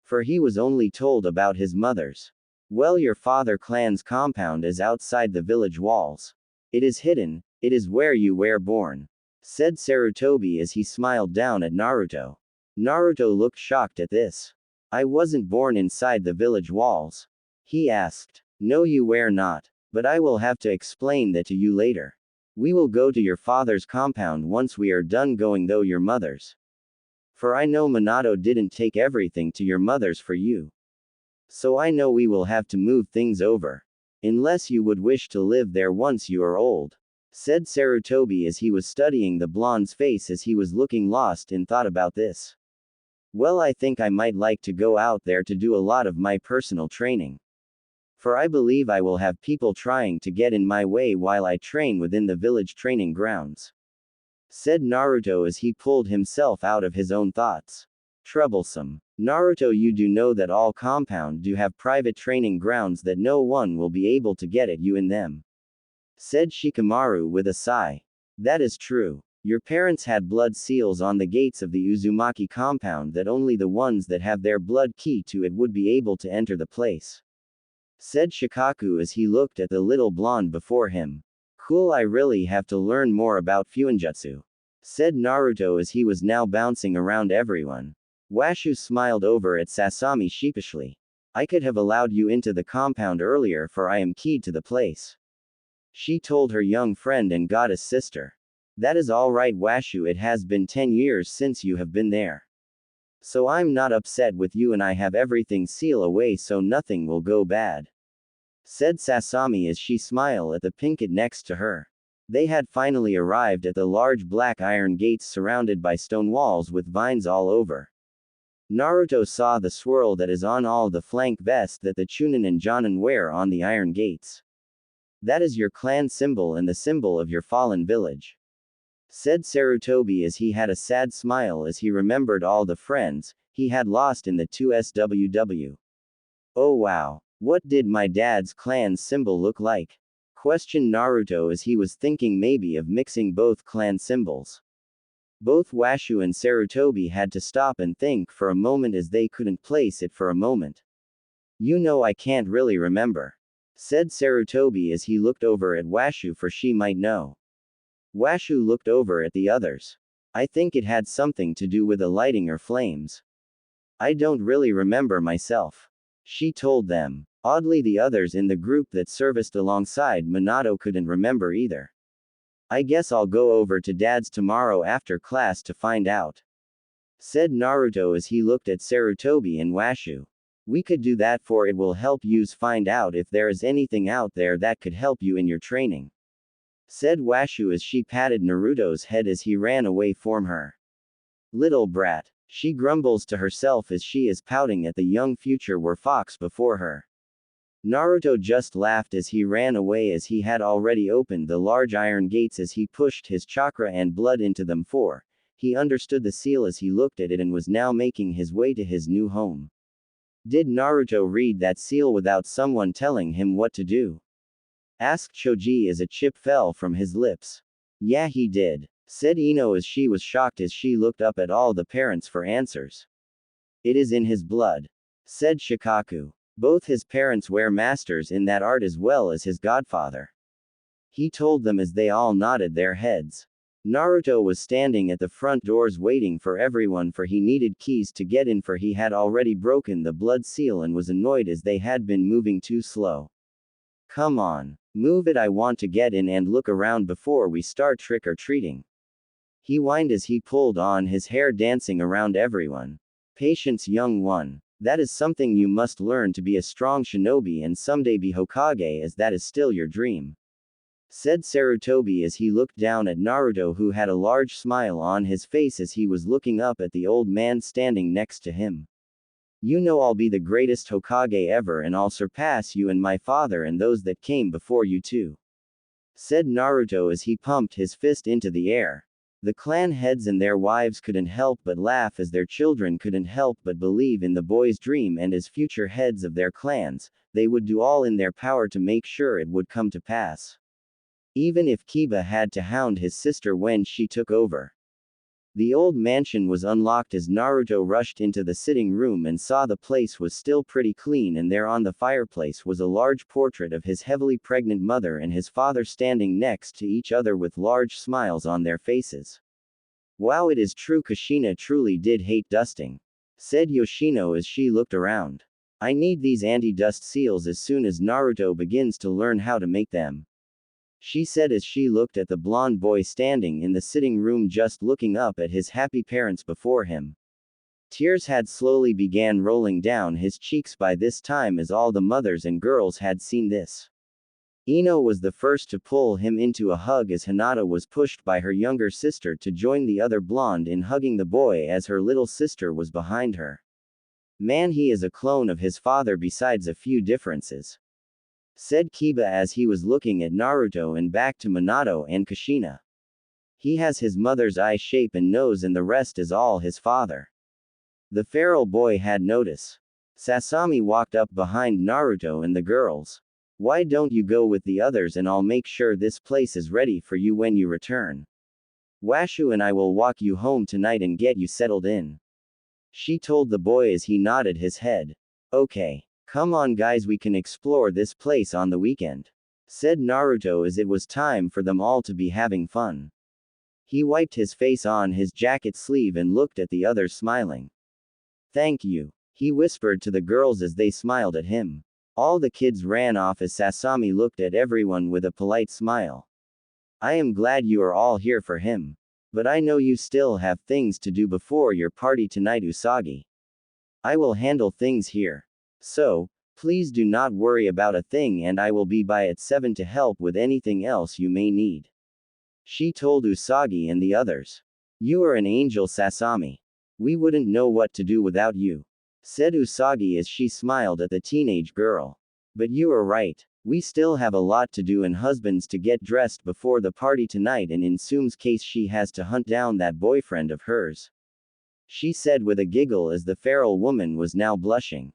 For he was only told about his mother's. Well, your father clan's compound is outside the village walls. It is hidden, it is where you were born. Said Sarutobi as he smiled down at Naruto. Naruto looked shocked at this. I wasn't born inside the village walls. He asked. No you were not, but I will have to explain that to you later. We will go to your father's compound once we are done going though your mother's. For I know Minato didn't take everything to your mother's for you. So I know we will have to move things over. Unless you would wish to live there once you are old. Said Sarutobi as he was studying the blonde's face as he was looking lost in thought about this. Well, I think I might like to go out there to do a lot of my personal training. For I believe I will have people trying to get in my way while I train within the village training grounds. Said Naruto as he pulled himself out of his own thoughts. Troublesome. Naruto, you do know that all compound do have private training grounds that no one will be able to get at you in them. Said Shikamaru with a sigh. That is true. Your parents had blood seals on the gates of the Uzumaki compound that only the ones that have their blood key to it would be able to enter the place. Said Shikaku as he looked at the little blonde before him. Cool, I really have to learn more about Fuinjutsu. Said Naruto as he was now bouncing around everyone. Washu smiled over at Sasami sheepishly. I could have allowed you into the compound earlier for I am keyed to the place. She told her young friend and goddess sister. That is all right Washu, it has been 10 years since you have been there. So I'm not upset with you and I have everything sealed away so nothing will go bad. Said Sasami as she smiled at the pinkett next to her. They had finally arrived at the large black iron gates surrounded by stone walls with vines all over. Naruto saw the swirl that is on all the flank vests that the Chunin and Jonin wear on the iron gates. That is your clan symbol and the symbol of your fallen village. Said Sarutobi as he had a sad smile as he remembered all the friends he had lost in the 2SWW. Oh wow, what did my dad's clan's symbol look like? Questioned Naruto as he was thinking maybe of mixing both clan symbols. Both Washu and Sarutobi had to stop and think for a moment as they couldn't place it for a moment. You know I can't really remember. Said Sarutobi as he looked over at Washu for she might know. Washu looked over at the others. I think it had something to do with the lighting or flames. I don't really remember myself. She told them. Oddly, the others in the group that serviced alongside Minato couldn't remember either. I guess I'll go over to Dad's tomorrow after class to find out. Said Naruto as he looked at Sarutobi and Washu. We could do that for it will help yous find out if there is anything out there that could help you in your training. Said Washu as she patted Naruto's head as he ran away from her. Little brat. She grumbles to herself as she is pouting at the young future Werefox before her. Naruto just laughed as he ran away as he had already opened the large iron gates as he pushed his chakra and blood into them for. He understood the seal as he looked at it and was now making his way to his new home. Did Naruto read that seal without someone telling him what to do? Asked Choji as a chip fell from his lips. Yeah, he did, said Ino as she was shocked as she looked up at all the parents for answers. It is in his blood, said Shikaku. Both his parents were masters in that art as well as his godfather. He told them as they all nodded their heads. Naruto was standing at the front doors waiting for everyone for he needed keys to get in for he had already broken the blood seal and was annoyed as they had been moving too slow. Come on, move it, I want to get in and look around before we start trick-or-treating. He whined as he pulled on his hair dancing around everyone. Patience, young one. That is something you must learn to be a strong shinobi and someday be Hokage as that is still your dream. Said Sarutobi as he looked down at Naruto who had a large smile on his face as he was looking up at the old man standing next to him. You know I'll be the greatest Hokage ever and I'll surpass you and my father and those that came before you too. Said Naruto as he pumped his fist into the air. The clan heads and their wives couldn't help but laugh as their children couldn't help but believe in the boy's dream and as future heads of their clans, they would do all in their power to make sure it would come to pass. Even if Kiba had to hound his sister when she took over. The old mansion was unlocked as Naruto rushed into the sitting room and saw the place was still pretty clean and there on the fireplace was a large portrait of his heavily pregnant mother and his father standing next to each other with large smiles on their faces. Wow, it is true, Kushina truly did hate dusting, said Yoshino as she looked around. I need these anti-dust seals as soon as Naruto begins to learn how to make them. She said as she looked at the blonde boy standing in the sitting room just looking up at his happy parents before him. Tears had slowly began rolling down his cheeks by this time as all the mothers and girls had seen this. Ino was the first to pull him into a hug as Hinata was pushed by her younger sister to join the other blonde in hugging the boy as her little sister was behind her. Man, he is a clone of his father besides a few differences, said Kiba as he was looking at Naruto and back to Minato and Kushina. He has his mother's eye shape and nose and the rest is all his father. The feral boy had notice. Sasami walked up behind Naruto and the girls. Why don't you go with the others and I'll make sure this place is ready for you when you return. Washu and I will walk you home tonight and get you settled in. She told the boy as he nodded his head. Okay. Come on guys, we can explore this place on the weekend, said Naruto as it was time for them all to be having fun. He wiped his face on his jacket sleeve and looked at the others smiling. Thank you, he whispered to the girls as they smiled at him. All the kids ran off as Sasami looked at everyone with a polite smile. I am glad you are all here for him. But I know you still have things to do before your party tonight, Usagi. I will handle things here. So, please do not worry about a thing and I will be by at 7 to help with anything else you may need. She told Usagi and the others. You are an angel, Sasami. We wouldn't know what to do without you, said Usagi as she smiled at the teenage girl. But you are right. We still have a lot to do and husbands to get dressed before the party tonight and in Sum's case she has to hunt down that boyfriend of hers. She said with a giggle as the feral woman was now blushing.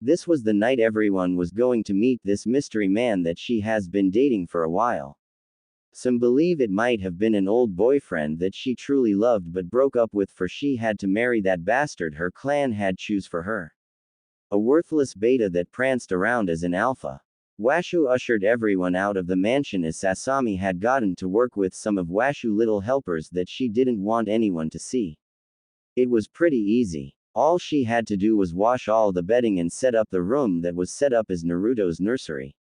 This was the night everyone was going to meet this mystery man that she has been dating for a while. Some believe it might have been an old boyfriend that she truly loved but broke up with for she had to marry that bastard her clan had choose for her. A worthless beta that pranced around as an alpha. Washu ushered everyone out of the mansion as Sasami had gotten to work with some of Washu little helpers that she didn't want anyone to see. It was pretty easy. All she had to do was wash all the bedding and set up the room that was set up as Naruto's nursery.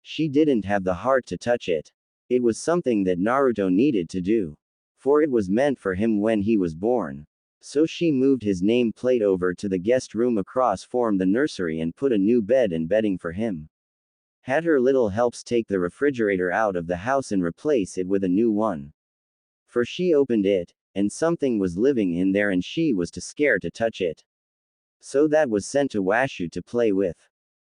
She didn't have the heart to touch it. It was something that Naruto needed to do. For it was meant for him when he was born. So she moved his name plate over to the guest room across from the nursery and put a new bed and bedding for him. Had her little helps take the refrigerator out of the house and replace it with a new one. For she opened it, and something was living in there and she was too scared to touch it. So that was sent to Washu to play with.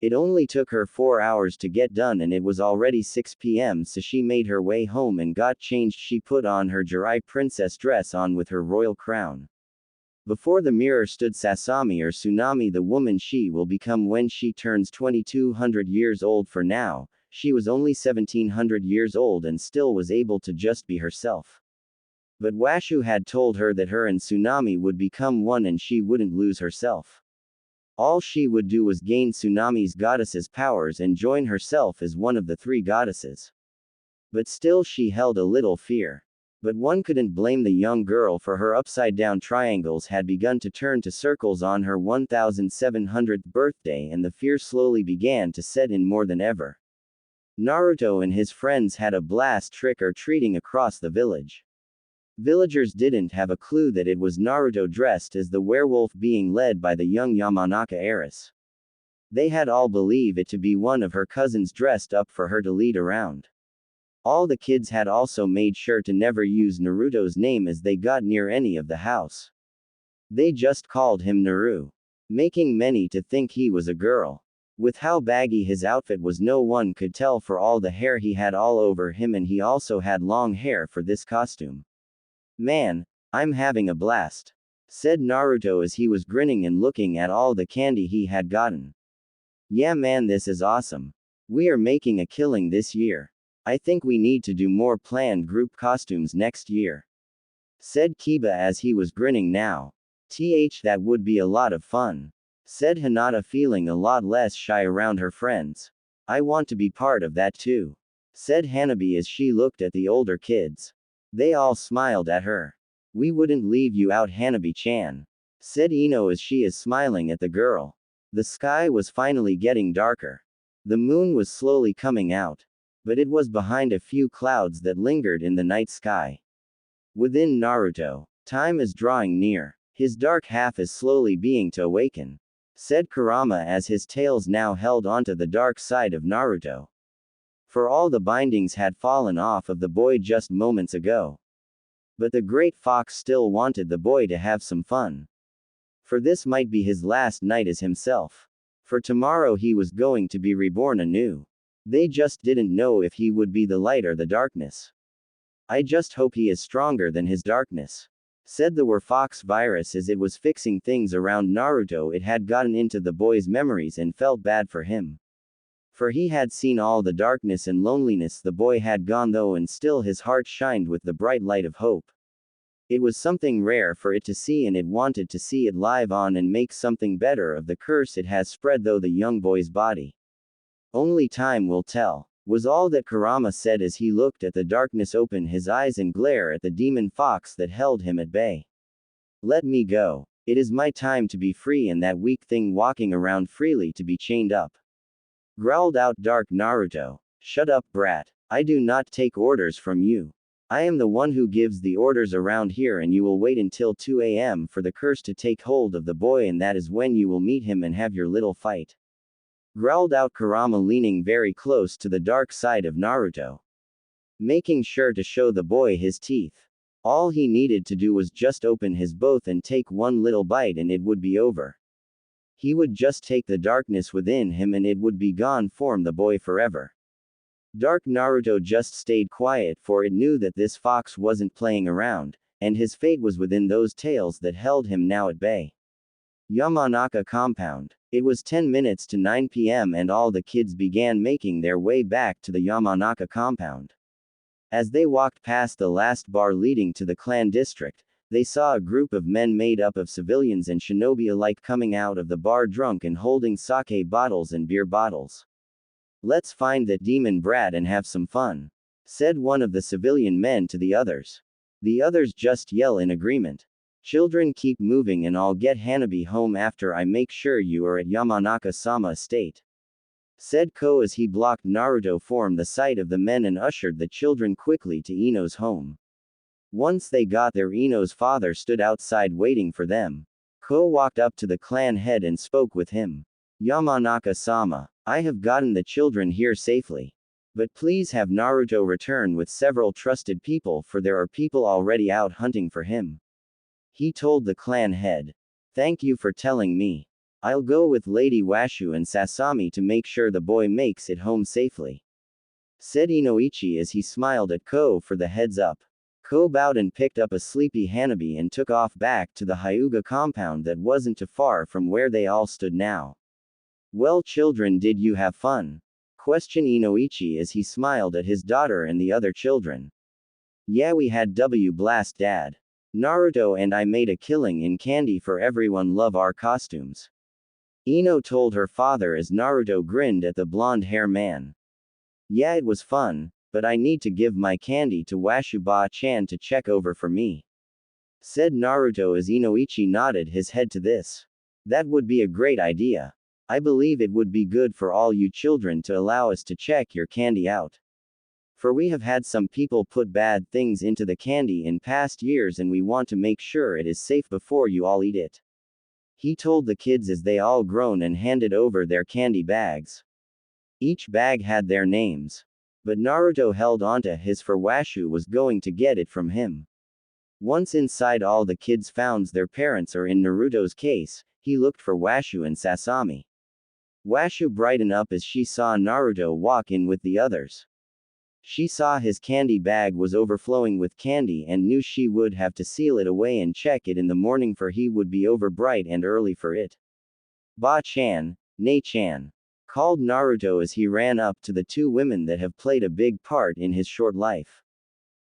It only took her 4 hours to get done and it was already 6 p.m. so she made her way home and got changed. She put on her Jirai princess dress on with her royal crown. Before the mirror stood Sasami or Tsunami, the woman she will become when she turns 2200 years old. For now, she was only 1700 years old and still was able to just be herself. But Washu had told her that her and Tsunami would become one and she wouldn't lose herself. All she would do was gain Tsunami's goddess's powers and join herself as one of the 3 goddesses. But still she held a little fear. But one couldn't blame the young girl, for her upside-down triangles had begun to turn to circles on her 1700th birthday and the fear slowly began to set in more than ever. Naruto and his friends had a blast trick-or-treating across the village. Villagers didn't have a clue that it was Naruto dressed as the werewolf being led by the young Yamanaka heiress. They had all believed it to be one of her cousins dressed up for her to lead around. All the kids had also made sure to never use Naruto's name as they got near any of the house. They just called him Naru, making many to think he was a girl. With how baggy his outfit was, no one could tell for all the hair he had all over him, and he also had long hair for this costume. "Man, I'm having a blast," said Naruto as he was grinning and looking at all the candy he had gotten. "Yeah man, this is awesome. We are making a killing this year. I think we need to do more planned group costumes next year," said Kiba as he was grinning now. That would be a lot of fun," said Hinata, feeling a lot less shy around her friends. "I want to be part of that too," said Hanabi as she looked at the older kids. They all smiled at her. "We wouldn't leave you out, Hanabi-chan," said Ino as she is smiling at the girl. The sky was finally getting darker. The moon was slowly coming out. But it was behind a few clouds that lingered in the night sky. Within Naruto, time is drawing near. His dark half is slowly being to awaken, said Kurama as his tails now held onto the dark side of Naruto. For all the bindings had fallen off of the boy just moments ago. But the great fox still wanted the boy to have some fun. For this might be his last night as himself. For tomorrow he was going to be reborn anew. They just didn't know if he would be the light or the darkness. "I just hope he is stronger than his darkness," said the Werefox virus as it was fixing things around Naruto. It had gotten into the boy's memories and felt bad for him. For he had seen all the darkness and loneliness the boy had gone through, and still his heart shined with the bright light of hope. It was something rare for it to see, and it wanted to see it live on and make something better of the curse it has spread through the young boy's body. "Only time will tell," was all that Kurama said as he looked at the darkness open his eyes and glare at the demon fox that held him at bay. "Let me go. It is my time to be free and that weak thing walking around freely to be chained up," growled out Dark Naruto. "Shut up, brat. I do not take orders from you. I am the one who gives the orders around here, and you will wait until 2 a.m. for the curse to take hold of the boy, and that is when you will meet him and have your little fight," growled out Kurama, leaning very close to the dark side of Naruto, making sure to show the boy his teeth. All he needed to do was just open his mouth and take one little bite and it would be over. He would just take the darkness within him and it would be gone from the boy forever. Dark Naruto just stayed quiet, for it knew that this fox wasn't playing around, and his fate was within those tails that held him now at bay. Yamanaka compound. It was 10 minutes to 9 p.m. and all the kids began making their way back to the Yamanaka compound. As they walked past the last bar leading to the clan district, they saw a group of men made up of civilians and shinobi alike coming out of the bar drunk and holding sake bottles and beer bottles. "Let's find that demon brat and have some fun," said one of the civilian men to the others. The others just yell in agreement. "Children, keep moving and I'll get Hanabi home after I make sure you are at Yamanaka-sama estate," said Ko as he blocked Naruto from the sight of the men and ushered the children quickly to Ino's home. Once they got there, Ino's father stood outside waiting for them. Ko walked up to the clan head and spoke with him. "Yamanaka-sama, I have gotten the children here safely. But please have Naruto return with several trusted people, for there are people already out hunting for him. He told the clan head. Thank you for telling me. I'll go with Lady Washu and Sasami to make sure the boy makes it home safely, said Inoichi as he smiled at Ko for the heads up. Ko bowed and picked up a sleepy Hanabi and took off back to the Hyuga compound that wasn't too far from where they all stood now. Well, children, did you have fun? Questioned Inoichi as he smiled at his daughter and the other children. Yeah, we had blast, Dad. Naruto and I made a killing in candy for everyone. Love our costumes, Ino told her father as Naruto grinned at the blonde hair man. Yeah, it was fun, but I need to give my candy to Washu-ba-chan to check over for me, said Naruto as Inoichi nodded his head to this. That would be a great idea. I believe it would be good for all you children to allow us to check your candy out. For we have had some people put bad things into the candy in past years and we want to make sure it is safe before you all eat it, he told the kids as they all groaned and handed over their candy bags. Each bag had their names, but Naruto held onto his for Washu was going to get it from him. Once inside, all the kids found their parents, or in Naruto's case, he looked for Washu and Sasami. Washu brightened up as she saw Naruto walk in with the others. She saw his candy bag was overflowing with candy and knew she would have to seal it away and check it in the morning, for he would be over bright and early for it. Ba-chan, Nei-chan, called Naruto as he ran up to the two women that have played a big part in his short life.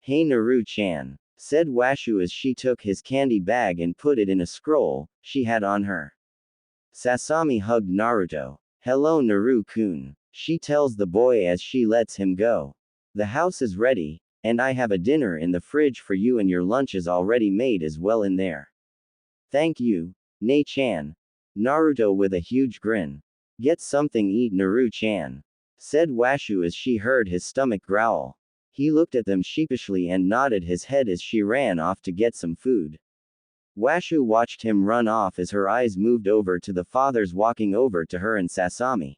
Hey Naru-chan, said Washu as she took his candy bag and put it in a scroll she had on her. Sasami hugged Naruto. Hello Naru-kun, she tells the boy as she lets him go. The house is ready, and I have a dinner in the fridge for you, and your lunch is already made as well in there. Thank you, Nei-chan. Naruto with a huge grin. Get something eat Naru-chan, said Washu as she heard his stomach growl. He looked at them sheepishly and nodded his head as she ran off to get some food. Washu watched him run off as her eyes moved over to the fathers walking over to her and Sasami.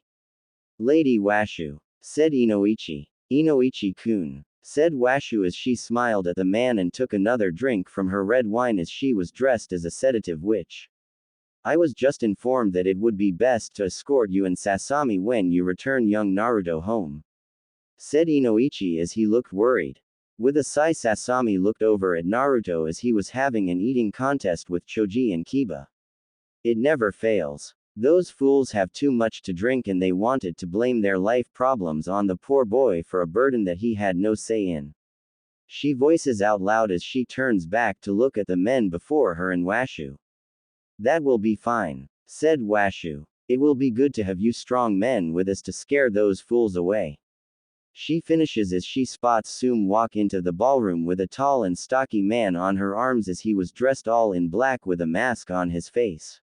Lady Washu, said Inoichi. Inoichi-kun, said Washu as she smiled at the man and took another drink from her red wine as she was dressed as a sedative witch. I was just informed that it would be best to escort you and Sasami when you return young Naruto home, said Inoichi as he looked worried. With a sigh, Sasami looked over at Naruto as he was having an eating contest with Choji and Kiba. It never fails. Those fools have too much to drink and they wanted to blame their life problems on the poor boy for a burden that he had no say in. She voices out loud as she turns back to look at the men before her and Washu. That will be fine, said Washu. It will be good to have you strong men with us to scare those fools away. She finishes as she spots Sum walk into the ballroom with a tall and stocky man on her arms as he was dressed all in black with a mask on his face.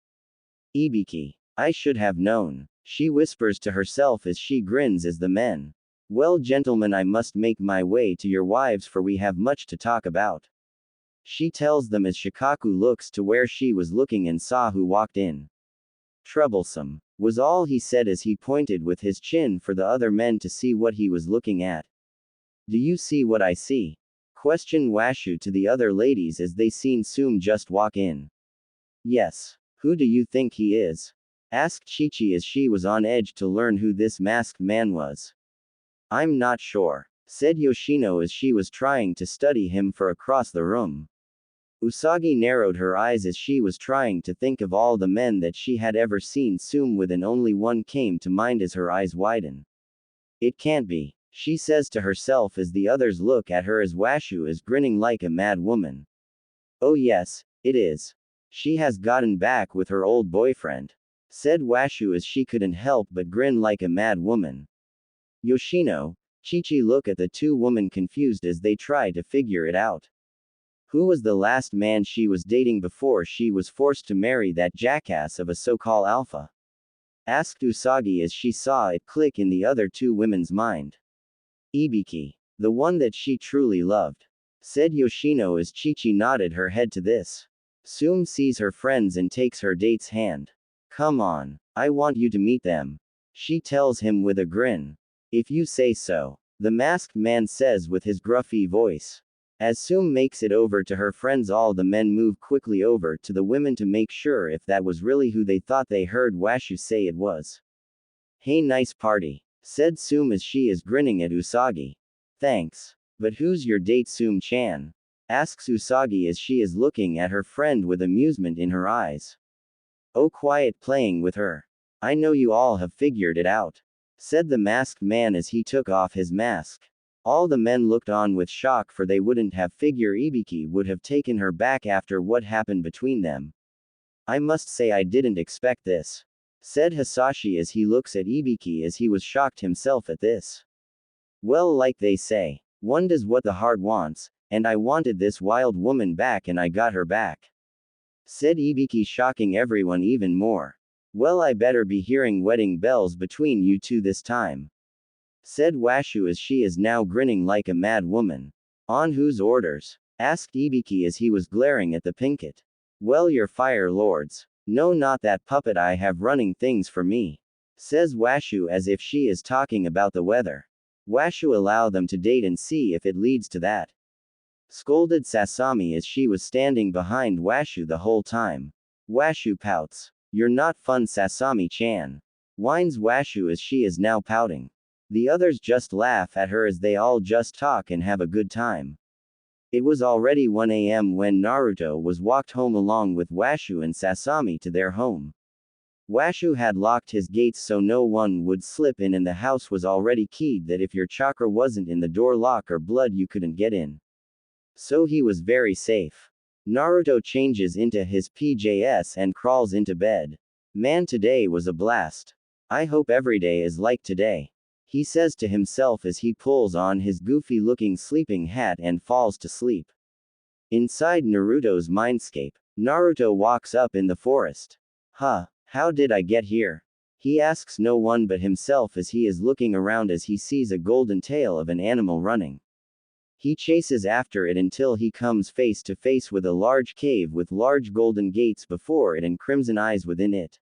Ibiki. I should have known, she whispers to herself as she grins as the men. Well, gentlemen, I must make my way to your wives, for we have much to talk about, she tells them as Shikaku looks to where she was looking and saw who walked in. Troublesome, was all he said as he pointed with his chin for the other men to see what he was looking at. Do you see what I see? Questioned Washu to the other ladies as they seen Sum just walk in. Yes. Who do you think he is? Asked Chi-Chi as she was on edge to learn who this masked man was. I'm not sure, said Yoshino as she was trying to study him for across the room. Usagi narrowed her eyes as she was trying to think of all the men that she had ever seen Sum with, and only one came to mind as her eyes widen. It can't be, she says to herself as the others look at her as Washu is grinning like a mad woman. Oh yes, it is. She has gotten back with her old boyfriend, said Washu as she couldn't help but grin like a mad woman. Yoshino, Chi-Chi look at the two women confused as they try to figure it out. Who was the last man she was dating before she was forced to marry that jackass of a so-called alpha? Asked Usagi as she saw it click in the other two women's mind. Ibiki, the one that she truly loved, said Yoshino as Chi-Chi nodded her head to this. Sum sees her friends and takes her date's hand. Come on, I want you to meet them, she tells him with a grin. If you say so. The masked man says with his gruffy voice. As Sum makes it over to her friends, all the men move quickly over to the women to make sure if that was really who they thought they heard Washu say it was. Hey, nice party, said Sum as she is grinning at Usagi. Thanks. But who's your date, Sum-chan? Asks Usagi as she is looking at her friend with amusement in her eyes. Oh, quiet playing with her. I know you all have figured it out, said the masked man as he took off his mask. All the men looked on with shock, for they wouldn't have figured Ibiki would have taken her back after what happened between them. I must say I didn't expect this, said Hisashi as he looks at Ibiki as he was shocked himself at this. Well, like they say, one does what the heart wants, and I wanted this wild woman back and I got her back, said Ibiki, shocking everyone even more. Well, I better be hearing wedding bells between you two this time, said Washu as she is now grinning like a mad woman. On whose orders? Asked Ibiki as he was glaring at the Pinkett. Well, your fire lords. No, not that puppet I have running things for me, says Washu as if she is talking about the weather. Washu, allow them to date and see if it leads to that, scolded Sasami as she was standing behind Washu the whole time. Washu pouts. You're not fun, Sasami-chan, whines Washu as she is now pouting. The others just laugh at her as they all just talk and have a good time. It was already 1 a.m. when Naruto was walked home along with Washu and Sasami to their home. Washu had locked his gates so no one would slip in, and the house was already keyed that if your chakra wasn't in the door lock or blood you couldn't get in. So he was very safe. Naruto changes into his PJs and crawls into bed. Man, today was a blast. I hope every day is like today, he says to himself as he pulls on his goofy-looking sleeping hat and falls to sleep. Inside Naruto's mindscape, Naruto walks up in the forest. How did I get here? He asks no one but himself as he is looking around as he sees a golden tail of an animal running. He chases after it until he comes face to face with a large cave with large golden gates before it and crimson eyes within it.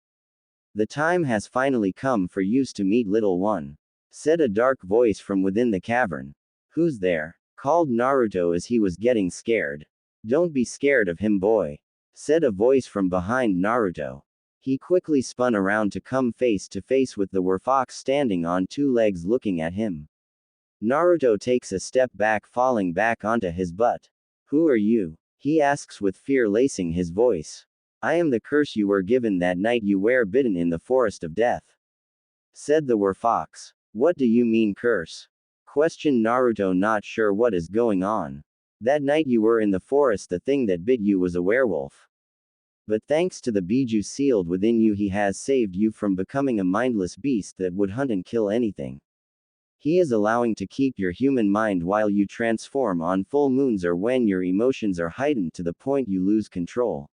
The time has finally come for you to meet little one, said a dark voice from within the cavern. Who's there? Called Naruto as he was getting scared. Don't be scared of him, boy, said a voice from behind Naruto. He quickly spun around to come face to face with the Werefox standing on two legs looking at him. Naruto takes a step back, falling back onto his butt. Who are you? He asks with fear lacing his voice. I am the curse you were given that night you were bitten in the forest of death, said the Werefox. What do you mean curse? Questioned Naruto, not sure what is going on. That night you were in the forest, the thing that bit you was a werewolf. But thanks to the biju sealed within you, he has saved you from becoming a mindless beast that would hunt and kill anything. He is allowing to keep your human mind while you transform on full moons or when your emotions are heightened to the point you lose control.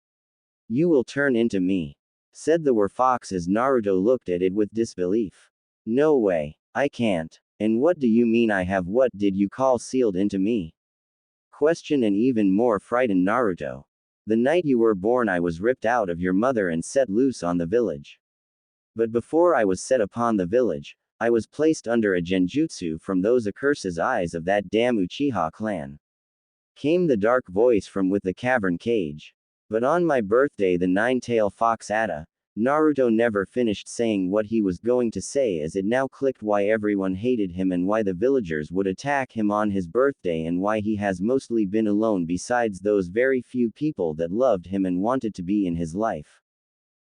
You will turn into me, said the Werefox as Naruto looked at it with disbelief. No way, I can't. And what do you mean I have? What did you call sealed into me? Questioned and even more frightened Naruto. The night you were born I was ripped out of your mother and set loose on the village. But before I was set upon the village, I was placed under a genjutsu from those accursed eyes of that damn Uchiha clan, came the dark voice from with the cavern cage. But on my birthday the nine-tail fox Atta, Naruto never finished saying what he was going to say as it now clicked why everyone hated him and why the villagers would attack him on his birthday and why he has mostly been alone besides those very few people that loved him and wanted to be in his life.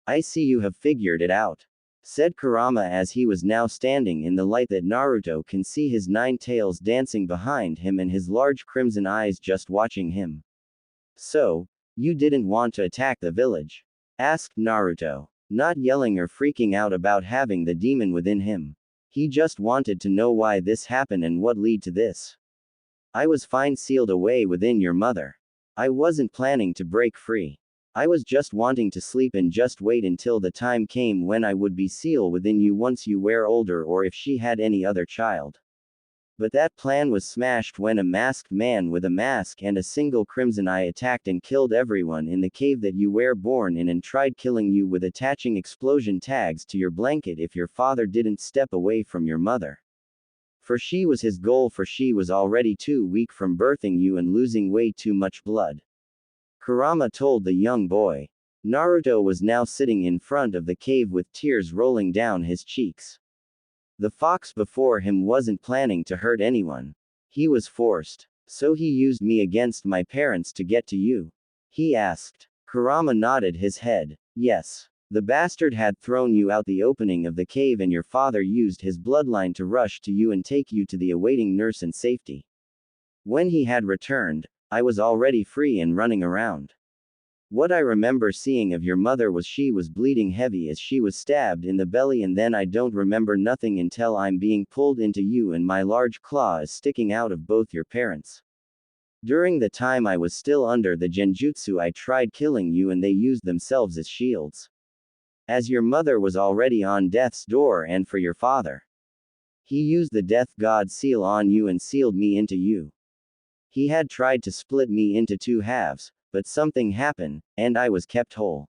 I see you have figured it out, said Kurama as he was now standing in the light that Naruto can see his nine tails dancing behind him and his large crimson eyes just watching him. So, you didn't want to attack the village? Asked Naruto, not yelling or freaking out about having the demon within him. He just wanted to know why this happened and what led to this. I was fine sealed away within your mother. I wasn't planning to break free. I was just wanting to sleep and just wait until the time came when I would be sealed within you once you were older or if she had any other child. But that plan was smashed when a masked man with a mask and a single crimson eye attacked and killed everyone in the cave that you were born in and tried killing you with attaching explosion tags to your blanket if your father didn't step away from your mother. For she was his goal, for she was already too weak from birthing you and losing way too much blood. Kurama told the young boy. Naruto was now sitting in front of the cave with tears rolling down his cheeks. The fox before him wasn't planning to hurt anyone. He was forced. So he used me against my parents to get to you? He asked. Kurama nodded his head. Yes. The bastard had thrown you out the opening of the cave and your father used his bloodline to rush to you and take you to the awaiting nurse in safety. When he had returned, I was already free and running around. What I remember seeing of your mother was she was bleeding heavy as she was stabbed in the belly, and then I don't remember nothing until I'm being pulled into you and my large claw is sticking out of both your parents. During the time I was still under the genjutsu, I tried killing you and they used themselves as shields. As your mother was already on death's door, and for your father, he used the death god seal on you and sealed me into you. He had tried to split me into two halves, but something happened, and I was kept whole.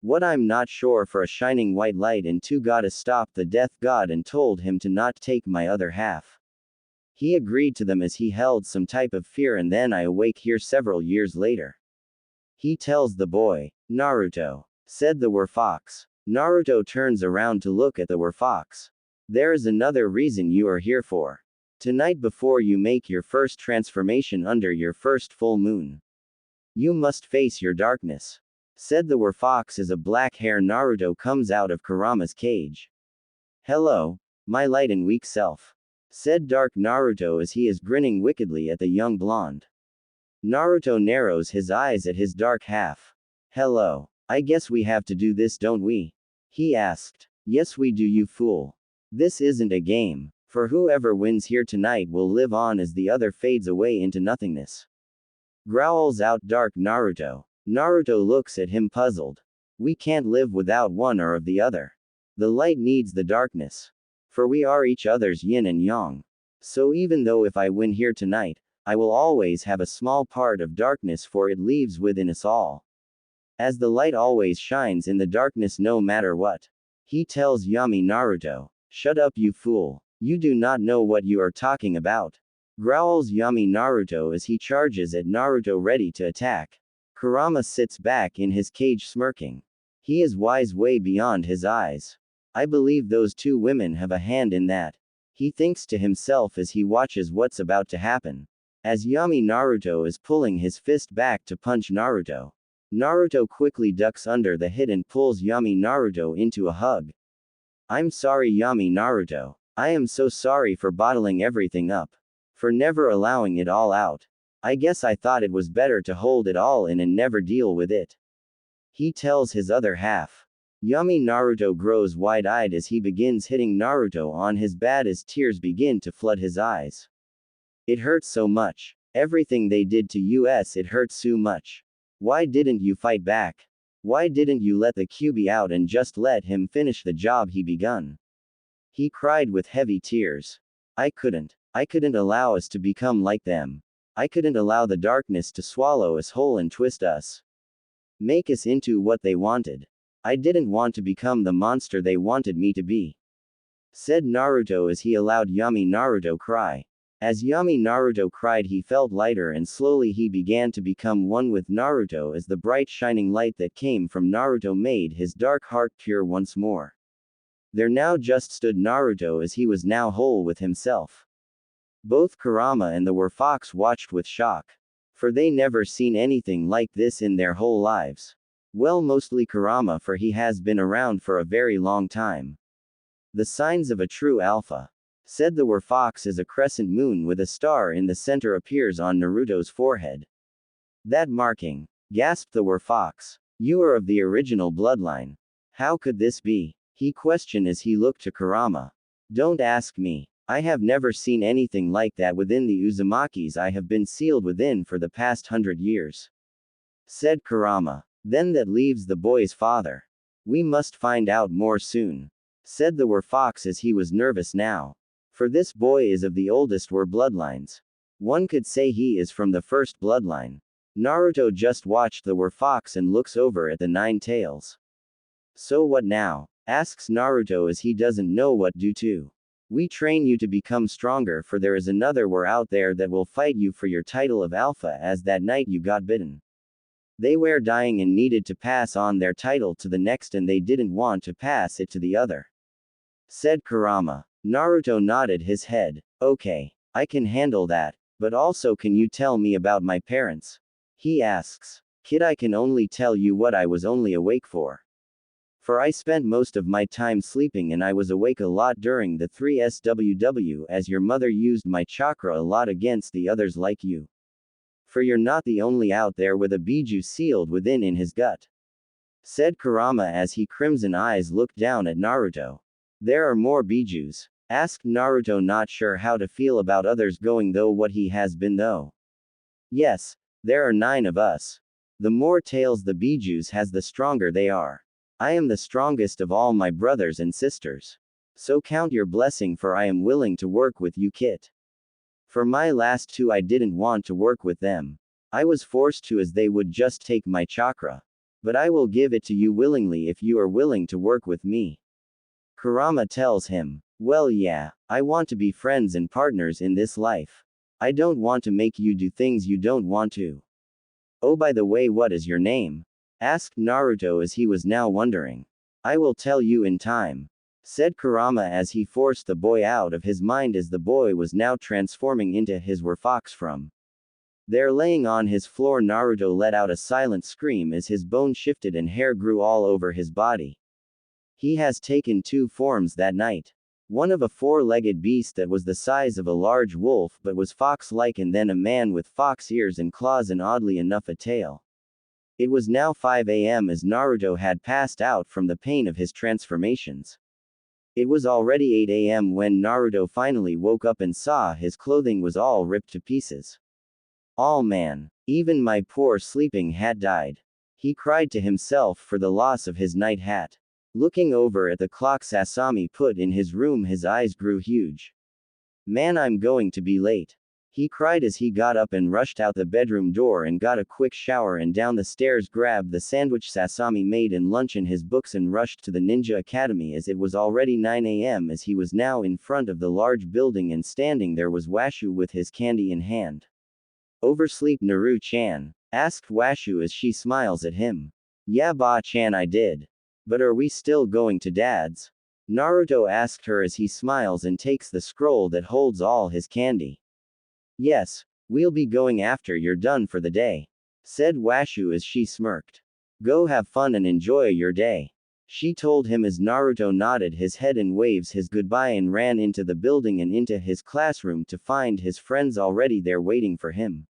What I'm not sure, for a shining white light and two goddess stopped the death god and told him to not take my other half. He agreed to them as he held some type of fear, and then I awake here several years later. He tells the boy. Naruto, said the Werefox. Naruto turns around to look at the Werefox. There is another reason you are here for. Tonight, before you make your first transformation under your first full moon, you must face your darkness, said the Werefox as a black hair Naruto comes out of Kurama's cage. Hello, my light and weak self, said dark Naruto as he is grinning wickedly at the young blonde. Naruto narrows his eyes at his dark half. Hello, I guess we have to do this, don't we? He asked. Yes we do, you fool. This isn't a game, for whoever wins here tonight will live on as the other fades away into nothingness. Growls out dark Naruto. Naruto looks at him puzzled. We can't live without one or of the other. The light needs the darkness. For we are each other's yin and yang. So even though if I win here tonight, I will always have a small part of darkness, for it lives within us all. As the light always shines in the darkness no matter what. He tells Yami Naruto. Shut up, you fool. You do not know what you are talking about. Growls Yami Naruto as he charges at Naruto ready to attack. Kurama sits back in his cage smirking. He is wise way beyond his eyes. I believe those two women have a hand in that. He thinks to himself as he watches what's about to happen. As Yami Naruto is pulling his fist back to punch Naruto. Naruto quickly ducks under the hit and pulls Yami Naruto into a hug. I'm sorry, Yami Naruto. I am so sorry for bottling everything up. For never allowing it all out. I guess I thought it was better to hold it all in and never deal with it. He tells his other half. Yami Naruto grows wide-eyed as he begins hitting Naruto on his bad as tears begin to flood his eyes. It hurts so much. Everything they did to us, it hurts so much. Why didn't you fight back? Why didn't you let the QB out and just let him finish the job he begun? He cried with heavy tears. I couldn't allow us to become like them. I couldn't allow the darkness to swallow us whole and twist us. Make us into what they wanted. I didn't want to become the monster they wanted me to be. Said Naruto as he allowed Yami Naruto cry. As Yami Naruto cried, he felt lighter and slowly he began to become one with Naruto as the bright shining light that came from Naruto made his dark heart pure once more. There now just stood Naruto as he was now whole with himself. Both Kurama and the Werefox watched with shock. For they never seen anything like this in their whole lives. Well, mostly Kurama, for he has been around for a very long time. The signs of a true alpha, said the Werefox as a crescent moon with a star in the center appears on Naruto's forehead. That marking, gasped the Werefox. You are of the original bloodline. How could this be? He questioned as he looked to Kurama. Don't ask me. I have never seen anything like that within the Uzumakis I have been sealed within for the past 100 years. Said Kurama. Then that leaves the boy's father. We must find out more soon. Said the Werefox as he was nervous now. For this boy is of the oldest Were bloodlines. One could say he is from the first bloodline. Naruto just watched the Werefox and looks over at the Nine Tails. So what now? Asks Naruto as he doesn't know what to do. We train you to become stronger, for there is another war out there that will fight you for your title of Alpha, as that night you got bitten. They were dying and needed to pass on their title to the next, and they didn't want to pass it to the other," said Kurama. Naruto nodded his head. "Okay, I can handle that, but also can you tell me about my parents?" he asks. "Kid, I can only tell you what I was only awake for. For I spent most of my time sleeping, and I was awake a lot during the 3SWW, as your mother used my chakra a lot against the others like you. For you're not the only out there with a biju sealed within in his gut," said Kurama as his crimson eyes looked down at Naruto. "There are more bijus?" asked Naruto, not sure how to feel about others going though what he has been though. "Yes, there are 9 of us. The more tails the bijus has, the stronger they are. I am the strongest of all my brothers and sisters. So count your blessing, for I am willing to work with you, kid. For my last 2 I didn't want to work with them. I was forced to, as they would just take my chakra. But I will give it to you willingly if you are willing to work with me," Kurama tells him. "Well, yeah, I want to be friends and partners in this life. I don't want to make you do things you don't want to." "Oh, by the way, what is your name?" asked Naruto, as he was now wondering. "I will tell you in time," said Kurama as he forced the boy out of his mind, as the boy was now transforming into his Werefox from there. Laying on his floor, Naruto let out a silent scream as his bone shifted and hair grew all over his body. He has taken 2 forms that night. One of a 4-legged beast that was the size of a large wolf but was fox-like, and then a man with fox ears and claws and oddly enough a tail. It was now 5 a.m. as Naruto had passed out from the pain of his transformations. It was already 8 a.m. when Naruto finally woke up and saw his clothing was all ripped to pieces. "Oh man, even my poor sleeping hat died," he cried to himself for the loss of his night hat. Looking over at the clock Sasami put in his room, his eyes grew huge. "Man, I'm going to be late," he cried as he got up and rushed out the bedroom door and got a quick shower and down the stairs, grabbed the sandwich Sasami made and lunch and his books and rushed to the Ninja Academy, as it was already 9 a.m. as he was now in front of the large building, and standing there was Washu with his candy in hand. "Oversleep, Naru-chan?" asked Washu as she smiles at him. "Yeah, Ba-chan, I did. But are we still going to Dad's?" Naruto asked her as he smiles and takes the scroll that holds all his candy. "Yes, we'll be going after you're done for the day," said Washu as she smirked. "Go have fun and enjoy your day," she told him as Naruto nodded his head and waves his goodbye and ran into the building and into his classroom to find his friends already there waiting for him.